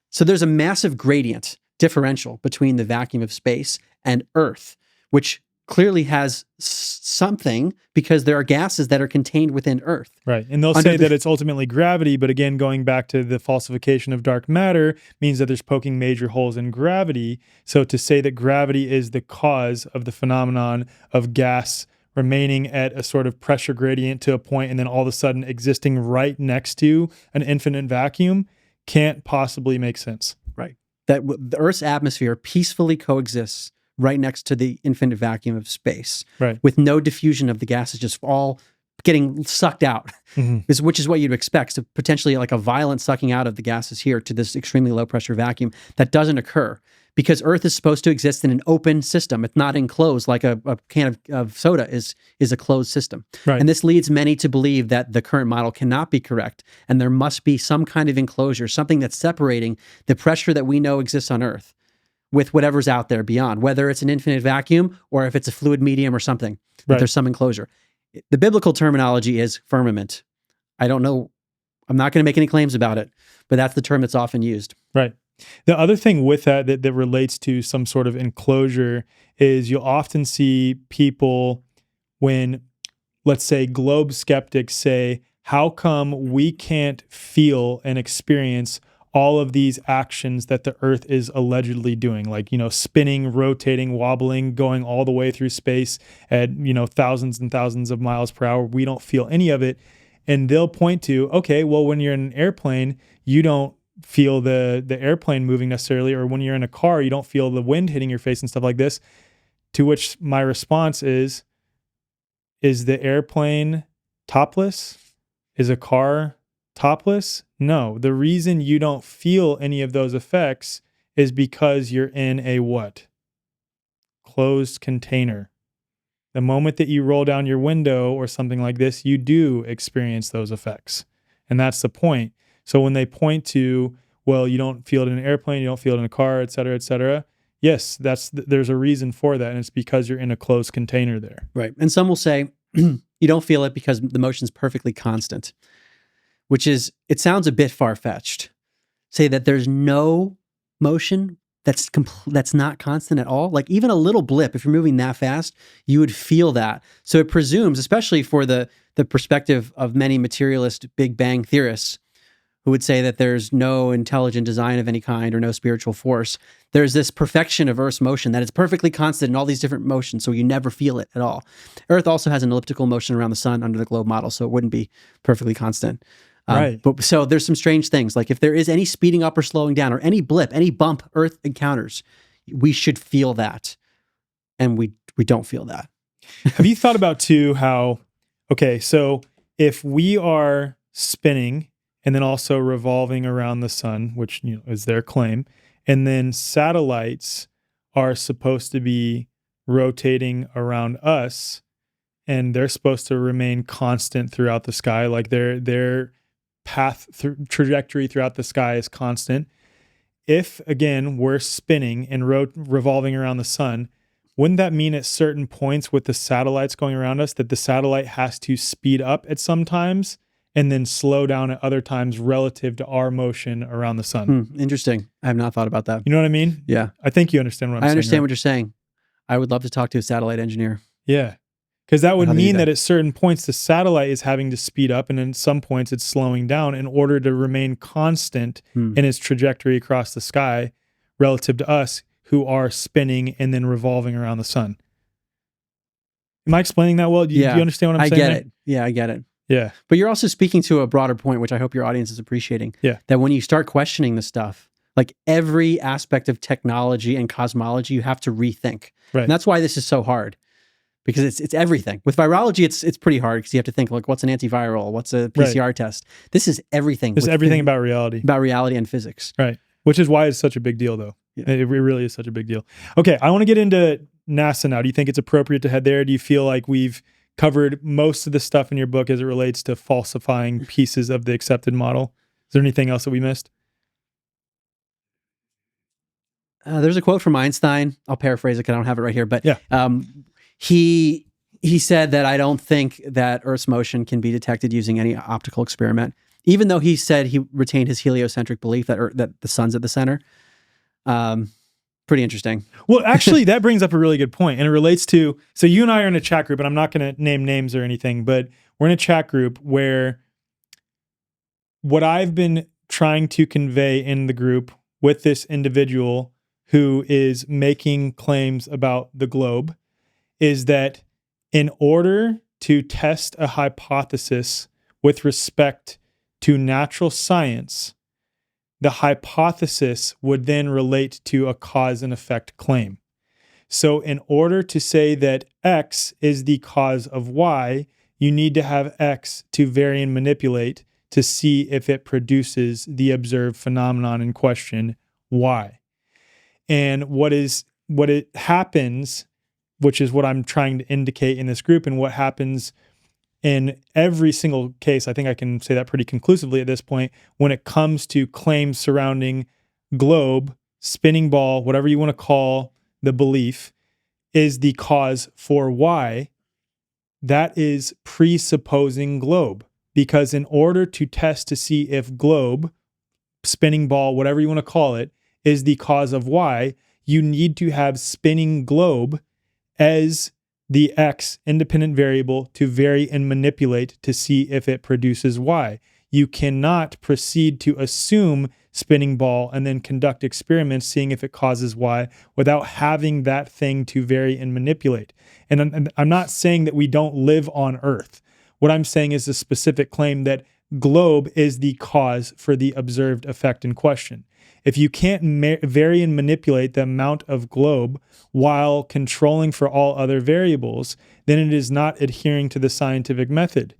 So there's a massive gradient differential between the vacuum of space and Earth, which clearly has something because there are gases that are contained within Earth. Right. And they'll say that it's ultimately gravity, but again, going back to the falsification of dark matter means that there's poking major holes in gravity. So to say that gravity is the cause of the phenomenon of gas remaining at a sort of pressure gradient to a point and then all of a sudden existing right next to an infinite vacuum can't possibly make sense. Right. That the Earth's atmosphere peacefully coexists right next to the infinite vacuum of space, right, with no diffusion of the gases, just all getting sucked out, which is what you'd expect. So potentially like a violent sucking out of the gases here to this extremely low pressure vacuum. That doesn't occur because Earth is supposed to exist in an open system. It's not enclosed like a can of soda is a closed system. Right. And this leads many to believe that the current model cannot be correct. And there must be some kind of enclosure, something that's separating the pressure that we know exists on Earth with whatever's out there beyond, whether it's an infinite vacuum or if it's a fluid medium or something, that there's some enclosure. The biblical terminology is firmament. I don't know. I'm not going to make any claims about it, but that's the term that's often used. Right. The other thing with that relates to some sort of enclosure is you'll often see people when, let's say, globe skeptics say, how come we can't feel and experience all of these actions that the Earth is allegedly doing, like, spinning, rotating, wobbling, going all the way through space at, thousands and thousands of miles per hour. We don't feel any of it. And they'll point to, okay, well, when you're in an airplane, you don't feel the airplane moving necessarily, or when you're in a car, you don't feel the wind hitting your face and stuff like this. To which my response is the airplane topless? Is a car topless? No. The reason you don't feel any of those effects is because you're in a what? Closed container. The moment that you roll down your window or something like this, you do experience those effects. And that's the point. So when they point to, well, you don't feel it in an airplane, you don't feel it in a car, et cetera, yes, there's a reason for that, and it's because you're in a closed container there. Right. And some will say you don't feel it because the motion's perfectly constant, which is, it sounds a bit far-fetched. Say that there's no motion that's not constant at all. Like even a little blip, if you're moving that fast, you would feel that. So it presumes, especially for the perspective of many materialist Big Bang theorists, who would say that there's no intelligent design of any kind or no spiritual force. There's this perfection of Earth's motion that it's perfectly constant in all these different motions, so you never feel it at all. Earth also has an elliptical motion around the sun under the globe model, so it wouldn't be perfectly constant. Right. But so there's some strange things. Like if there is any speeding up or slowing down or any blip, any bump Earth encounters, we should feel that. And we don't feel that. Have you thought about too how, okay, so if we are spinning and then also revolving around the sun, which is their claim, and then satellites are supposed to be rotating around us, and they're supposed to remain constant throughout the sky, like their path trajectory throughout the sky is constant. If again we're spinning and revolving around the sun, wouldn't that mean at certain points with the satellites going around us that the satellite has to speed up at some times and then slow down at other times relative to our motion around the sun? Interesting. I have not thought about that. You know what I mean? Yeah. I think you understand what I'm saying. I understand right? what you're saying. I would love to talk to a satellite engineer. Yeah. Because that would mean that at certain points the satellite is having to speed up and at some points it's slowing down in order to remain constant in its trajectory across the sky relative to us who are spinning and then revolving around the sun. Am I explaining that well? Do you understand what I'm saying? I get it. Yeah, I get it. Yeah. But you're also speaking to a broader point, which I hope your audience is appreciating. Yeah. That when you start questioning this stuff, Like every aspect of technology and cosmology, you have to rethink. Right. And that's why this is so hard, because it's everything. With virology, it's pretty hard because you have to think, like, what's an antiviral? What's a PCR test? This is everything. It's everything about reality. About reality and physics. Right. Which is why it's such a big deal, though. Yeah. It really is such a big deal. Okay, I want to get into NASA now. Do you think it's appropriate to head there? Do you feel like we've covered most of the stuff in your book as it relates to falsifying pieces of the accepted model? Is there anything else that we missed? There's a quote from Einstein. I'll paraphrase it because I don't have it right here. But yeah. He said that I don't think that Earth's motion can be detected using any optical experiment, even though he said he retained his heliocentric belief that the sun's at the center. Pretty interesting. Well, actually, that brings up a really good point, and it relates to, so you and I are in a chat group, and I'm not going to name names or anything, but we're in a chat group where what I've been trying to convey in the group with this individual who is making claims about the globe is that in order to test a hypothesis with respect to natural science, the hypothesis would then relate to a cause and effect claim. So in order to say that X is the cause of Y, you need to have X to vary and manipulate to see if it produces the observed phenomenon in question, Y. And what it happens, which is what I'm trying to indicate in this group, and what happens in every single case, I think I can say that pretty conclusively at this point, when it comes to claims surrounding globe, spinning ball, whatever you want to call the belief, is the cause for Y, that is presupposing globe. Because in order to test to see if globe, spinning ball, whatever you want to call it, is the cause of Y, you need to have spinning globe as the X independent variable to vary and manipulate to see if it produces Y. You cannot proceed to assume spinning ball and then conduct experiments seeing if it causes Y without having that thing to vary and manipulate. And I'm not saying that we don't live on Earth. What I'm saying is a specific claim that globe is the cause for the observed effect in question. If you can't vary and manipulate the amount of globe while controlling for all other variables, then it is not adhering to the scientific method.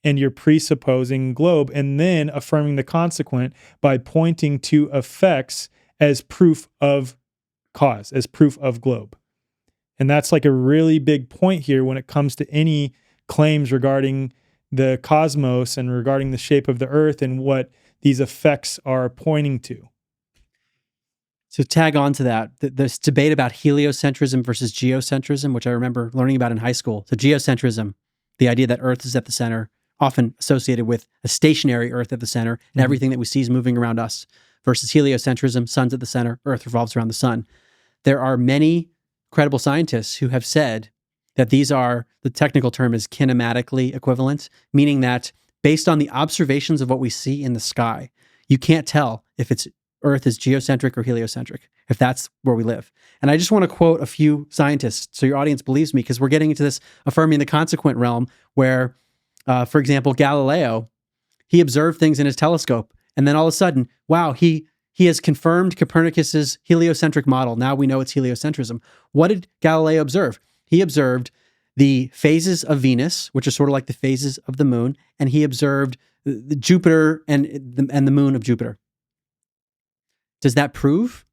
And you're presupposing globe and then affirming the consequent by pointing to effects as proof of cause, as proof of globe. And that's like a really big point here when it comes to any claims regarding the cosmos and regarding the shape of the earth and what these effects are pointing to. So tag on to that, this debate about heliocentrism versus geocentrism, which I remember learning about in high school. So geocentrism, the idea that Earth is at the center, often associated with a stationary Earth at the center, and everything that we see is moving around us, versus heliocentrism, sun's at the center, Earth revolves around the sun. There are many credible scientists who have said that these are, the technical term is kinematically equivalent, meaning that based on the observations of what we see in the sky, you can't tell if it's Earth is geocentric or heliocentric, if that's where we live. And I just want to quote a few scientists so your audience believes me, because we're getting into this affirming the consequent realm where, for example, Galileo, he observed things in his telescope, and then all of a sudden, wow, he has confirmed Copernicus's heliocentric model. Now we know it's heliocentrism. What did Galileo observe? He observed the phases of Venus, which are sort of like the phases of the moon, and he observed the Jupiter and the moon of Jupiter. Does that prove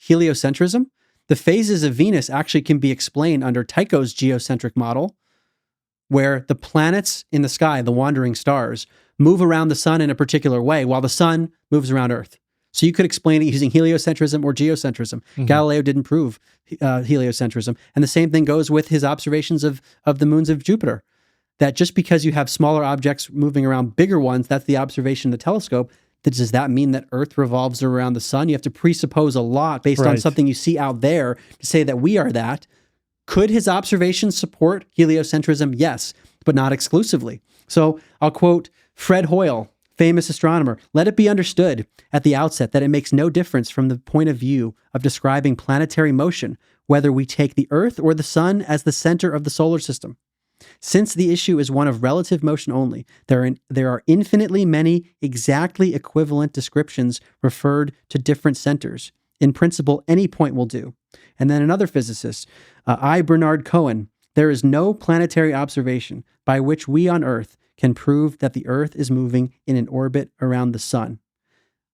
heliocentrism? The phases of Venus actually can be explained under Tycho's geocentric model, where the planets in the sky, the wandering stars, move around the sun in a particular way while the sun moves around Earth. So you could explain it using heliocentrism or geocentrism. Galileo didn't prove heliocentrism. And the same thing goes with his observations of the moons of Jupiter, that just because you have smaller objects moving around bigger ones, that's the observation in the telescope, does that mean that Earth revolves around the sun? You have to presuppose a lot based on something you see out there to say that we are that. Could his observations support heliocentrism? Yes, but not exclusively. So I'll quote Fred Hoyle, famous astronomer. Let it be understood at the outset that it makes no difference from the point of view of describing planetary motion, whether we take the Earth or the sun as the center of the solar system. Since the issue is one of relative motion only, there are infinitely many exactly equivalent descriptions referred to different centers. In principle, any point will do. And then another physicist, I. Bernard Cohen, there is no planetary observation by which we on Earth can prove that the Earth is moving in an orbit around the sun.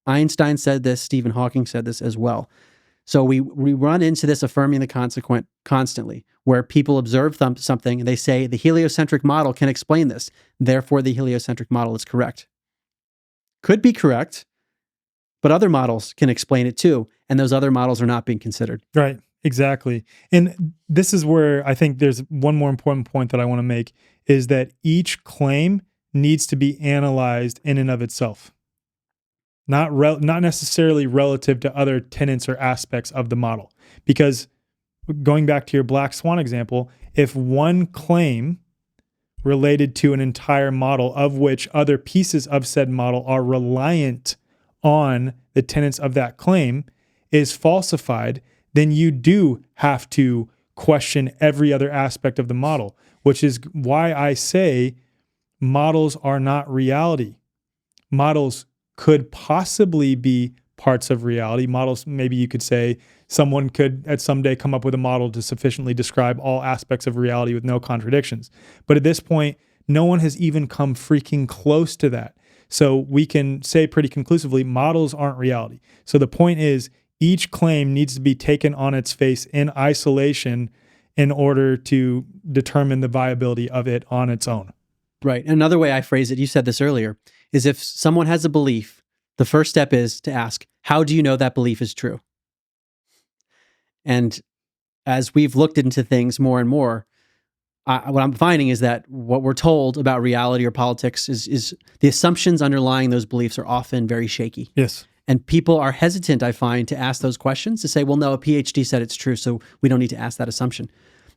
Einstein said this, Stephen Hawking said this as well. So we run into this affirming the consequent constantly, where people observe something and they say the heliocentric model can explain this. Therefore, the heliocentric model is correct. Could be correct, but other models can explain it too. And those other models are not being considered. Right, exactly. And this is where I think there's one more important point that I want to make is that each claim needs to be analyzed in and of itself. Not necessarily relative to other tenets or aspects of the model. Because going back to your black swan example, if one claim related to an entire model of which other pieces of said model are reliant on the tenets of that claim is falsified, then you do have to question every other aspect of the model, which is why I say models are not reality. Models could possibly be parts of reality. Models, maybe you could say someone could at some day come up with a model to sufficiently describe all aspects of reality with no contradictions. But at this point, no one has even come freaking close to that. So we can say pretty conclusively, models aren't reality. So the point is, each claim needs to be taken on its face in isolation in order to determine the viability of it on its own. Right. Another way I phrase it, you said this earlier, is if someone has a belief, the first step is to ask, how do you know that belief is true? And as we've looked into things more and more, what I'm finding is that what we're told about reality or politics is the assumptions underlying those beliefs are often very shaky. Yes. And people are hesitant, I find, to ask those questions, to say, well, no, a PhD said it's true, so we don't need to ask that assumption.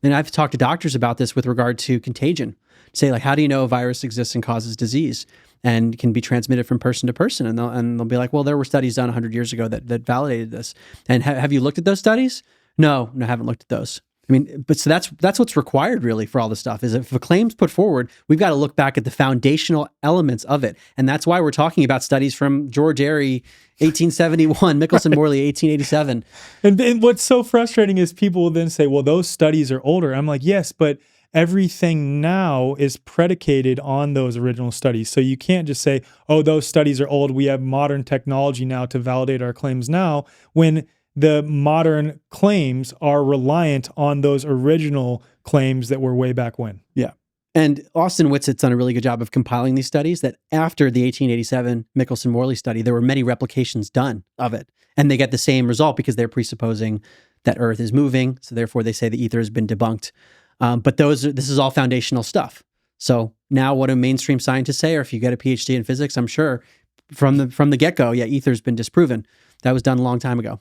And I've talked to doctors about this with regard to contagion. Say, like, how do you know a virus exists and causes disease and can be transmitted from person to person? And they'll be like, well, there were studies done 100 years ago that validated this. And have you looked at those studies? No, I haven't looked at those. I mean, but so that's what's required really for all this stuff is if a claim's put forward, we've got to look back at the foundational elements of it. And that's why we're talking about studies from George Airy, 1871, Michelson-Morley, 1887. And what's so frustrating is people will then say, well, those studies are older. I'm like, yes, but everything now is predicated on those original studies. So you can't just say, oh, those studies are old. We have modern technology now to validate our claims now, when the modern claims are reliant on those original claims that were way back when. Yeah. And Austin Whitsett's done a really good job of compiling these studies that after the 1887 Michelson-Morley study, there were many replications done of it. And they get the same result because they're presupposing that Earth is moving. So therefore they say the ether has been debunked. But this is all foundational stuff. So now what do mainstream scientists say, or if you get a PhD in physics, I'm sure from the get-go, yeah, ether's been disproven. That was done a long time ago.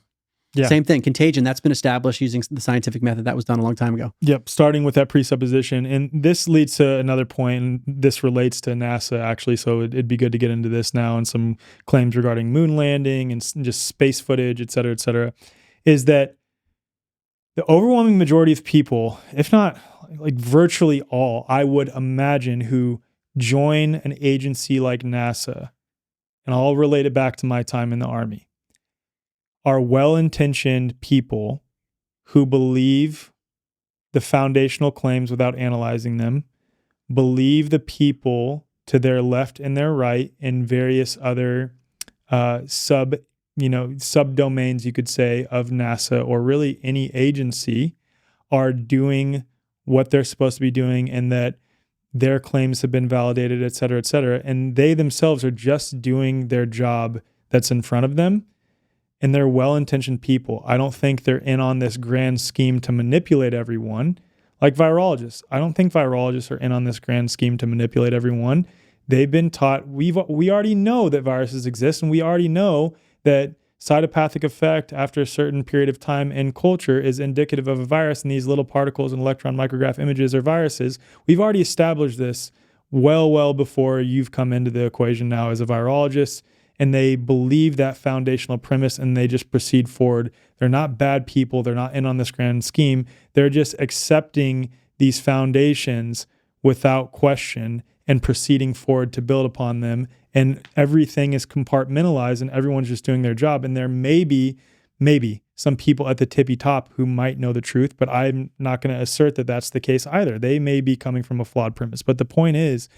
Yeah. Same thing, contagion, that's been established using the scientific method. That was done a long time ago. Yep, starting with that presupposition. And this leads to another point, and this relates to NASA, actually, so it'd be good to get into this now, and some claims regarding moon landing and just space footage, et cetera, is that the overwhelming majority of people, if not like virtually all, I would imagine, who join an agency like NASA, and I'll relate it back to my time in the Army, are well-intentioned people who believe the foundational claims without analyzing them, believe the people to their left and their right in various other subdomains, you could say, of NASA or really any agency, are doing what they're supposed to be doing, and that their claims have been validated, et cetera, and they themselves are just doing their job that's in front of them. And they're well-intentioned people. I don't think they're in on this grand scheme to manipulate everyone. Like virologists. I don't think virologists are in on this grand scheme to manipulate everyone. They've been taught, we already know that viruses exist, and we already know that cytopathic effect after a certain period of time in culture is indicative of a virus, and these little particles and electron micrograph images are viruses. We've already established this well before you've come into the equation now as a virologist. And they believe that foundational premise, and they just proceed forward. They're not bad people. They're not in on this grand scheme. They're just accepting these foundations without question and proceeding forward to build upon them. And everything is compartmentalized and everyone's just doing their job. And there may be some people at the tippy top who might know the truth, but I'm not going to assert that that's the case either. They may be coming from a flawed premise. But the point is,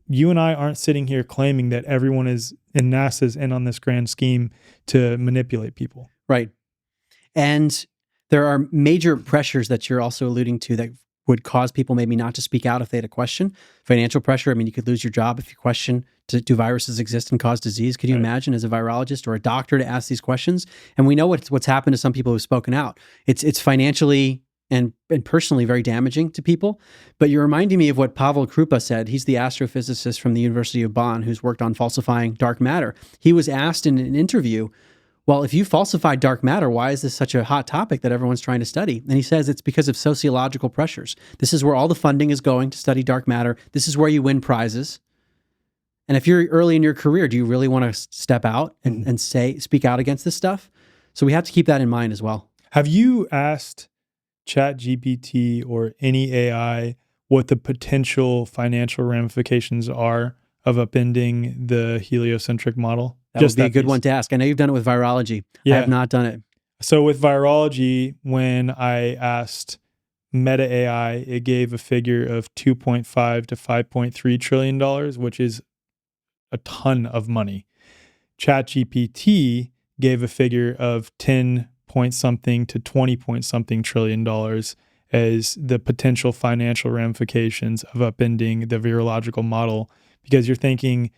you and I aren't sitting here claiming that everyone is in NASA's in on this grand scheme to manipulate people. Right. And there are major pressures that you're also alluding to that would cause people maybe not to speak out if they had a question. Financial pressure. I mean, you could lose your job if you question, do viruses exist and cause disease? Could you imagine as a virologist or a doctor to ask these questions? And we know what's happened to some people who've spoken out. It's financially and personally very damaging to people. But you're reminding me of what Pavel Krupa said. He's the astrophysicist from the University of Bonn who's worked on falsifying dark matter. He was asked in an interview, well, if you falsified dark matter, why is this such a hot topic that everyone's trying to study? And he says it's because of sociological pressures. This is where all the funding is going to study dark matter. This is where you win prizes. And if you're early in your career, do you really want to step out and speak out against this stuff? So we have to keep that in mind as well. Have you asked ChatGPT or any AI what the potential financial ramifications are of upending the heliocentric model? That would be a good one to ask. I know you've done it with virology. Yeah. I have not done it. So with virology, when I asked Meta AI, it gave a figure of $2.5 to $5.3 trillion, which is a ton of money. ChatGPT gave a figure of 10 point something to 20 point something trillion dollars as the potential financial ramifications of upending the virological model, because you're thinking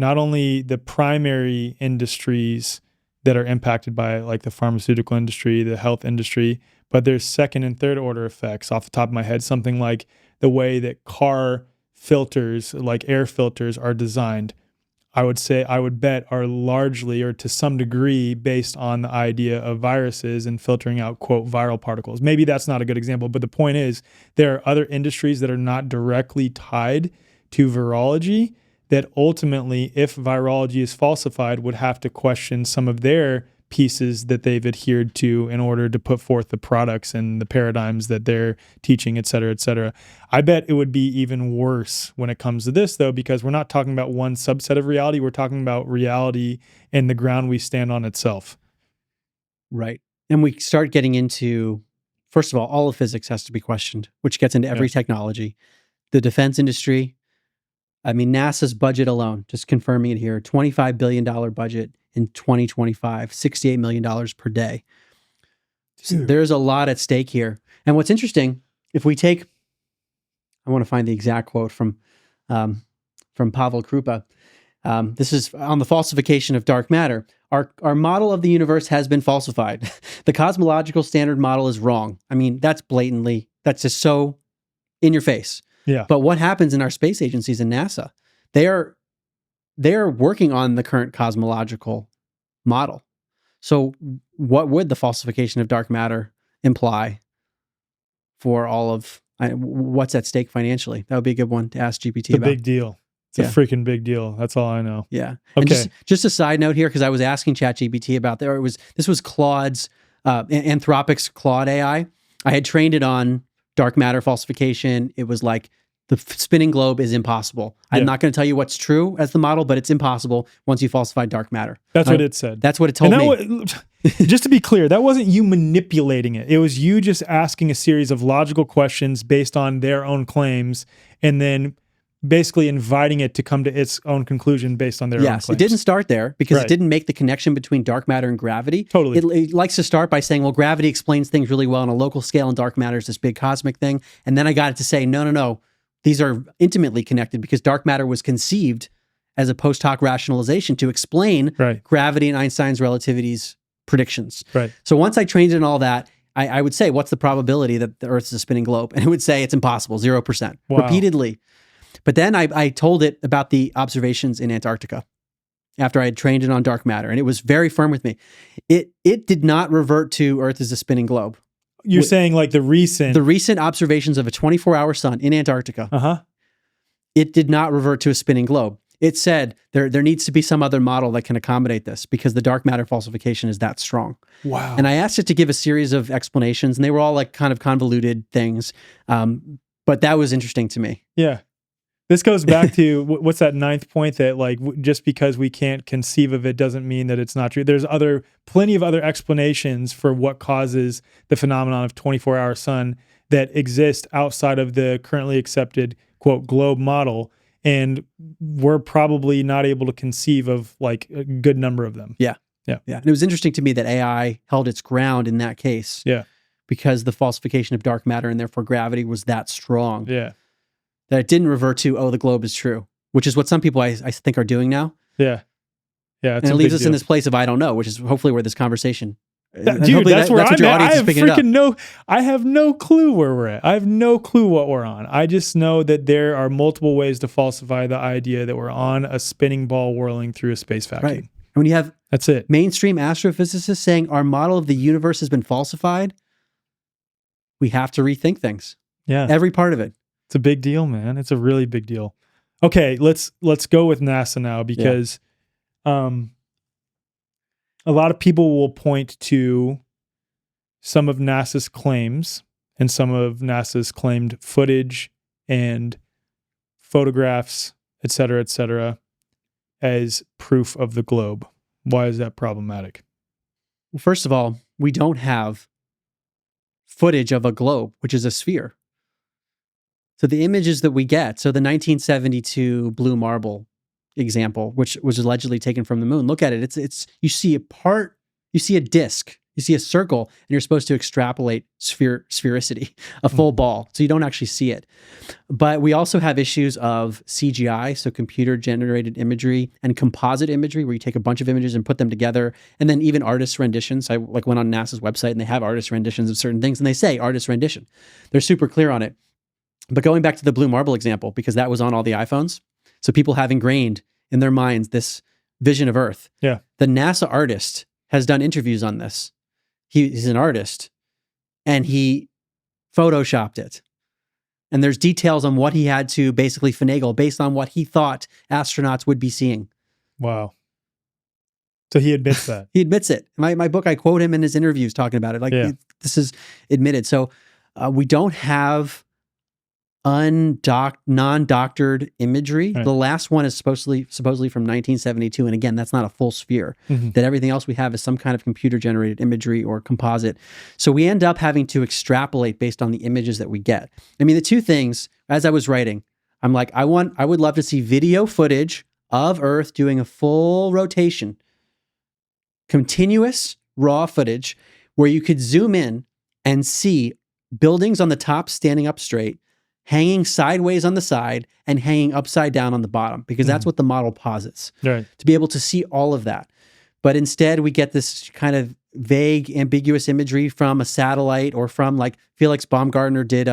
not only the primary industries that are impacted by it, like the pharmaceutical industry, the health industry, but there's second and third order effects. Off the top of my head, something like the way that car filters, like air filters, are designed, I would bet are largely or to some degree based on the idea of viruses and filtering out, quote, viral particles. Maybe that's not a good example, but the point is there are other industries that are not directly tied to virology that ultimately, if virology is falsified, would have to question some of their pieces that they've adhered to in order to put forth the products and the paradigms that they're teaching, et cetera, et cetera. I bet it would be even worse when it comes to this, though, because we're not talking about one subset of reality. We're talking about reality and the ground we stand on itself. Right. And we start getting into, first of all of physics has to be questioned, which gets into every technology. The defense industry, I mean, NASA's budget alone, just confirming it here, $25 billion budget in 2025, $68 million per day. So there's a lot at stake here. And what's interesting, if we take, I want to find the exact quote from Pavel Krupa. This is on the falsification of dark matter. Our model of the universe has been falsified. The cosmological standard model is wrong. I mean, that's just so in your face. Yeah. But what happens in our space agencies in NASA? They are working on the current cosmological model. So what would the falsification of dark matter imply for all of what's at stake financially? That would be a good one to ask GPT about. It's a big deal. It's a freaking big deal. That's all I know. Yeah. Okay. And just a side note here, because I was asking ChatGPT about this was Claude's Anthropic's Claude AI. I had trained it on dark matter falsification. It was like the spinning globe is impossible. I'm not going to tell you what's true as the model, but it's impossible once you falsify dark matter. That's what it said. That's what it told me. Just to be clear, that wasn't you manipulating it. It was you just asking a series of logical questions based on their own claims and then basically inviting it to come to its own conclusion based on their own claims. Yes, it didn't start there because it didn't make the connection between dark matter and gravity. Totally. It likes to start by saying, well, gravity explains things really well on a local scale and dark matter is this big cosmic thing. And then I got it to say, no. These are intimately connected because dark matter was conceived as a post hoc rationalization to explain gravity and Einstein's relativity's predictions. Right. So once I trained in all that, I would say, what's the probability that the Earth is a spinning globe? And it would say it's impossible, 0%, repeatedly. But then I told it about the observations in Antarctica after I had trained it on dark matter, and it was very firm with me. It did not revert to Earth as a spinning globe. You're saying like the recent observations of a 24-hour sun in Antarctica, it did not revert to a spinning globe. It said there needs to be some other model that can accommodate this because the dark matter falsification is that strong. Wow. And I asked it to give a series of explanations, and they were all like kind of convoluted things. But that was interesting to me. Yeah. This goes back to what's that ninth point, that like just because we can't conceive of it doesn't mean that it's not true. There's plenty of other explanations for what causes the phenomenon of 24-hour sun that exist outside of the currently accepted, quote, globe model. And we're probably not able to conceive of like a good number of them. Yeah. Yeah. And it was interesting to me that AI held its ground in that case. Yeah. Because the falsification of dark matter and therefore gravity was that strong. Yeah. That it didn't revert to, oh, the globe is true, which is what some people I think are doing now. Yeah. Yeah. And it leaves us in this place of I don't know, which is hopefully where this conversation. Dude, that's where what your audience is picking up. I have no clue where we're at. I have no clue what we're on. I just know that there are multiple ways to falsify the idea that we're on a spinning ball whirling through a space vacuum. Right. And when you have that's it. Mainstream astrophysicists saying our model of the universe has been falsified, we have to rethink things. Yeah. Every part of it. It's a big deal, man. It's a really big deal. Okay, let's go with NASA now, because a lot of people will point to some of NASA's claims and some of NASA's claimed footage and photographs, et cetera, as proof of the globe. Why is that problematic? Well, first of all, we don't have footage of a globe, which is a sphere. So the images that we get, so the 1972 blue marble example, which was allegedly taken from the moon, look at it. It's you see a disc, you see a circle, and you're supposed to extrapolate sphericity, a full ball. So you don't actually see it. But we also have issues of CGI, so computer generated imagery, and composite imagery, where you take a bunch of images and put them together, and then even artist renditions. I went on NASA's website and they have artist renditions of certain things, and they say artist rendition. They're super clear on it. But going back to the blue marble example, because that was on all the iPhones, so people have ingrained in their minds this vision of Earth. Yeah. The NASA artist has done interviews on this. He's an artist, and he photoshopped it. And there's details on what he had to basically finagle based on what he thought astronauts would be seeing. Wow. So he admits that. He admits it. My book, I quote him in his interviews talking about it. This is admitted. So we don't have non-doctored imagery. Right. The last one is supposedly from 1972, and again, that's not a full sphere. Mm-hmm. That everything else we have is some kind of computer-generated imagery or composite. So we end up having to extrapolate based on the images that we get. I mean, the two things, as I was writing, I'm like, I would love to see video footage of Earth doing a full rotation, continuous raw footage, where you could zoom in and see buildings on the top standing up straight, hanging sideways on the side, and hanging upside down on the bottom, because that's what the model posits. Right. To be able to see all of that. But instead, we get this kind of vague, ambiguous imagery from a satellite, or from, like, Felix Baumgartner did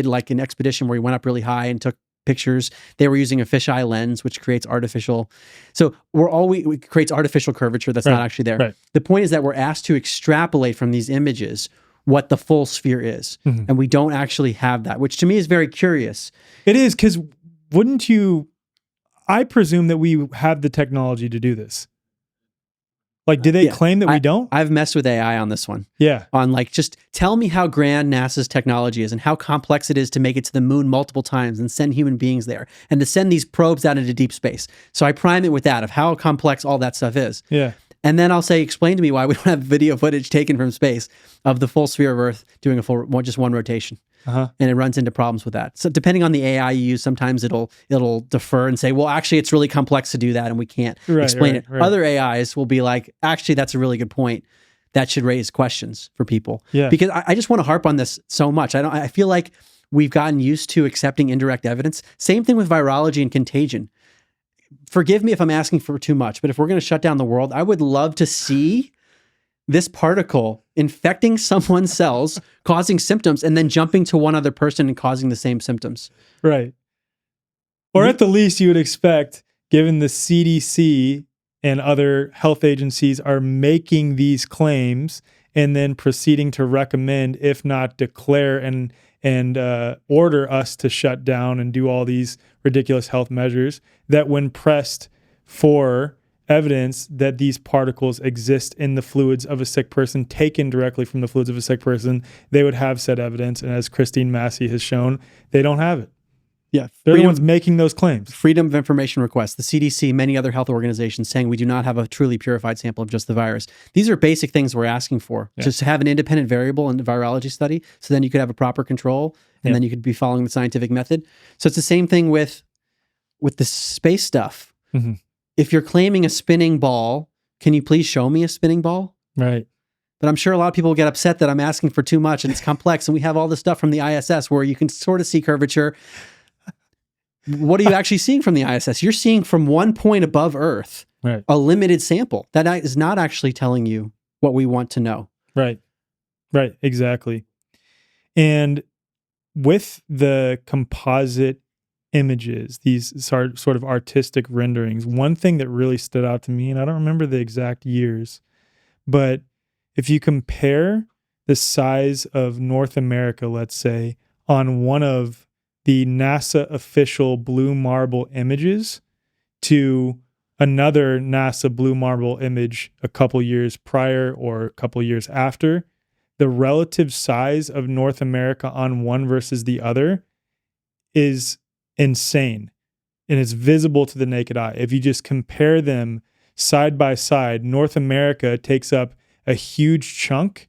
like an expedition where he went up really high and took pictures. They were using a fisheye lens, which creates artificial. So it creates artificial curvature that's not actually there. Right. The point is that we're asked to extrapolate from these images what the full sphere is. Mm-hmm. And we don't actually have that, which to me is very curious. It is, because I presume that we have the technology to do this. Like, do they claim that we don't? I've messed with AI on this one. Yeah. On like, just tell me how grand NASA's technology is and how complex it is to make it to the moon multiple times and send human beings there and to send these probes out into deep space. So I prime it with that, of how complex all that stuff is. Yeah. And then I'll say, explain to me why we don't have video footage taken from space of the full sphere of Earth doing just one rotation. Uh-huh. And it runs into problems with that. So depending on the AI you use, sometimes it'll defer and say, well, actually, it's really complex to do that, and we can't explain it. Right. Other AIs will be like, actually, that's a really good point. That should raise questions for people. Yeah. Because I just want to harp on this so much. I feel like we've gotten used to accepting indirect evidence. Same thing with virology and contagion. Forgive me if I'm asking for too much, but if we're going to shut down the world, I would love to see this particle infecting someone's cells, causing symptoms, and then jumping to one other person and causing the same symptoms. Right. Or at the least, you would expect, given the CDC and other health agencies are making these claims and then proceeding to recommend, if not declare and order us to shut down and do all these ridiculous health measures, that when pressed for evidence that these particles exist in the fluids of a sick person, taken directly from the fluids of a sick person, they would have said evidence. And as Christine Massey has shown, they don't have it. Yeah. They're the ones making those claims. Freedom of information requests, the CDC, many other health organizations saying we do not have a truly purified sample of just the virus. These are basic things we're asking for. Yeah. Just to have an independent variable in the virology study, so then you could have a proper control, and then you could be following the scientific method. So it's the same thing with the space stuff. Mm-hmm. If you're claiming a spinning ball, can you please show me a spinning ball? Right. But I'm sure a lot of people will get upset that I'm asking for too much and it's complex, and we have all this stuff from the ISS where you can sort of see curvature. What are you actually seeing from the ISS? You're seeing from one point above Earth, right, a limited sample. That is not actually telling you what we want to know. Right. Right. Exactly. And with the composite images, these sort of artistic renderings, one thing that really stood out to me, and I don't remember the exact years, but if you compare the size of North America, let's say, on one of the NASA official blue marble images to another NASA blue marble image a couple years prior or a couple years after, the relative size of North America on one versus the other is insane. And it's visible to the naked eye. If you just compare them side by side, North America takes up a huge chunk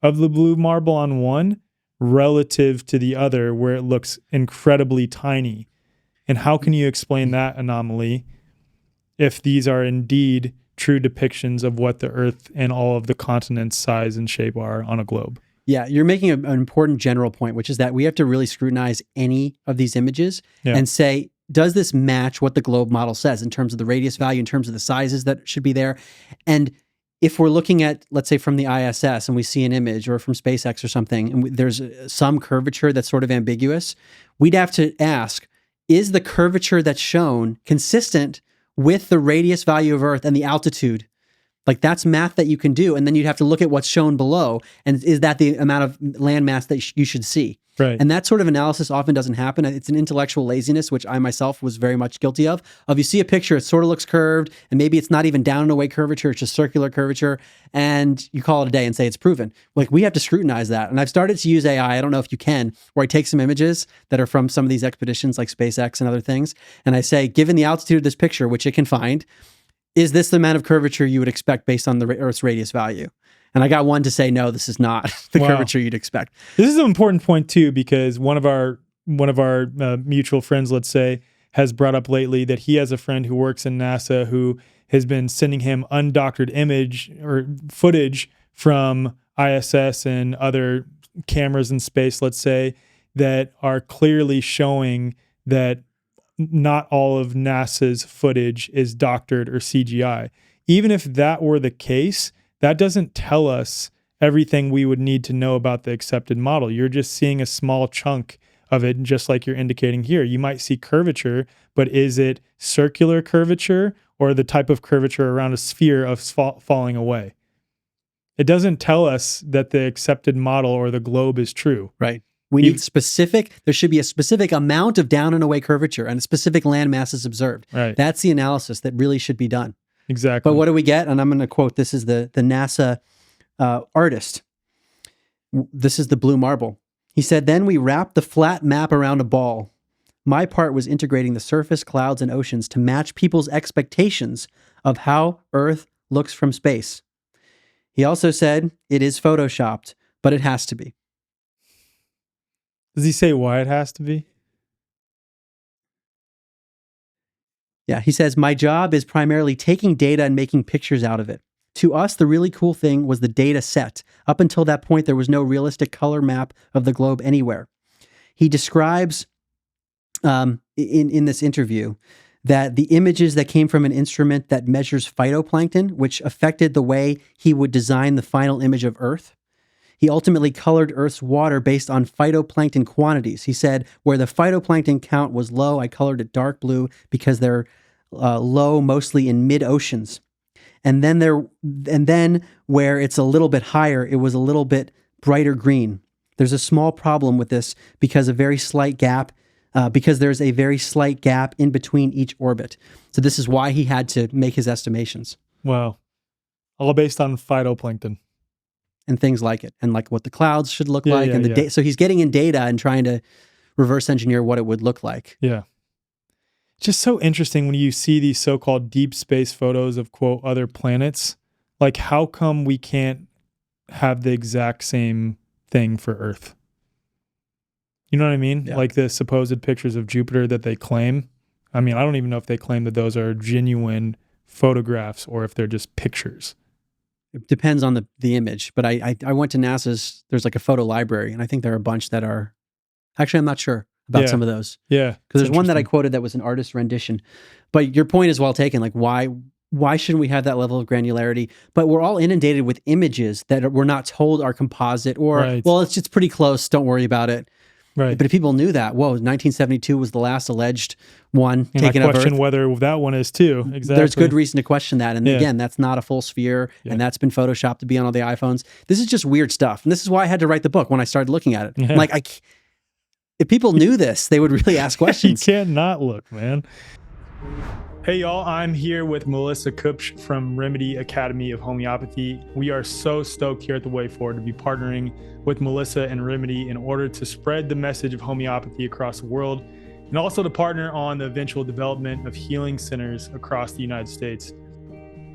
of the blue marble on one relative to the other, where it looks incredibly tiny. And how can you explain that anomaly if these are indeed true depictions of what the Earth and all of the continents' size and shape are on a globe? Yeah, you're making an important general point, which is that we have to really scrutinize any of these images and say, does this match what the globe model says in terms of the radius value, in terms of the sizes that should be there? And if we're looking at, let's say, from the ISS and we see an image, or from SpaceX or something, and there's some curvature that's sort of ambiguous, we'd have to ask, is the curvature that's shown consistent with the radius value of Earth and the altitude? Like, that's math that you can do. And then you'd have to look at what's shown below. And is that the amount of landmass that you should see? Right. And that sort of analysis often doesn't happen. It's an intellectual laziness, which I myself was very much guilty of. You see a picture, it sort of looks curved, and maybe it's not even down and away curvature, it's just circular curvature, and you call it a day and say it's proven. Like, we have to scrutinize that. And I've started to use AI, I don't know if you can, where I take some images that are from some of these expeditions like SpaceX and other things, and I say, given the altitude of this picture, which it can find, is this the amount of curvature you would expect based on the Earth's radius value? And I got one to say, no, this is not the curvature you'd expect. This is an important point too, because one of our mutual friends, let's say, has brought up lately that he has a friend who works in NASA who has been sending him undoctored image or footage from ISS and other cameras in space, let's say, that are clearly showing that not all of NASA's footage is doctored or CGI. Even if that were the case, that doesn't tell us everything we would need to know about the accepted model. You're just seeing a small chunk of it, just like you're indicating here. You might see curvature, but is it circular curvature or the type of curvature around a sphere of falling away? It doesn't tell us that the accepted model or the globe is true. Right. We need there should be a specific amount of down and away curvature and a specific land masses observed. Right. That's the analysis that really should be done. Exactly. But what do we get? And I'm going to quote, this is the NASA artist. This is the blue marble. He said, then we wrapped the flat map around a ball. My part was integrating the surface, clouds, and oceans to match people's expectations of how Earth looks from space. He also said, it is photoshopped, but it has to be. Does he say why it has to be? Yeah, he says, my job is primarily taking data and making pictures out of it. To us, the really cool thing was the data set. Up until that point, there was no realistic color map of the globe anywhere. He describes in this interview that the images that came from an instrument that measures phytoplankton, which affected the way he would design the final image of Earth. He ultimately colored Earth's water based on phytoplankton quantities. He said, where the phytoplankton count was low, I colored it dark blue because they're low mostly in mid-oceans. And then where it's a little bit higher, it was a little bit brighter green. There's a small problem with this because a very slight gap because there's a very slight gap in between each orbit. So this is why he had to make his estimations. Wow. All based on phytoplankton. And things like it, and like what the clouds should look Yeah, like. yeah, And yeah. so he's getting in data and trying to reverse engineer what it would look like. Yeah. It's just so interesting when you see these so-called deep space photos of, quote, other planets. Like, how come we can't have the exact same thing for Earth? You know what I mean? Yeah. Like the supposed pictures of Jupiter that they claim. I mean, I don't even know if they claim that those are genuine photographs or if they're just pictures. It depends on the image. But I went to NASA's, there's like a photo library, and I think there are a bunch that are, actually I'm not sure about some of those. Yeah. Because there's one that I quoted that was an artist rendition. But your point is well taken. Like, why shouldn't we have that level of granularity? But we're all inundated with images that we're not told are composite or, Right. well, it's just pretty close. Don't worry about it. Right. But if people knew that, 1972 was the last alleged one And taken I of question Earth. whether that one is too. Exactly. There's good reason to question that. And Yeah. again, that's not a full sphere, Yeah. and that's been photoshopped to be on all the iPhones. This is just weird stuff. And this is why I had to write the book when I started looking at it. Yeah. I'm like, if people knew this, they would really ask You questions. can't not look, man. Hey, y'all. I'm here with Melissa Kupsch from Remedy Academy of Homeopathy. We are so stoked here at The Way Forward to be partnering with Melissa and Remedy in order to spread the message of homeopathy across the world and also to partner on the eventual development of healing centers across the United States.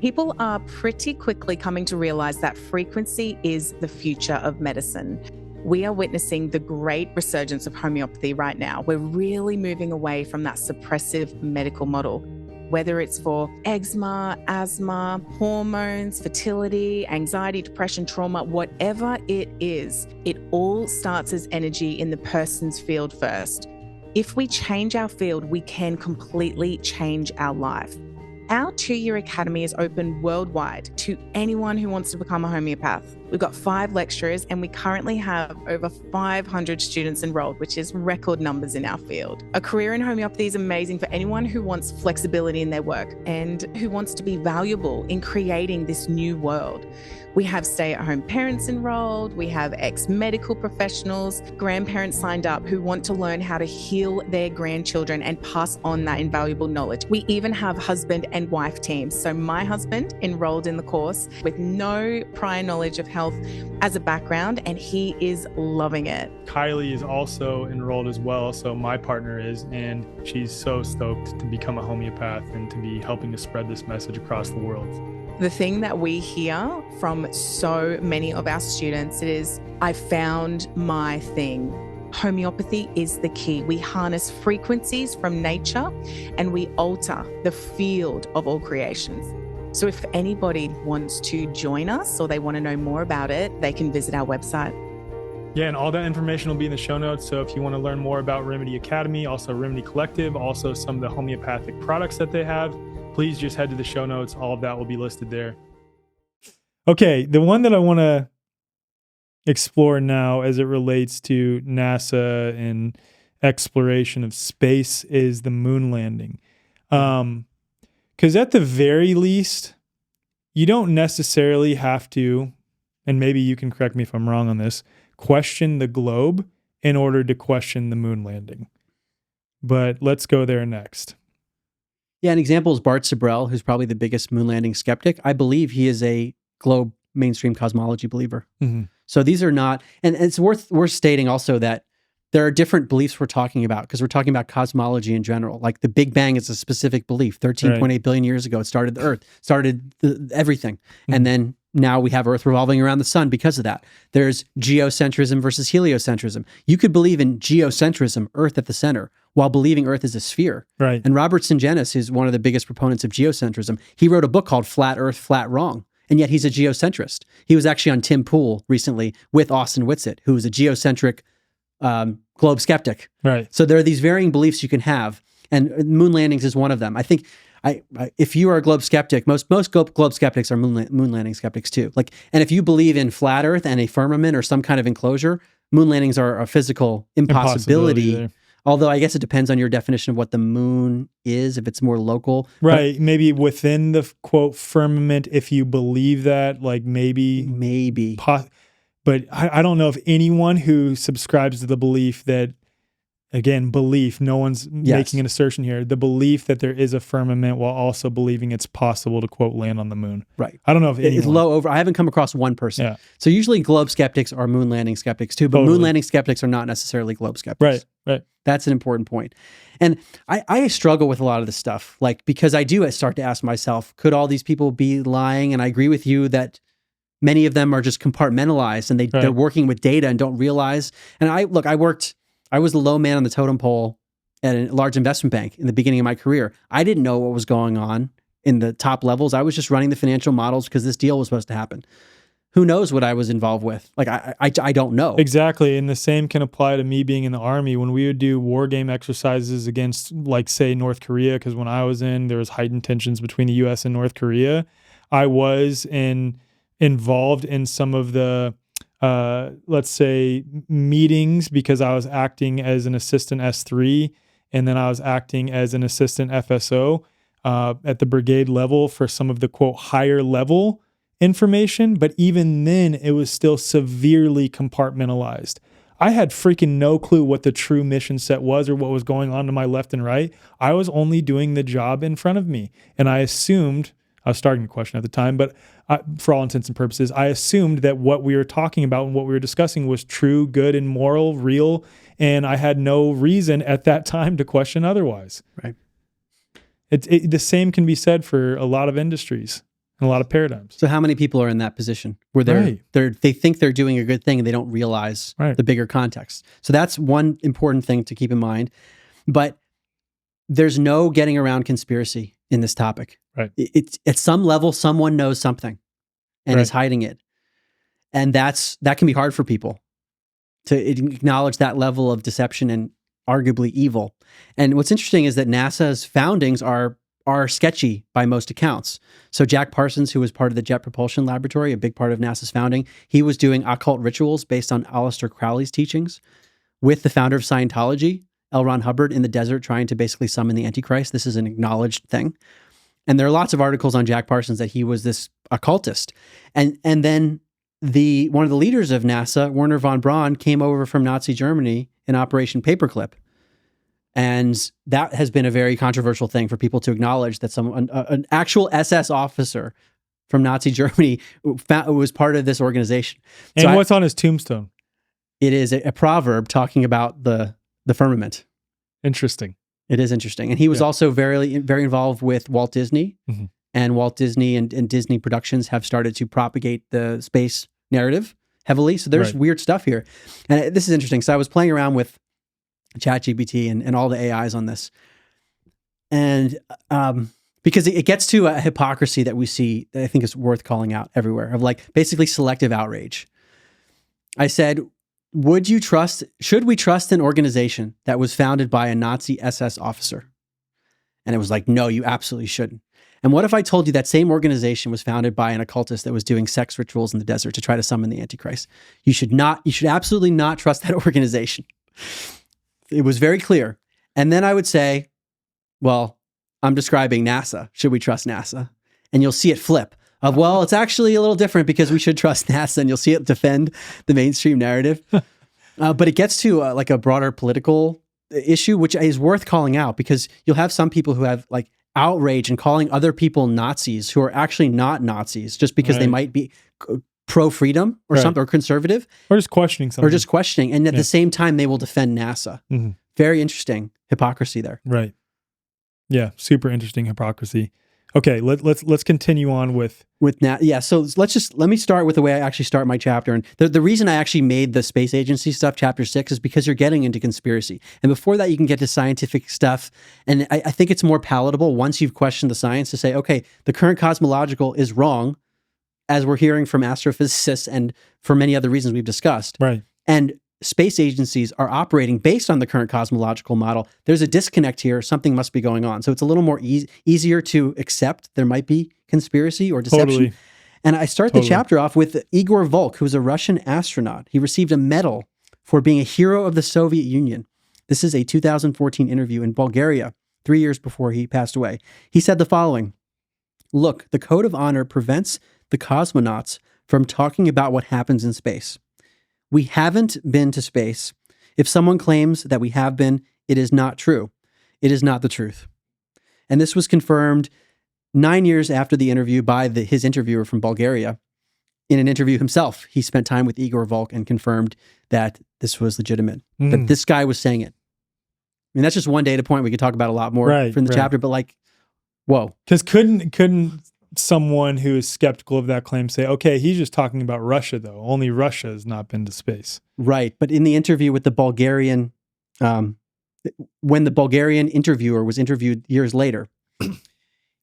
People are pretty quickly coming to realize that frequency is the future of medicine. We are witnessing the great resurgence of homeopathy right now. We're really moving away from that suppressive medical model. Whether it's for eczema, asthma, hormones, fertility, anxiety, depression, trauma, whatever it is, it all starts as energy in the person's field first. If we change our field, we can completely change our life. Our 2-year academy is open worldwide to anyone who wants to become a homeopath. We've got 5 lecturers and we currently have over 500 students enrolled, which is record numbers in our field. A career in homeopathy is amazing for anyone who wants flexibility in their work and who wants to be valuable in creating this new world. We have stay-at-home parents enrolled, we have ex-medical professionals, grandparents signed up who want to learn how to heal their grandchildren and pass on that invaluable knowledge. We even have husband and wife teams. So my husband enrolled in the course with no prior knowledge of health as a background, and he is loving it. Kylie is also enrolled as well, so my partner is, and she's so stoked to become a homeopath and to be helping to spread this message across the world. The thing that we hear from so many of our students is, I found my thing. Homeopathy is the key. We harness frequencies from nature and we alter the field of all creations. So if anybody wants to join us or they want to know more about it, they can visit our website. Yeah, and all that information will be in the show notes. So if you want to learn more about Remedy Academy, also RMDY Collective, also some of the homeopathic products that they have, please just head to the show notes. All of that will be listed there. Okay, the one that I want to explore now as it relates to NASA and exploration of space is the moon landing. Because at the very least, you don't necessarily have to, and maybe you can correct me if I'm wrong on this, question the globe in order to question the moon landing. But let's go there next. Yeah, an example is Bart Sibrel, who's probably the biggest moon landing skeptic. I believe he is a globe mainstream cosmology believer. Mm-hmm. So these are not, and it's worth stating also that there are different beliefs we're talking about, because we're talking about cosmology in general. Like the Big Bang is a specific belief. 13.8 billion years ago, it started the Earth, started everything. Mm-hmm. And then now we have Earth revolving around the sun because of that. There's geocentrism versus heliocentrism. You could believe in geocentrism, Earth at the center, while believing Earth is a sphere. Right. And Robert Sungenis is one of the biggest proponents of geocentrism. He wrote a book called Flat Earth, Flat Wrong. And yet he's a geocentrist. He was actually on Tim Pool recently with Austin Whitsitt, who is a geocentric globe skeptic. Right. So there are these varying beliefs you can have, and moon landings is one of them. I think if you are a globe skeptic, most globe skeptics are moon landing skeptics too. Like, and if you believe in flat Earth and a firmament or some kind of enclosure, moon landings are a physical impossibility. Although I guess it depends on your definition of what the moon is, if it's more local. Right. Maybe within the quote firmament, if you believe that, like maybe. But I don't know if anyone who subscribes to the belief that again, belief. No one's Yes. making an assertion here. The belief that there is a firmament while also believing it's possible to, quote, land on the moon. Right. I don't know if It's anyone. low over. I haven't come across one person. Yeah. So usually globe skeptics are moon landing skeptics too, but Totally. moon landing skeptics are not necessarily globe skeptics. Right, right. That's an important point. And I struggle with a lot of this stuff, like, because I do start to ask myself, could all these people be lying? And I agree with you that many of them are just compartmentalized and they're working with data and don't realize. And I was the low man on the totem pole at a large investment bank in the beginning of my career. I didn't know what was going on in the top levels. I was just running the financial models because this deal was supposed to happen. Who knows what I was involved with? Like, I don't know. Exactly. And the same can apply to me being in the Army. When we would do war game exercises against, like, say, North Korea, because when I was in, there was heightened tensions between the U.S. and North Korea. I was involved in some of the, let's say, meetings because I was acting as an assistant S3, and then I was acting as an assistant FSO at the brigade level for some of the, quote, higher level information. But even then, it was still severely compartmentalized. I had freaking no clue what the true mission set was or what was going on to my left and right. I was only doing the job in front of me. And I assumed, I was starting a question at the time, but for all intents and purposes, I assumed that what we were talking about and what we were discussing was true, good, and moral, real. And I had no reason at that time to question otherwise. Right. The same can be said for a lot of industries and a lot of paradigms. So how many people are in that position where they think they're doing a good thing and they don't realize the bigger context? So that's one important thing to keep in mind. But there's no getting around conspiracy in this topic. Right. It's at some level, someone knows something and is hiding it. And that can be hard for people to acknowledge that level of deception and arguably evil. And what's interesting is that NASA's foundings are sketchy by most accounts. So Jack Parsons, who was part of the Jet Propulsion Laboratory, a big part of NASA's founding, he was doing occult rituals based on Aleister Crowley's teachings with the founder of Scientology, L. Ron Hubbard, in the desert trying to basically summon the Antichrist. This is an acknowledged thing. And there are lots of articles on Jack Parsons that he was this occultist. And then one of the leaders of NASA, Werner von Braun, came over from Nazi Germany in Operation Paperclip. And that has been a very controversial thing for people to acknowledge that an actual SS officer from Nazi Germany was part of this organization. And so what's on his tombstone? It is a proverb talking about the firmament. Interesting. It is interesting. And he was also very, very involved with Walt Disney. Mm-hmm. And Walt Disney and Disney Productions have started to propagate the space narrative heavily. So there's weird stuff here. And this is interesting. So I was playing around with ChatGPT and all the AIs on this. And because it gets to a hypocrisy that we see that I think is worth calling out everywhere, of like basically selective outrage. I said, should we trust an organization that was founded by a Nazi SS officer? And it was like, no, you absolutely shouldn't. And what if I told you that same organization was founded by an occultist that was doing sex rituals in the desert to try to summon the Antichrist? You should absolutely not trust that organization. It was very clear. And then I would say, well, I'm describing NASA. Should we trust NASA? And you'll see it flip of, well, it's actually a little different because we should trust NASA, and you'll see it defend the mainstream narrative. But it gets to like a broader political issue, which is worth calling out, because you'll have some people who have like outrage and calling other people Nazis who are actually not Nazis just because they might be pro-freedom or something, or conservative. Or just questioning something. Or just questioning. And at the same time, they will defend NASA. Mm-hmm. Very interesting hypocrisy there. Right. Yeah. Super interesting hypocrisy. Okay. Let's continue on with yeah. So let me start with the way I actually start my chapter. And the reason I actually made the space agency stuff, chapter 6, is because you're getting into conspiracy. And before that, you can get to scientific stuff. And I think it's more palatable once you've questioned the science to say, okay, the current cosmological is wrong, as we're hearing from astrophysicists and for many other reasons we've discussed. Right. And space agencies are operating based on the current cosmological model. There's a disconnect here. Something must be going on. So it's a little more easier to accept there might be conspiracy or deception. Totally. And I start the chapter off with Igor Volk, who's a Russian astronaut. He received a medal for being a hero of the Soviet Union. This is a 2014 interview in Bulgaria, 3 years before he passed away. He said the following: "Look, the code of honor prevents the cosmonauts from talking about what happens in space. We haven't been to space. If someone claims that we have been, it is not true. It is not the truth. And this was confirmed 9 years after the interview by his interviewer from Bulgaria. In an interview himself, he spent time with Igor Volk and confirmed that this was legitimate, that this guy was saying it. I mean, that's just one data point. We could talk about a lot more from the chapter, but like, whoa. Because couldn't someone who is skeptical of that claim say, okay, he's just talking about Russia, though. Only Russia has not been to space. Right. But in the interview with the Bulgarian, when the Bulgarian interviewer was interviewed years later,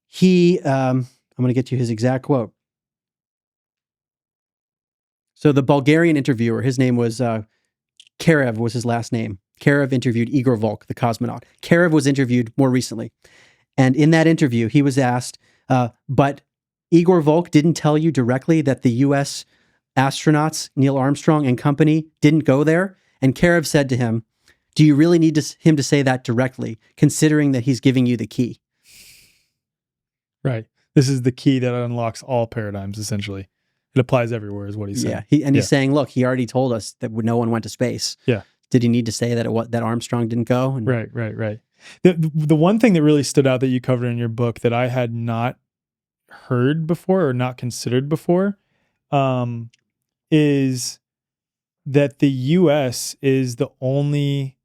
he, I'm going to get you his exact quote. So the Bulgarian interviewer, his name was Karev was his last name. Karev interviewed Igor Volk, the cosmonaut. Karev was interviewed more recently. And in that interview, he was asked, but Igor Volk didn't tell you directly that the U.S. astronauts, Neil Armstrong and company, didn't go there? And Karev said to him, do you really need him to say that directly, considering that he's giving you the key? Right. This is the key that unlocks all paradigms, essentially. It applies everywhere, is what he's saying. Yeah, he's saying, look, he already told us that no one went to space. Yeah. Did he need to say that that Armstrong didn't go? And Right. The one thing that really stood out that you covered in your book that I had not heard before or not considered before is that the U.S. is the only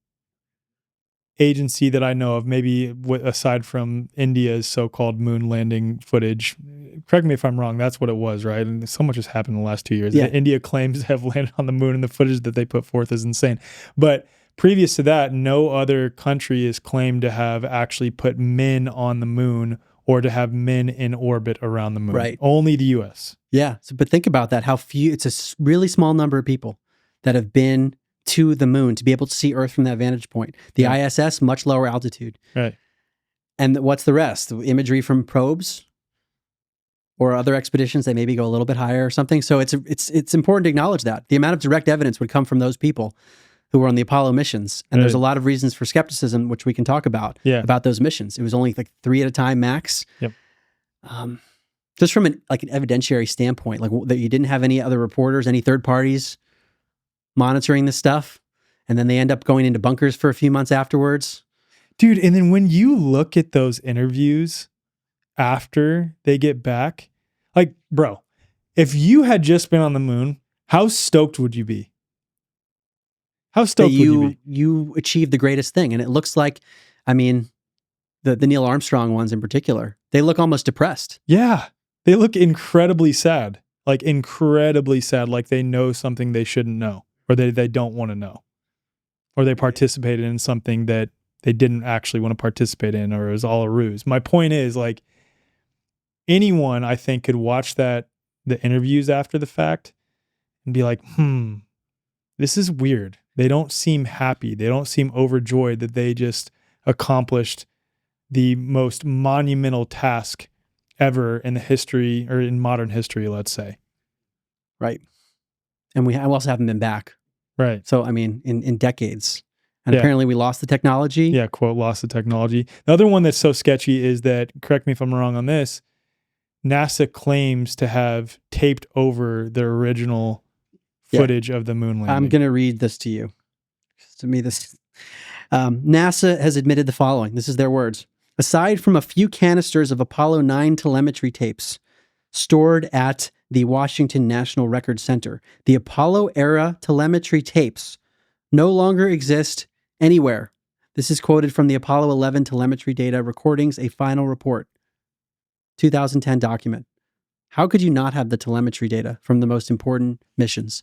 agency that I know of, maybe aside from India's so-called moon landing footage. Correct me if I'm wrong. That's what it was, right? And so much has happened in the last 2 years. Yeah. India claims to have landed on the moon, and the footage that they put forth is insane. But previous to that, no other country is claimed to have actually put men on the moon or to have men in orbit around the moon. Right. Only the U.S. Yeah. But think about that, how few, it's a really small number of people that have been to the moon to be able to see Earth from that vantage point. The ISS, much lower altitude. Right. And what's the rest? The imagery from probes or other expeditions that maybe go a little bit higher or something. So it's important to acknowledge that. The amount of direct evidence would come from those people who were on the Apollo missions. And there's a lot of reasons for skepticism, which we can talk about those missions. It was only like 3 at a time max. Yep. Just from an evidentiary standpoint, like that you didn't have any other reporters, any third parties monitoring this stuff, and then they end up going into bunkers for a few months afterwards. Dude, and then when you look at those interviews after they get back, like, bro, if you had just been on the moon, how stoked would you be? How stoked would you be? You achieved the greatest thing. And it looks like, I mean, the Neil Armstrong ones in particular, they look almost depressed. Yeah. They look incredibly sad. Like they know something they shouldn't know. Or they don't want to know. Or they participated in something that they didn't actually want to participate in, or it was all a ruse. My point is, like, anyone, I think, could watch the interviews after the fact and be like, this is weird. They don't seem happy. They don't seem overjoyed that they just accomplished the most monumental task ever in the history, or in modern history, let's say. Right. And we also haven't been back. Right. So, I mean, in decades. And apparently we lost the technology. Yeah, quote, lost the technology. The other one that's so sketchy is that, correct me if I'm wrong on this, NASA claims to have taped over the original footage of the moon landing. I'm going to read this to you. To me, NASA has admitted the following. This is their words. Aside from a few canisters of Apollo 9 telemetry tapes stored at the Washington National Record Center, the Apollo-era telemetry tapes no longer exist anywhere. This is quoted from the Apollo 11 telemetry data recordings, a final report, 2010 document. How could you not have the telemetry data from the most important missions?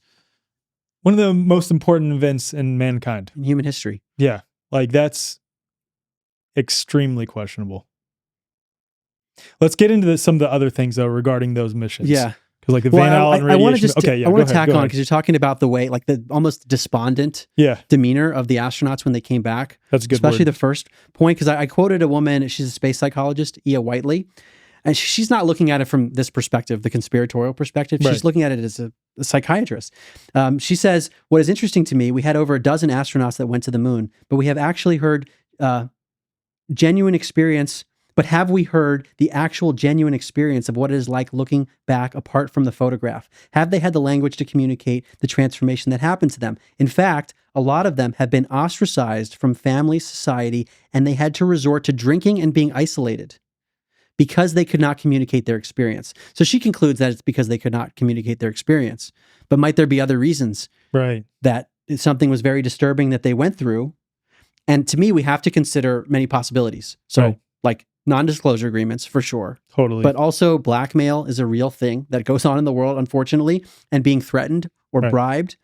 One of the most important events in mankind. In human history. Yeah. Like, that's extremely questionable. Let's get into some of the other things, though, regarding those missions. Yeah. Because, like, the Van Allen radiation. I want to tack on, because you're talking about the way, like, the almost despondent demeanor of the astronauts when they came back. That's a good Especially word. The first point, because I quoted a woman, she's a space psychologist, Ia Whiteley, and she's not looking at it from this perspective, the conspiratorial perspective. She's looking at it as a psychiatrist. She says, what is interesting to me, we had over a dozen astronauts that went to the moon, but we have actually heard genuine experience But have we heard the actual genuine experience of what it is like looking back apart from the photograph? Have they had the language to communicate the transformation that happened to them? In fact, a lot of them have been ostracized from family, society, and they had to resort to drinking and being isolated because they could not communicate their experience. So she concludes that it's because they could not communicate their experience. But might there be other reasons? Right. That something was very disturbing that they went through? And to me, we have to consider many possibilities. So, Right. like non-disclosure agreements for sure. Totally. But also blackmail is a real thing that goes on in the world, unfortunately, and being threatened or Right. bribed.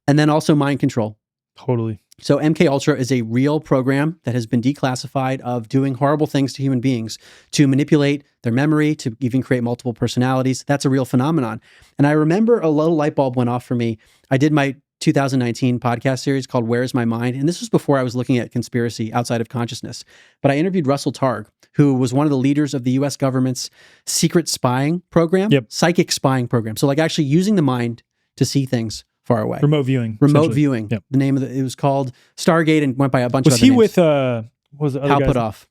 And then also mind control. Totally. So MK Ultra is a real program that has been declassified of doing horrible things to human beings to manipulate their memory, to even create multiple personalities. That's a real phenomenon. And I remember a little light bulb went off for me. I did my 2019 podcast series called Where's My Mind? And this was before I was looking at conspiracy outside of consciousness. But I interviewed Russell Targ, who was one of the leaders of the US government's secret spying program, psychic spying program. So like actually using the mind to see things far away. Remote viewing. Remote viewing. Yep. The name of it was called Stargate and went by a bunch of Was other he names. with what was the other Hal guy's- Puthoff.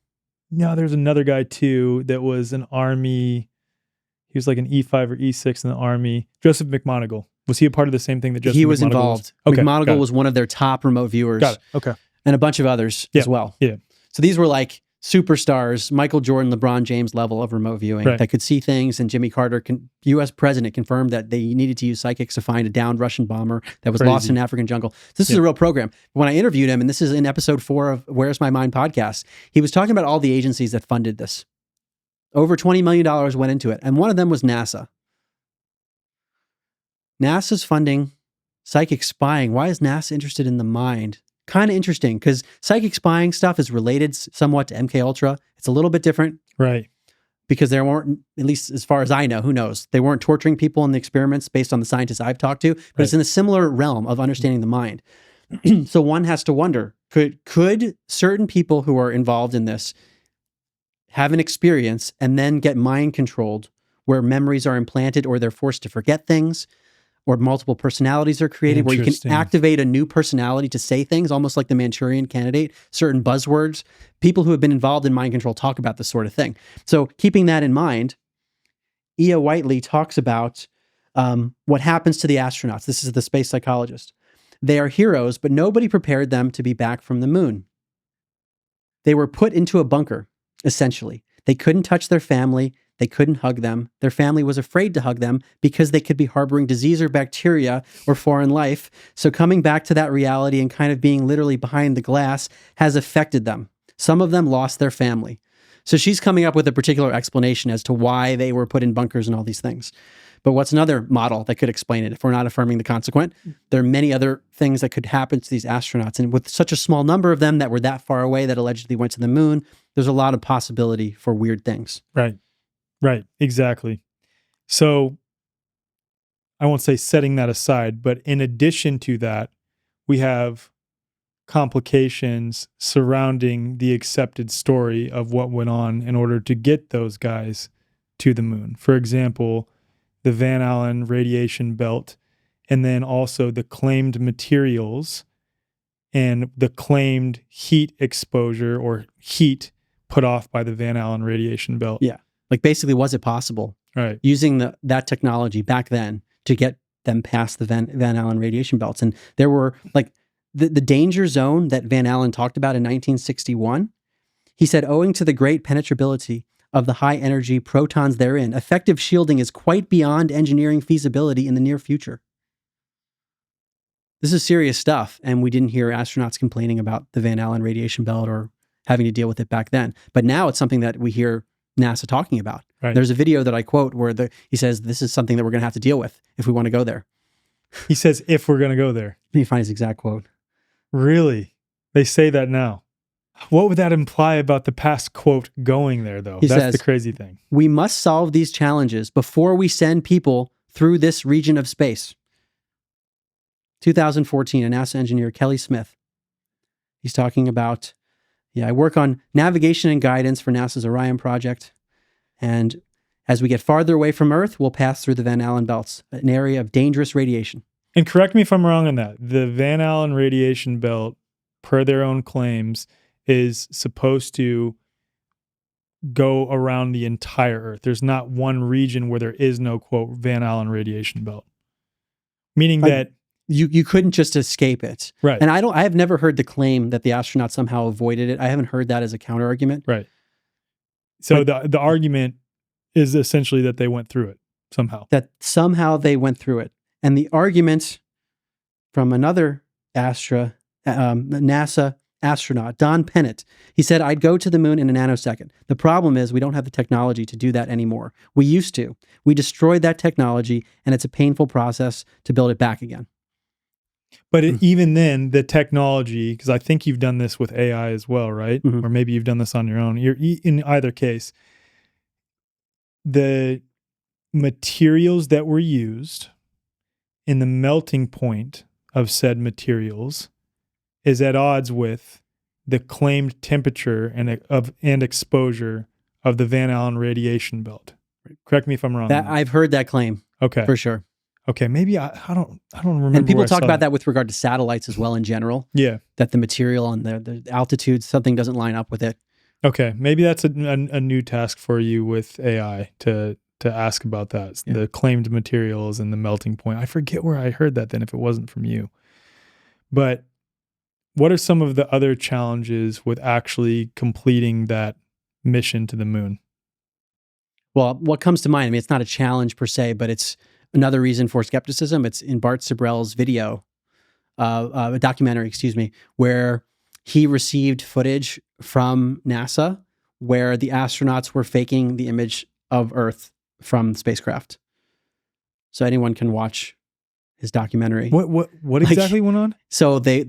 No, there's another guy too that was an army. He was like an E5 or E6 in the army. Joseph McMoneagle. Was he a part of the same thing that Joseph He was McMoneagle involved. Okay, got McMoneagle it. was one of their top remote viewers. Got it. Okay. And a bunch of others as well. Yeah. So these were like superstars, Michael Jordan, LeBron James level of remote viewing Right. that could see things. And Jimmy Carter, US president, confirmed that they needed to use psychics to find a downed Russian bomber that was lost Crazy. in an African jungle. This is a real program. When I interviewed him, and this is in episode 4 of Where's My Mind podcast, he was talking about all the agencies that funded this. Over $20 million went into it. And one of them was NASA. NASA's funding psychic spying. Why is NASA interested in the mind? Kind of interesting because psychic spying stuff is related somewhat to MK Ultra. It's a little bit different Right. because there weren't, at least as far as I know, who knows, they weren't torturing people in the experiments based on the scientists I've talked to, but it's in a similar realm of understanding the mind. So one has to wonder, could certain people who are involved in this have an experience and then get mind controlled where memories are implanted or they're forced to forget things? Or multiple personalities are created where you can Interesting. activate a new personality to say things, almost like the Manchurian Candidate, certain buzzwords. People who have been involved in mind control talk about this sort of thing. So keeping that in mind, Ia Whiteley talks about what happens to the astronauts. This is the space psychologist. They are heroes, but nobody prepared them to be back from the moon. They were put into a bunker, essentially. They couldn't touch their family. They couldn't hug them. Their family was afraid to hug them because they could be harboring disease or bacteria or foreign life. So coming back to that reality and kind of being literally behind the glass has affected them. Some of them lost their family. So she's coming up with a particular explanation as to why they were put in bunkers and all these things. But what's another model that could explain it? If we're not affirming the consequent, there are many other things that could happen to these astronauts. And with such a small number of them that were that far away that allegedly went to the moon, there's a lot of possibility for weird things. Right. Right. Exactly. So I won't say setting that aside, but in addition to that, we have complications surrounding the accepted story of what went on in order to get those guys to the moon. For example, the Van Allen radiation belt, and then also the claimed materials and the claimed heat exposure or heat put off by the Van Allen radiation belt. Yeah. Like basically, was it possible Right. using that technology back then to get them past the Van Allen radiation belts? And there were like the danger zone that Van Allen talked about in 1961. He said, owing to the great penetrability of the high energy protons therein, effective shielding is quite beyond engineering feasibility in the near future. This is serious stuff. And we didn't hear astronauts complaining about the Van Allen radiation belt or having to deal with it back then. But now it's something that we hear NASA talking about. Right. There's a video that I quote where he says, this is something that we're going to have to deal with if we want to go there. He says, if we're going to go there. Let me find his exact quote. Really? They say that now. What would that imply about the past quote going there, though? He That's says, the crazy thing. We must solve these challenges before we send people through this region of space. 2014, a NASA engineer, Kelly Smith. He's talking about, I work on navigation and guidance for NASA's Orion project. And as we get farther away from Earth, we'll pass through the Van Allen belts, an area of dangerous radiation. And correct me if I'm wrong on that. The Van Allen radiation belt, per their own claims, is supposed to go around the entire Earth. There's not one region where there is no, quote, Van Allen radiation belt. Meaning that you couldn't just escape it. Right. And I have never heard the claim that the astronauts somehow avoided it. I haven't heard that as a counter argument. Right. So the argument is essentially that they went through it somehow. That somehow they went through it. And the argument from another NASA astronaut, Don Pennant, he said, "I'd go to the moon in a nanosecond. The problem is we don't have the technology to do that anymore. We used to. We destroyed that technology, and it's a painful process to build it back again." But even then, the technology, because I think you've done this with AI as well, right? Mhm. Or maybe you've done this on your own. In either case, the materials that were used in the melting point of said materials is at odds with the claimed temperature and exposure of the Van Allen radiation belt. Correct me if I'm wrong. I've heard that claim. Okay. For sure. Okay, maybe I don't remember. And people where I talk saw about that with regard to satellites as well in general. Yeah. That the material and the altitude, something doesn't line up with it. Okay, maybe that's a new task for you with AI to ask about that. Yeah. The claimed materials and the melting point. I forget where I heard that then if it wasn't from you. But what are some of the other challenges with actually completing that mission to the moon? Well, what comes to mind, I mean, it's not a challenge per se, but it's another reason for skepticism. It's in Bart Sibrel's video, a documentary, where he received footage from NASA where the astronauts were faking the image of Earth from the spacecraft. So anyone can watch his documentary. What exactly went on? So the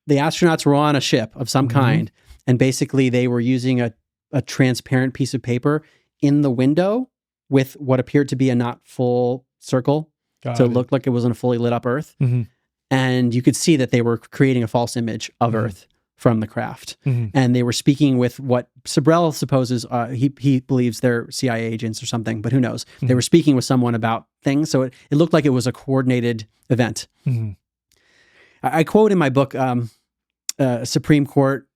astronauts were on a ship of some kind, and basically they were using a transparent piece of paper in the window with what appeared to be a not full circle. It looked like it wasn't a fully lit up Earth. Mm-hmm. And you could see that they were creating a false image of Earth from the craft. Mm-hmm. And they were speaking with what Sibrel supposes, he believes they're CIA agents or something, but who knows? Mm-hmm. They were speaking with someone about things. So it looked like it was a coordinated event. Mm-hmm. I quote in my book, Supreme Court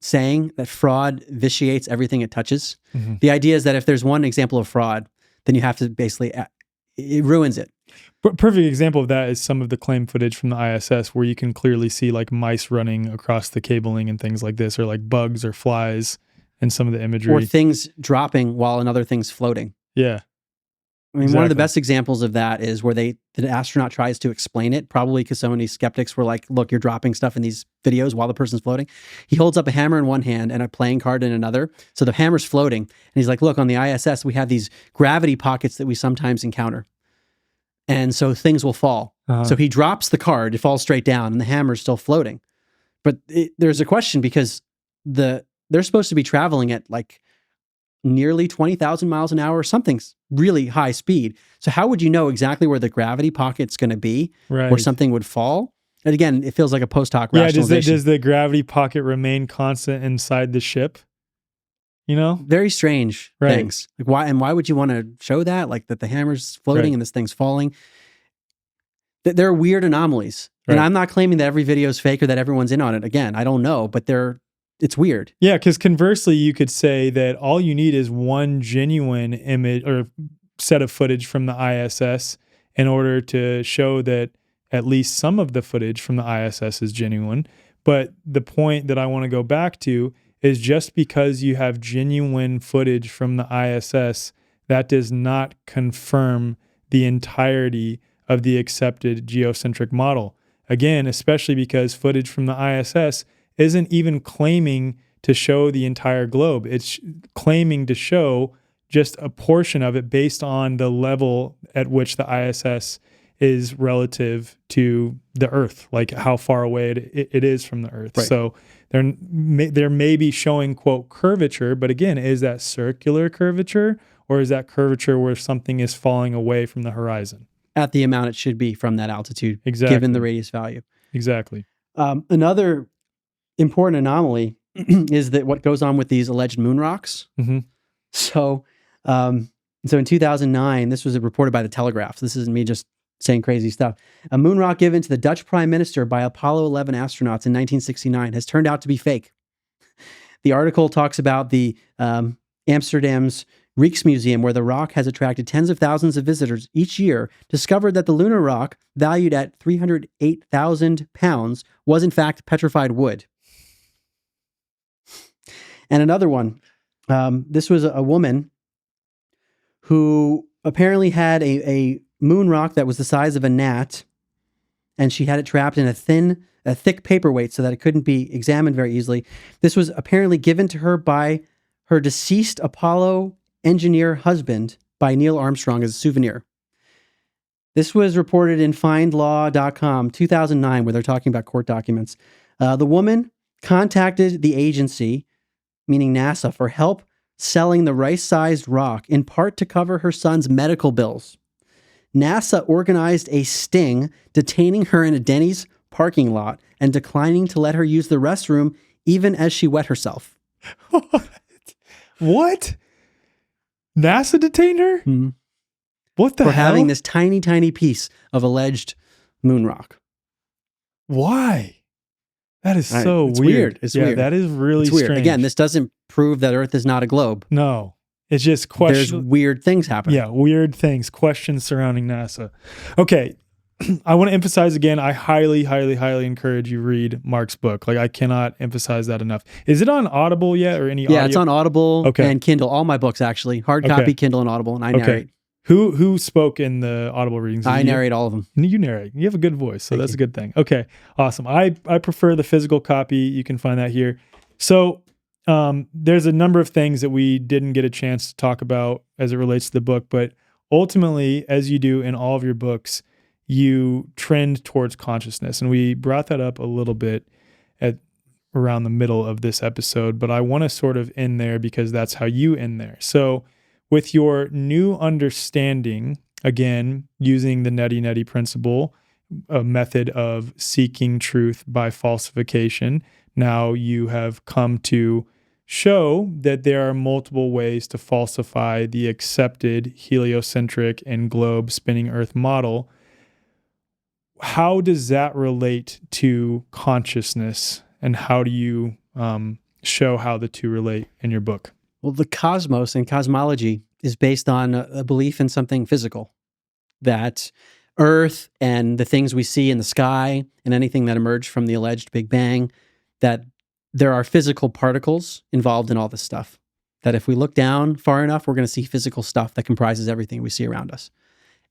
saying that fraud vitiates everything it touches. Mm-hmm. The idea is that if there's one example of fraud, then you have to basically, it ruins it. Perfect example of that is some of the claim footage from the ISS where you can clearly see like mice running across the cabling and things like this, or like bugs or flies in some of the imagery. Or things dropping while another thing's floating. Yeah. I mean, one of the best examples of that is where the astronaut tries to explain it, probably because so many skeptics were like, look, you're dropping stuff in these videos while the person's floating. He holds up a hammer in one hand and a playing card in another. So the hammer's floating. And he's like, look, on the ISS, we have these gravity pockets that we sometimes encounter. And so things will fall. Uh-huh. So he drops the card, it falls straight down, and the hammer's still floating. But there's a question because they're supposed to be traveling at like nearly 20,000 miles an hour, something's really high speed. So how would you know exactly where the gravity pocket's going to be, where something would fall? And again, it feels like a post hoc rationalization. Does the gravity pocket remain constant inside the ship? You know? Very strange things. Like why would you want to show that? Like that the hammer's floating and this thing's falling. There are weird anomalies. And I'm not claiming that every video is fake or that everyone's in on it. Again, I don't know, but it's weird. Yeah, because conversely, you could say that all you need is one genuine image or set of footage from the ISS in order to show that at least some of the footage from the ISS is genuine. But the point that I want to go back to is just because you have genuine footage from the ISS, that does not confirm the entirety of the accepted geocentric model. Again, especially because footage from the ISS isn't even claiming to show the entire globe. It's claiming to show just a portion of it based on the level at which the ISS is relative to the Earth, like how far away it is from the Earth. Right. So there may be showing, quote, curvature, but again, is that circular curvature or is that curvature where something is falling away from the horizon? At the amount it should be from that altitude, exactly, given the radius value. Exactly. Another important anomaly is that what goes on with these alleged moon rocks. Mm-hmm. So in 2009, this was reported by the Telegraph. This isn't me just saying crazy stuff. A moon rock given to the Dutch Prime Minister by Apollo 11 astronauts in 1969 has turned out to be fake. The article talks about the Amsterdam's Rijksmuseum, where the rock has attracted tens of thousands of visitors each year, discovered that the lunar rock, valued at 308,000 pounds, was in fact petrified wood. And another one, this was a woman who apparently had a moon rock that was the size of a gnat, and she had it trapped in a thick paperweight so that it couldn't be examined very easily. This was apparently given to her by her deceased Apollo engineer husband by Neil Armstrong as a souvenir. This was reported in findlaw.com 2009, where they're talking about court documents. The woman contacted the agency, meaning NASA, for help selling the rice-sized rock, in part to cover her son's medical bills. NASA organized a sting, detaining her in a Denny's parking lot and declining to let her use the restroom even as she wet herself. What? NASA detained her? Mm-hmm. What the For hell? having this tiny, tiny piece of alleged moon rock. Why? That is so It's weird. weird. It's yeah, weird. that is really It's weird. strange. Again, this doesn't prove that Earth is not a globe. No. It's just There's question. weird things happening. Yeah, weird things, questions surrounding NASA. Okay, I want to emphasize again, I highly, highly, highly encourage you read Mark's book. Like, I cannot emphasize that enough. Is it on Audible yet or any audio? Yeah, it's on Audible Okay. and Kindle. All my books, actually. Hard copy, Okay. Kindle, and Audible, and I Okay. narrate. Who spoke in the Audible readings? Is I it you? narrate all of them. You narrate. You have a good voice, so Thank that's you. a good thing. Okay, awesome. I prefer the physical copy. You can find that here. So there's a number of things that we didn't get a chance to talk about as it relates to the book, but ultimately, as you do in all of your books, you trend towards consciousness. And we brought that up a little bit at around the middle of this episode, but I want to sort of end there because that's how you end there. So with your new understanding, again, using the nutty nutty principle, a method of seeking truth by falsification, now you have come to show that there are multiple ways to falsify the accepted heliocentric and globe spinning Earth model. How does that relate to consciousness, and how do you show how the two relate in your book? Well, the cosmos and cosmology is based on a belief in something physical, that Earth and the things we see in the sky and anything that emerged from the alleged Big Bang, that there are physical particles involved in all this stuff. That if we look down far enough, we're going to see physical stuff that comprises everything we see around us.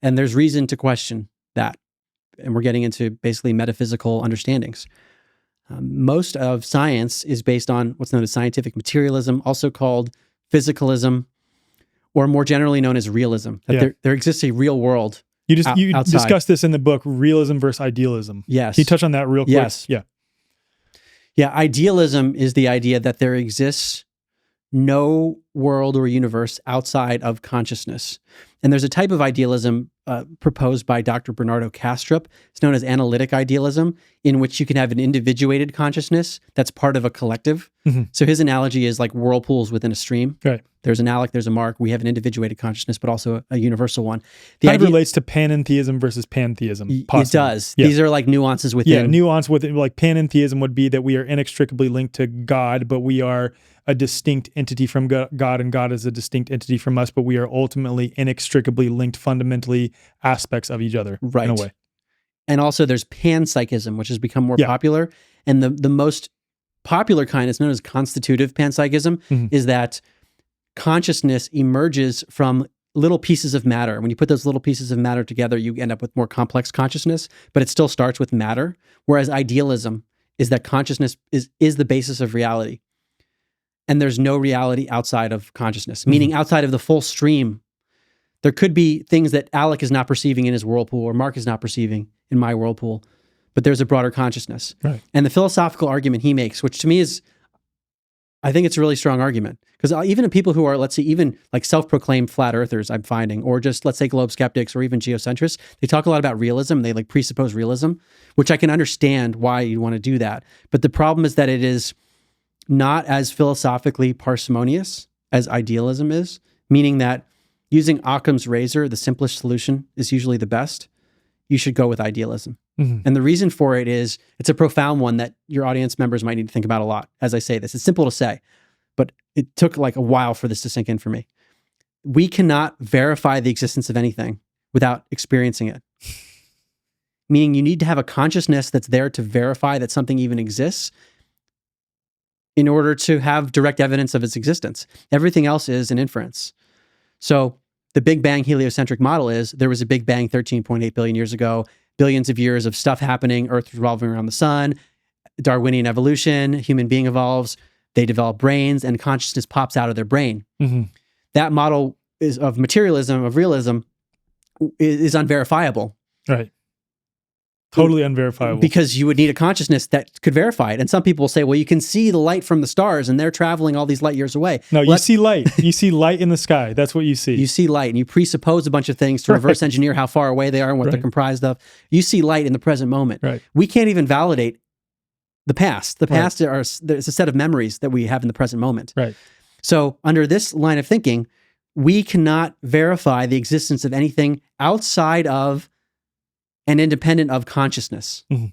And there's reason to question that. And we're getting into basically metaphysical understandings. Most of science is based on what's known as scientific materialism, also called physicalism, or more generally known as realism. That Yeah. there exists a real world. You outside. discussed this in the book, realism versus idealism. Yes. Can you touch on that real quick? Yes. Yeah. Yeah, idealism is the idea that there exists no world or universe outside of consciousness. And there's a type of idealism proposed by Dr. Bernardo Kastrup. It's known as analytic idealism, in which you can have an individuated consciousness that's part of a collective. Mhm. So his analogy is like whirlpools within a stream. Right. There's an Alec, there's a Mark. We have an individuated consciousness, but also a universal one. Kind of relates to panentheism versus pantheism. It Possibly. does. Yeah. These are like nuances within. Yeah, nuance with it. Like panentheism would be that we are inextricably linked to God, but we are a distinct entity from God, and God is a distinct entity from us, but we are ultimately inextricably linked fundamentally aspects of each other Right. in a way. And also there's panpsychism, which has become more Yeah. popular. And the most popular kind is known as constitutive panpsychism, Mhm. is that consciousness emerges from little pieces of matter. When you put those little pieces of matter together, you end up with more complex consciousness, but it still starts with matter. Whereas idealism is that consciousness is the basis of reality. And there's no reality outside of consciousness, meaning outside of the full stream. There could be things that Alec is not perceiving in his whirlpool, or Mark is not perceiving in my whirlpool, but there's a broader consciousness. Right. And the philosophical argument he makes, which to me is, I think it's a really strong argument, because even in people who are, let's say, even like self-proclaimed flat earthers, I'm finding, or just let's say globe skeptics or even geocentrists, they talk a lot about realism. They like presuppose realism, which I can understand why you want to do that. But the problem is that it is not as philosophically parsimonious as idealism is, meaning that using Occam's razor, the simplest solution is usually the best. You should go with idealism. Mhm. And the reason for it is it's a profound one that your audience members might need to think about a lot as I say this. It's simple to say, but it took like a while for this to sink in for me. We cannot verify the existence of anything without experiencing it. Meaning you need to have a consciousness that's there to verify that something even exists in order to have direct evidence of its existence. Everything else is an inference. So the Big Bang heliocentric model is there was a Big Bang 13.8 billion years ago, billions of years of stuff happening, Earth revolving around the sun, Darwinian evolution, human being evolves, they develop brains, and consciousness pops out of their brain. Mm-hmm. That model is of materialism, of realism, is unverifiable. Right. Totally unverifiable. Because you would need a consciousness that could verify it. And some people will say, well, you can see the light from the stars and they're traveling all these light years away. No, well, you see light. You see light in the sky. That's what you see. You see light and you presuppose a bunch of things to reverse engineer how far away they are and what they're comprised of. You see light in the present moment. Right. We can't even validate the past. The past there's a set of memories that we have in the present moment. Right. So under this line of thinking, we cannot verify the existence of anything outside of and independent of consciousness. Mm-hmm.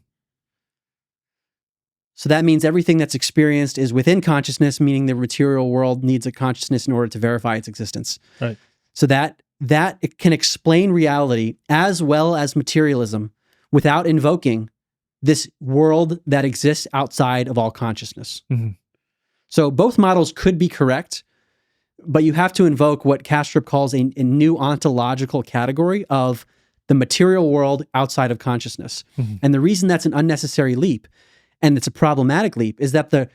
So that means everything that's experienced is within consciousness, meaning the material world needs a consciousness in order to verify its existence. Right. So that it can explain reality as well as materialism without invoking this world that exists outside of all consciousness. Mm-hmm. So both models could be correct, but you have to invoke what Kastrup calls a new ontological category of the material world outside of consciousness. Mm-hmm. And the reason that's an unnecessary leap, and it's a problematic leap, is that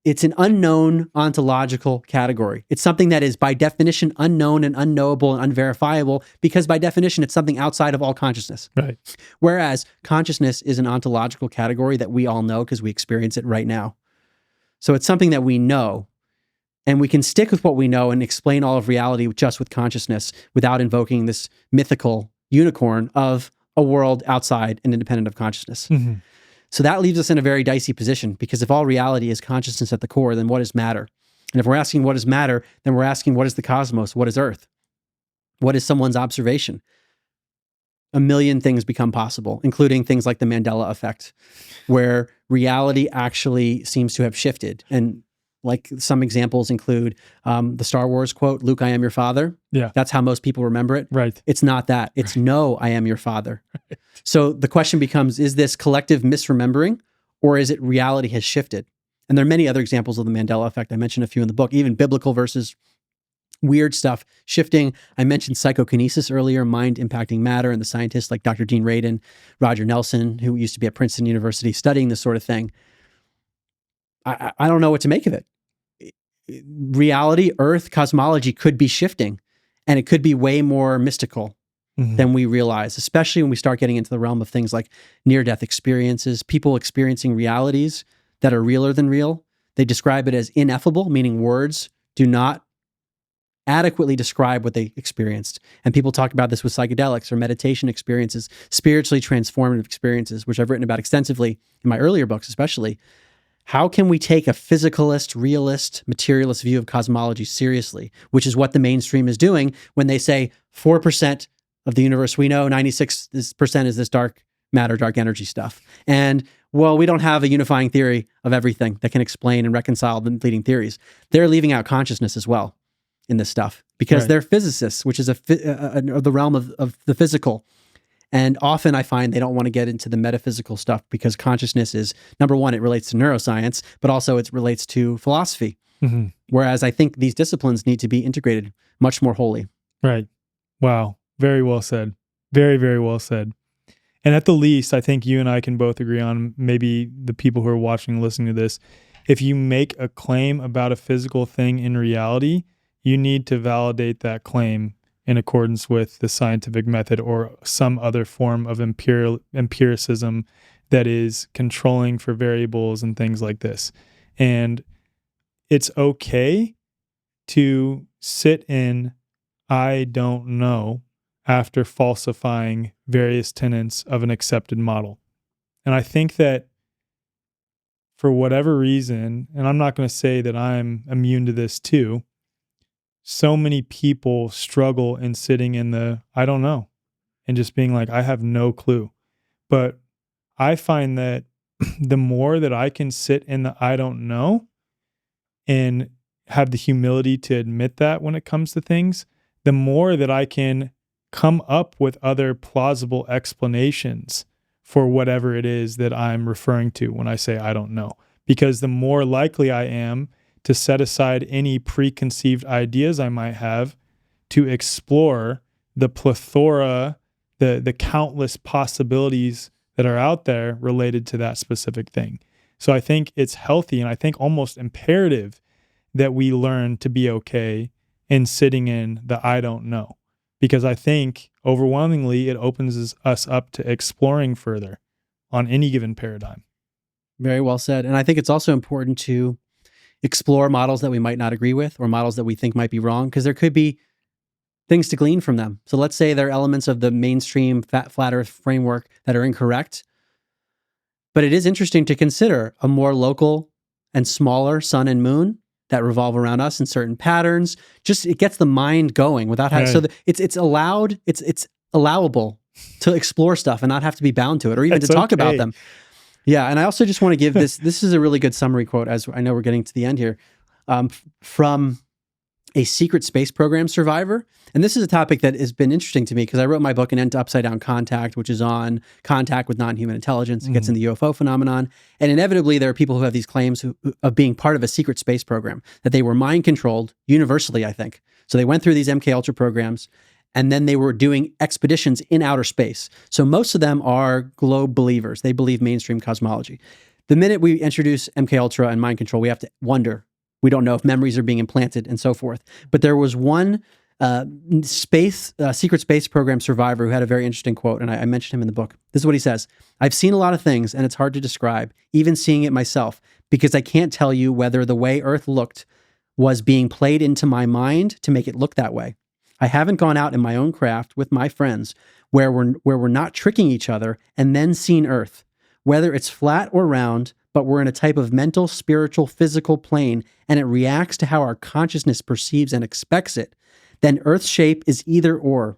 it's an unknown ontological category. It's something that is by definition unknown and unknowable and unverifiable because by definition it's something outside of all consciousness. Right. Whereas consciousness is an ontological category that we all know because we experience it right now. So it's something that we know, and we can stick with what we know and explain all of reality just with consciousness without invoking this mythical unicorn of a world outside and independent of consciousness. Mm-hmm. So that leaves us in a very dicey position because if all reality is consciousness at the core, then what is matter? And if we're asking what is matter, then we're asking what is the cosmos? What is Earth? What is someone's observation? A million things become possible, including things like the Mandela effect, where reality actually seems to have shifted. And like some examples include the Star Wars quote, Luke, I am your father. Yeah. That's how most people remember it. Right. It's not that. It's no, I am your father. Right. So the question becomes, is this collective misremembering or is it reality has shifted? And there are many other examples of the Mandela effect. I mentioned a few in the book, even biblical versus weird stuff shifting. I mentioned psychokinesis earlier, mind impacting matter, and the scientists like Dr. Dean Radin, Roger Nelson, who used to be at Princeton University studying this sort of thing. I don't know what to make of it. Reality, Earth, cosmology could be shifting, and it could be way more mystical than we realize, especially when we start getting into the realm of things like near-death experiences, people experiencing realities that are realer than real. They describe it as ineffable, meaning words do not adequately describe what they experienced. And people talk about this with psychedelics or meditation experiences, spiritually transformative experiences, which I've written about extensively in my earlier books, especially. How can we take a physicalist, realist, materialist view of cosmology seriously, which is what the mainstream is doing when they say 4% of the universe we know, 96% is this dark matter, dark energy stuff. And, well, we don't have a unifying theory of everything that can explain and reconcile the leading theories. They're leaving out consciousness as well in this stuff because they're physicists, which is the realm of the physical. And often I find they don't want to get into the metaphysical stuff because consciousness is, number one, it relates to neuroscience, but also it relates to philosophy. Mm-hmm. Whereas I think these disciplines need to be integrated much more wholly. Right. Wow. Very well said. Very, very well said. And at the least, I think you and I can both agree on, maybe the people who are watching and listening to this, if you make a claim about a physical thing in reality, you need to validate that claim in accordance with the scientific method or some other form of empiricism that is controlling for variables and things like this. And it's okay to sit in I don't know after falsifying various tenets of an accepted model. And I think that for whatever reason, and I'm not going to say that I'm immune to this too, so many people struggle in sitting in the I don't know and just being like, I have no clue. But I find that the more that I can sit in the I don't know and have the humility to admit that when it comes to things, the more that I can come up with other plausible explanations for whatever it is that I'm referring to when I say I don't know. Because the more likely I am to set aside any preconceived ideas I might have to explore the plethora, the countless possibilities that are out there related to that specific thing. So I think it's healthy, and I think almost imperative, that we learn to be okay in sitting in the I don't know. Because I think overwhelmingly it opens us up to exploring further on any given paradigm. Very well said. And I think it's also important to explore models that we might not agree with, or models that we think might be wrong, because there could be things to glean from them. So let's say there are elements of the mainstream flat earth framework that are incorrect, but it is interesting to consider a more local and smaller sun and moon that revolve around us in certain patterns. Just, it gets the mind going without having, so it's allowable to explore stuff and not have to be bound to it, or even to talk about them. Yeah. And I also just want to give this is a really good summary quote, as I know we're getting to the end here, from a secret space program survivor. And this is a topic that has been interesting to me because I wrote my book, An End to Upside Down Contact, which is on contact with non-human intelligence. It gets in the UFO phenomenon. And inevitably, there are people who have these claims of being part of a secret space program, that they were mind-controlled universally, I think. So they went through these MK Ultra programs, and then they were doing expeditions in outer space. So most of them are globe believers. They believe mainstream cosmology. The minute we introduce MK Ultra and mind control, we have to wonder. We don't know if memories are being implanted and so forth. But there was one secret space program survivor who had a very interesting quote, and I mentioned him in the book. This is what he says: "I've seen a lot of things, and it's hard to describe, even seeing it myself, because I can't tell you whether the way Earth looked was being played into my mind to make it look that way. I haven't gone out in my own craft with my friends where we're not tricking each other and then seen Earth, whether it's flat or round, but we're in a type of mental, spiritual, physical plane, and it reacts to how our consciousness perceives and expects it. Then Earth's shape is either or.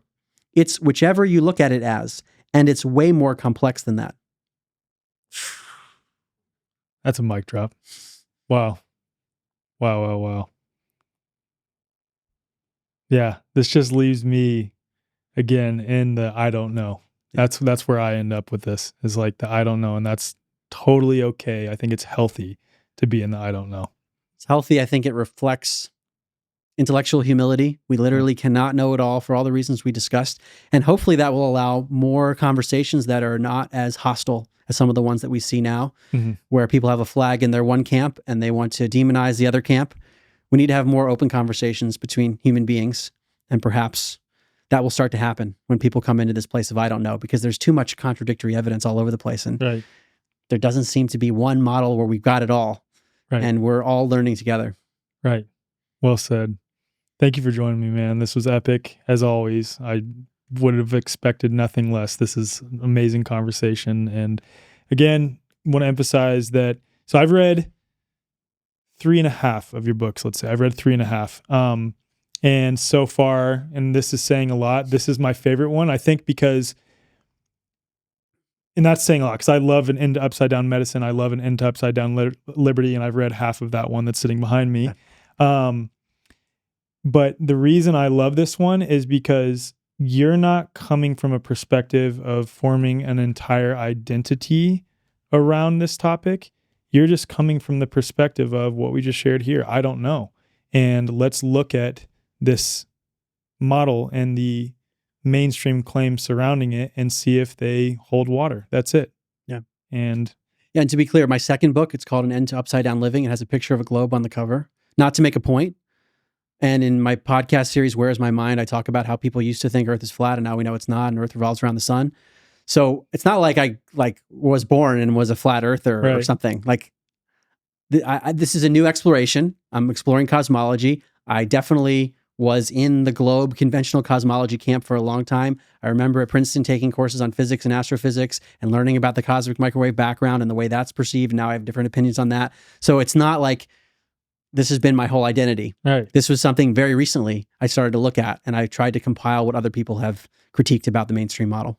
It's whichever you look at it as, and it's way more complex than that." That's a mic drop. Wow. Wow. Yeah, this just leaves me again in the I don't know. That's where I end up with this, is like the I don't know, and that's totally okay. I think it's healthy to be in the I don't know. It's healthy. I think it reflects intellectual humility. We literally cannot know it all for all the reasons we discussed. And hopefully that will allow more conversations that are not as hostile as some of the ones that we see now, where people have a flag in their one camp and they want to demonize the other camp. We need to have more open conversations between human beings, and perhaps that will start to happen when people come into this place of I don't know, because there's too much contradictory evidence all over the place. And there doesn't seem to be one model where we've got it all. And we're all learning together. Right. Well said. Thank you for joining me, man. This was epic, as always. I would have expected nothing less. This is an amazing conversation. And again, want to emphasize that, so I've read 3.5 of your books, let's say. I've read 3.5. And so far, and this is saying a lot, this is my favorite one, I think, because, and that's saying a lot, because I love An End to Upside Down Medicine. I love An End to Upside Down Liberty, and I've read half of that one that's sitting behind me. But the reason I love this one is because you're not coming from a perspective of forming an entire identity around this topic. You're just coming from the perspective of what we just shared here. I don't know. And let's look at this model and the mainstream claims surrounding it and see if they hold water. That's it. Yeah. And to be clear, my second book, it's called An End to Upside Down Living. It has a picture of a globe on the cover, not to make a point. And in my podcast series, Where Is My Mind?, I talk about how people used to think Earth is flat and now we know it's not, and Earth revolves around the sun. So it's not like I was born and was a flat earther or something. Like this is a new exploration. I'm exploring cosmology. I definitely was in the globe conventional cosmology camp for a long time. I remember at Princeton taking courses on physics and astrophysics and learning about the cosmic microwave background and the way that's perceived. Now I have different opinions on that. So it's not like this has been my whole identity. This was something very recently I started to look at, and I tried to compile what other people have critiqued about the mainstream model.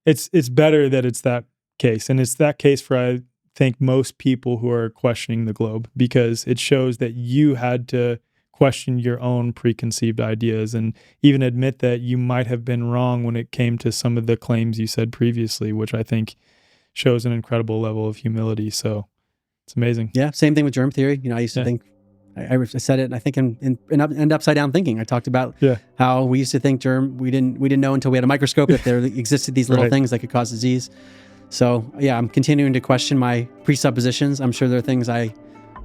It's better that it's that case, and it's that case for thank most people who are questioning the globe, because it shows that you had to question your own preconceived ideas and even admit that you might have been wrong when it came to some of the claims you said previously, which I think shows an incredible level of humility. So it's amazing. Yeah, same thing with germ theory. I used to think, I said it, I think in Upside Down Thinking, I talked about how we used to think germ, we didn't know until we had a microscope that there existed these little things that could cause disease. So yeah, I'm continuing to question my presuppositions. I'm sure there are things I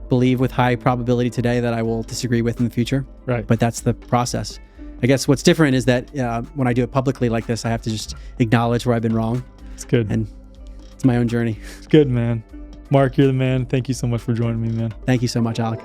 believe with high probability today that I will disagree with in the future. Right. But that's the process. I guess what's different is that when I do it publicly like this, I have to just acknowledge where I've been wrong. It's good. And it's my own journey. It's good, man. Mark, you're the man. Thank you so much for joining me, man. Thank you so much, Alec.